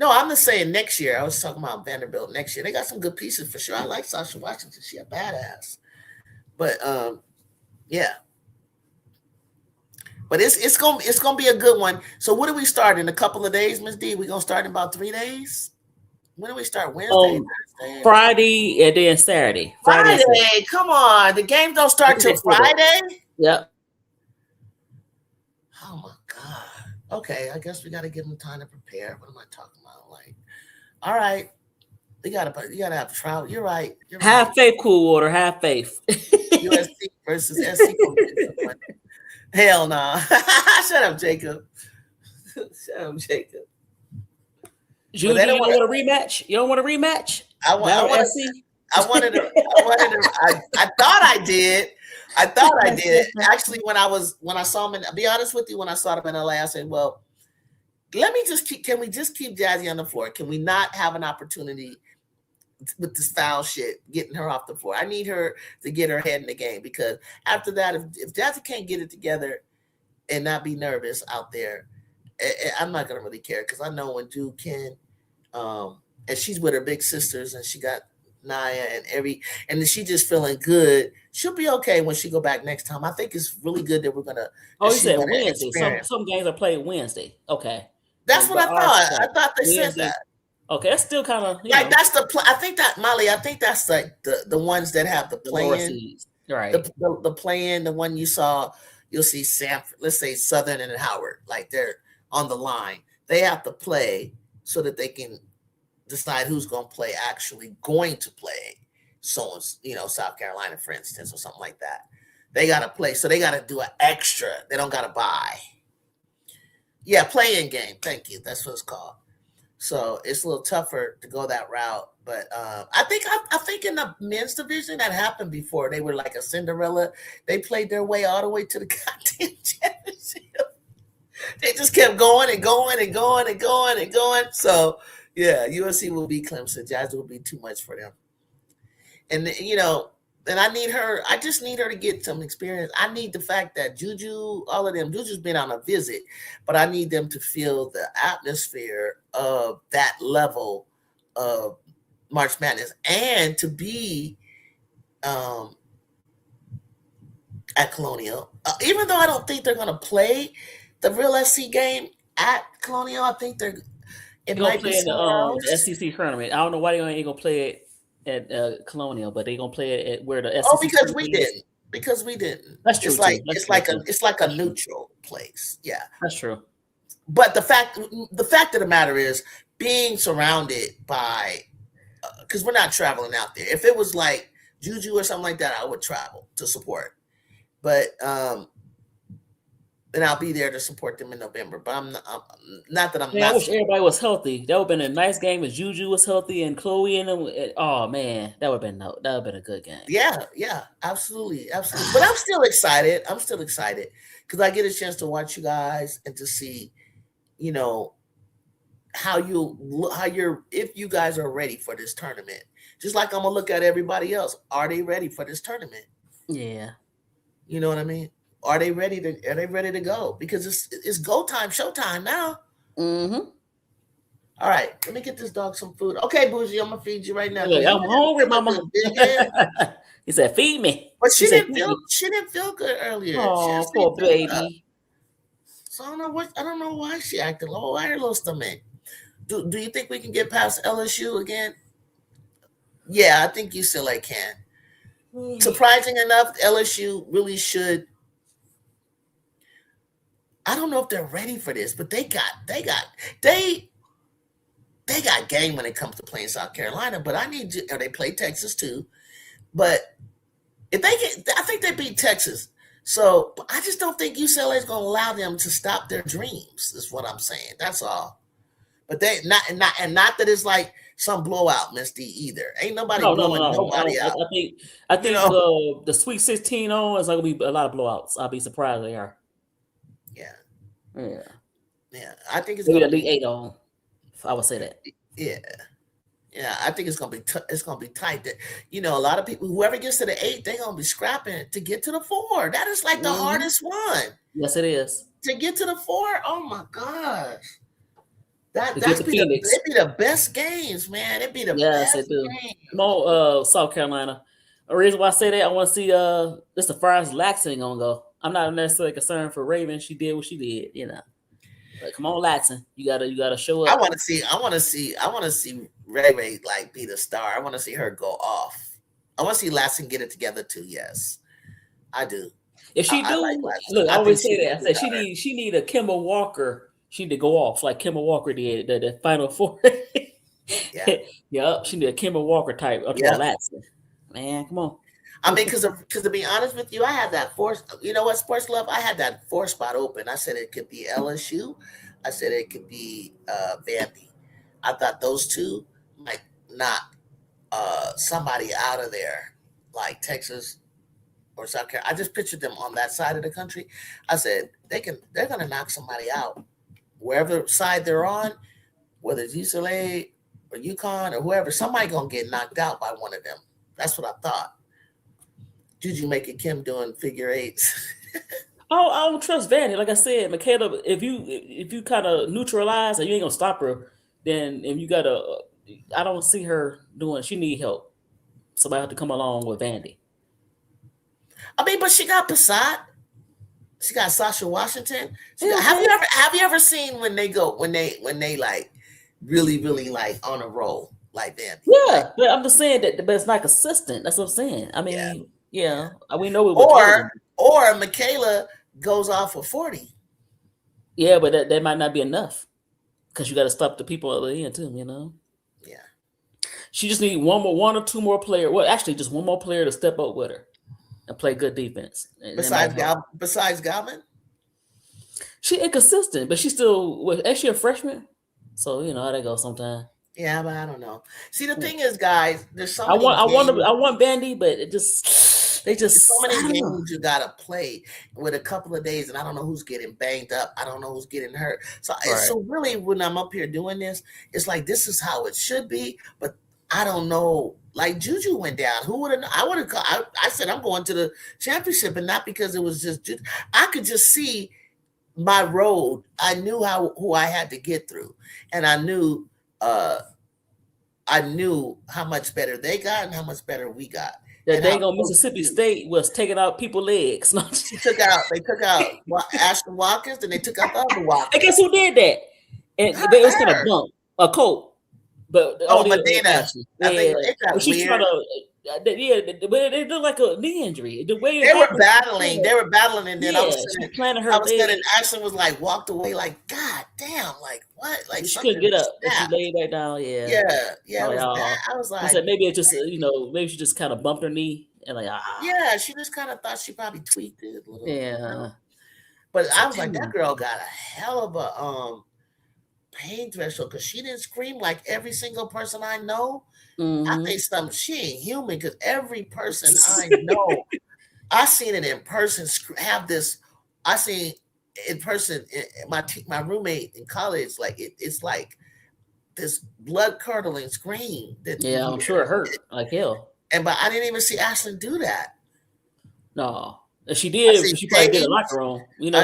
No, I'm just saying next year. I was talking about Vanderbilt next year. They got some good pieces for sure. I like Sasha Washington. She a badass. But yeah. But it's gonna be a good one. So what do we start in a couple of days, Miss D? We gonna start in about 3 days? When do we start? Wednesday, Thursday? Friday and then Saturday. Friday. Come on. The game don't start till Friday? Yep. Oh my God. Okay, I guess we gotta give them time to prepare. What am I talking about? Like, all right. You gotta have trial. You're right. Have faith, Cool Water. Have faith. USC versus SC. Hell no. Nah. Shut up, Jacob. Shut up, Jacob. You don't want a rematch? You don't want a rematch? I wanted to. I thought I did. Actually, when I saw him, and be honest with you, when I saw him in LA, I said, well, can we just keep Jazzy on the floor? Can we not have an opportunity with this foul shit, getting her off the floor? I need her to get her head in the game, because after that, if Jazzy can't get it together and not be nervous out there, I'm not gonna really care, because I know when Dude can, and she's with her big sisters, and she got Naya and she just feeling good. She'll be okay when she go back next time. I think it's really good that we're gonna. Oh, you said Wednesday. Some games are played Wednesday. Okay, that's what I thought. I thought they said that. Okay, that's still kind of like that's the. I think that Molly. I think that's like the ones that have the play-in, right? The play-in, the one you saw. You'll see Sanford. Let's say Southern and Howard, like they're on the line. They have to play so that they can decide who's going to play. Actually, going to play. So South Carolina, for instance, or something like that. They got to play, so they got to do an extra. They don't got to buy. Yeah, play-in game. Thank you. That's what it's called. So it's a little tougher to go that route, but I think in the men's division that happened before. They were like a Cinderella. They played their way all the way to the goddamn championship. They just kept going and going and going and going and going. So yeah, USC will beat Clemson. Jazz will be too much for them. And and I need her. I just need her to get some experience. I need the fact that Juju, all of them, Juju's been on a visit, but I need them to feel the atmosphere of that level of March Madness, and to be at Colonial. Even though I don't think they're going to play the real SC game at Colonial, I think it might be the SEC tournament. I don't know why they ain't going to play it at Colonial, but they gonna play it at where the SEC. Oh, because we didn't. Because we didn't. That's true. It's like a neutral place. Yeah, that's true. But the fact of the matter is, being surrounded by, because we're not traveling out there. If it was like JUJU or something like that, I would travel to support. But and I'll be there to support them in November. But I'm not. I wish everybody was healthy. That would have been a nice game if JUJU was healthy and Chloe and them. Oh man, that would have been a good game. Yeah, absolutely. But I'm still excited. Because I get a chance to watch you guys and to see, if you guys are ready for this tournament. Just like I'm gonna look at everybody else. Are they ready for this tournament? Yeah. You know what I mean? Are they ready to go? Because it's go time, showtime now. Mm-hmm. All right, let me get this dog some food. Okay, Bougie, I'm gonna feed you right now. Look, I'm hungry, Mama. He said, "Feed me." But she didn't feel good earlier. Oh, poor baby. So I don't know why she acted low. Why her little stomach? Do you think we can get past LSU again? Yeah, I think UCLA can. Surprising enough, LSU really should. I don't know if they're ready for this, but they got game when it comes to playing South Carolina. But they play Texas too. But if they I think they beat Texas. So I just don't think UCLA is going to allow them to stop their dreams. Is what I'm saying. That's all. But they not that it's like some blowout, Miss D, either. Ain't nobody blowing nobody out. I think the Sweet 16 is going to be a lot of blowouts. I'll be surprised they are. Yeah. I think it's going to be 8 on. I would say that. Yeah. I think it's gonna be tight. That a lot of people, whoever gets to the 8, they're gonna be scrapping to get to the 4. That is like the hardest one. Yes, it is. To get to the 4. Oh my gosh. That to get the Phoenix. it'd be the best games, man. It'd be the Yes, best they do. games. Come on, South Carolina. The reason why I say that, I want to see this the first Laxton gonna go. I'm not necessarily concerned for Raven. She did what she did, you know. But come on, Laxton. You gotta show I up. want to see Ray Ray like be the star. I want to see her go off. I want to see Lasson get it together too. Yes, I do. If she I do, like Lasson. look, I I think always she say that. I can said do she need a Kimba Walker. She need to go off like Kimba Walker did the Final Four. Yeah. Yep, she need a Kimba Walker type up to Yeah. Laxton. Man, come on. I mean, because to be honest with you, I had that force. You know what, Sports Love? I had that 4 spot open. I said it could be LSU. I said it could be Vandy. I thought those two might knock somebody out of there, like Texas or South Carolina. I just pictured them on that side of the country. I said they're gonna knock somebody out wherever side they're on, whether it's UCLA or UConn or whoever. Somebody gonna get knocked out by one of them. That's what I thought. Juju making Kim doing figure eights. I don't trust Vandy. Like I said, Michaela, if you kind of neutralize and you ain't gonna stop her, then if you gotta, I don't see her doing. She need help. Somebody have to come along with Vandy. I mean, but she got Passat. She got Sasha Washington. Have you ever seen when they like really like on a roll like Vandy? Yeah, like, but I'm just saying that, but it's not consistent. That's what I'm saying. I mean, yeah we know it. Or Michaela goes off for 40. Yeah, but that might not be enough because you got to stop the people at the end too. You know. Yeah. She just need one or two more player. Well, actually, just one more player to step up with her and play good defense. Besides Galvin, she inconsistent, but she's still. Is she a freshman? So you know how that goes sometimes. Yeah, but I don't know. See, the thing is, guys, there's so I many. I want Vandy, but there's so many games you gotta play with a couple of days, and I don't know who's getting banged up. I don't know who's getting hurt. So, so really, when I'm up here doing this, it's like this is how it should be, but I don't know. Like Juju went down. Who would have? I would have. I said I'm going to the championship, and not because it was just Juju. I could just see my road. I knew who I had to get through, and I knew how much better they got and how much better we got. That dang on Mississippi State was taking out people's legs. They took out Ashton Watkins, and they took out the other Watkins. I guess who did that? And it was kind of bump a coat. But Medina. I think it got she's weird. trying to. But it looked like a knee injury. The way they were battling, and then all of a sudden, Ashton was like walked away, like God damn, like what? Like she couldn't get up. She laid back down. Yeah. I was like, I said maybe it just maybe she just kind of bumped her knee and like yeah, she just kind of thought she probably tweaked it a little. Yeah, but I was like, that girl got a hell of a pain threshold because she didn't scream like every single person I know. I think she ain't human because every person I know, I seen it in person have this. I seen in person my roommate in college, like it's like this blood curdling scream. I'm sure it hurt like hell. But I didn't even see Ashlyn do that. No, if she did, she probably did a locker room. You know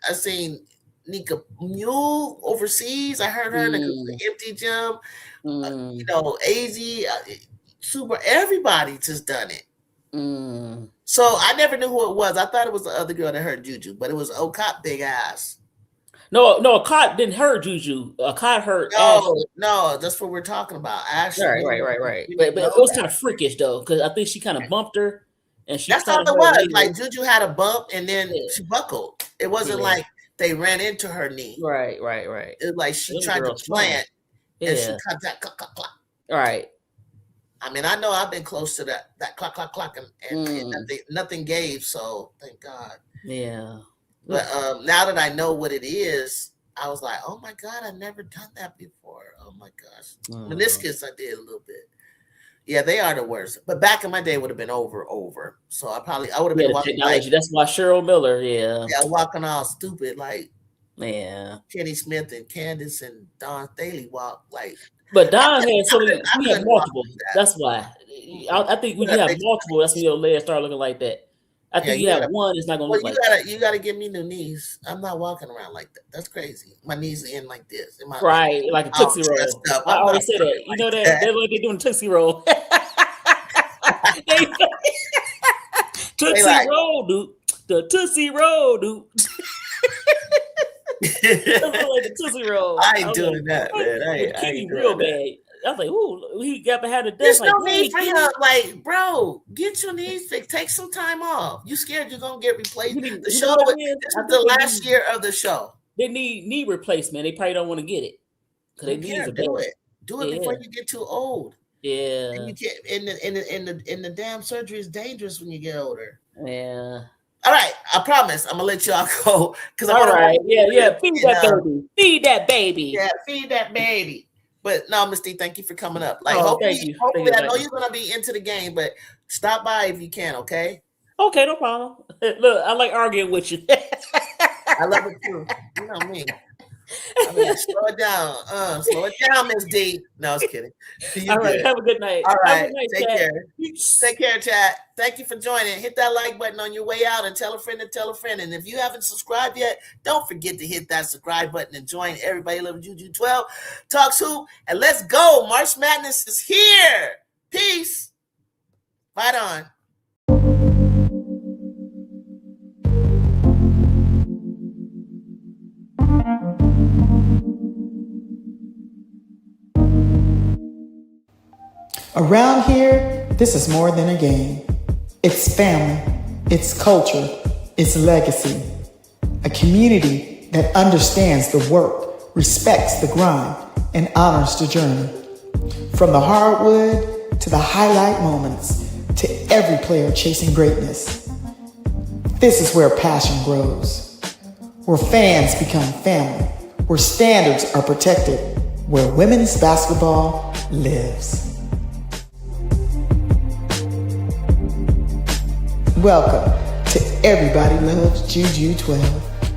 I seen Nika Mule overseas. I heard her in the empty gym. AZ, Super, everybody just done it. So I never knew who it was. I thought it was the other girl that hurt Juju, but it was Okot big ass. No, Okot didn't hurt Juju. Okot hurt. No, that's what we're talking about. Ashley. Right. But it was kind of freakish though, because I think she kind of bumped her, and she. That's all it was. Like Juju had a bump, and then she buckled. It wasn't like they ran into her knee. Right. It was like she tried to plant, and she cut that clock. Right. I mean, I know I've been close to that clock, and nothing gave. So thank God. Yeah. But now that I know what it is, I was like, oh my God, I've never done that before. Oh my gosh. Meniscus, I did a little bit. Yeah, they are the worst. But back in my day, it would have been over. So I would have been walking technology. That's why Cheryl Miller, walking all stupid like Kenny Smith and Candace and Don Staley walk like. But Don had so many. We had multiple. That's why. I think when you have multiple, that's when your legs start looking like that. I think you have one. It's not gonna Well, look like. you gotta give me new knees. I'm not walking around like that. That's crazy. My knees are in like this. Right, like a all Tootsie Roll. dressed up. I I'm always not say that. You know like that they're like they doing Tootsie Roll. Tootsie like- Roll, dude. The Tootsie Roll, dude. That's like the Tootsie Roll. I ain't doing that, man. I Kenny ain't real doing that. bad. I was like, ooh, he got behind the There's desk. no Like, need for Kenny. him. Like, bro, get your knees fixed. Take some time off. You scared you're gonna get replaced? You The know show. what it is? This I is the think they last year of the show. They need knee replacement. They probably don't want to get it because they Who knees cares? are Do bad. it. Do it before you get too old. Yeah. And you can't. And the damn surgery is dangerous when you get older. Yeah. All right, I promise I'm gonna let y'all go because All right. Yeah. Feed that baby. Feed that baby. Yeah, feed that baby. But no, Miss D, thank you for coming up. Like, thank you. Hopefully, I know you're gonna be into the game, but stop by if you can. Okay. Okay, no problem. Look, I like arguing with you. I love it too. You know me. I mean, slow it down, Miss D. No, I was kidding. All right, have a good night. All right, take care. Take care, chat. Thank you for joining. Hit that like button on your way out and tell a friend to tell a friend. And if you haven't subscribed yet, don't forget to hit that subscribe button and join Everybody Love JUJU 12 Talks Hoop. And let's go. March Madness is here. Peace. Fight on. Around here, this is more than a game. It's family, it's culture, it's legacy. A community that understands the work, respects the grind, and honors the journey. From the hardwood to the highlight moments, to every player chasing greatness. This is where passion grows, where fans become family, where standards are protected, where women's basketball lives. Welcome to Everybody Loves JUJU 12.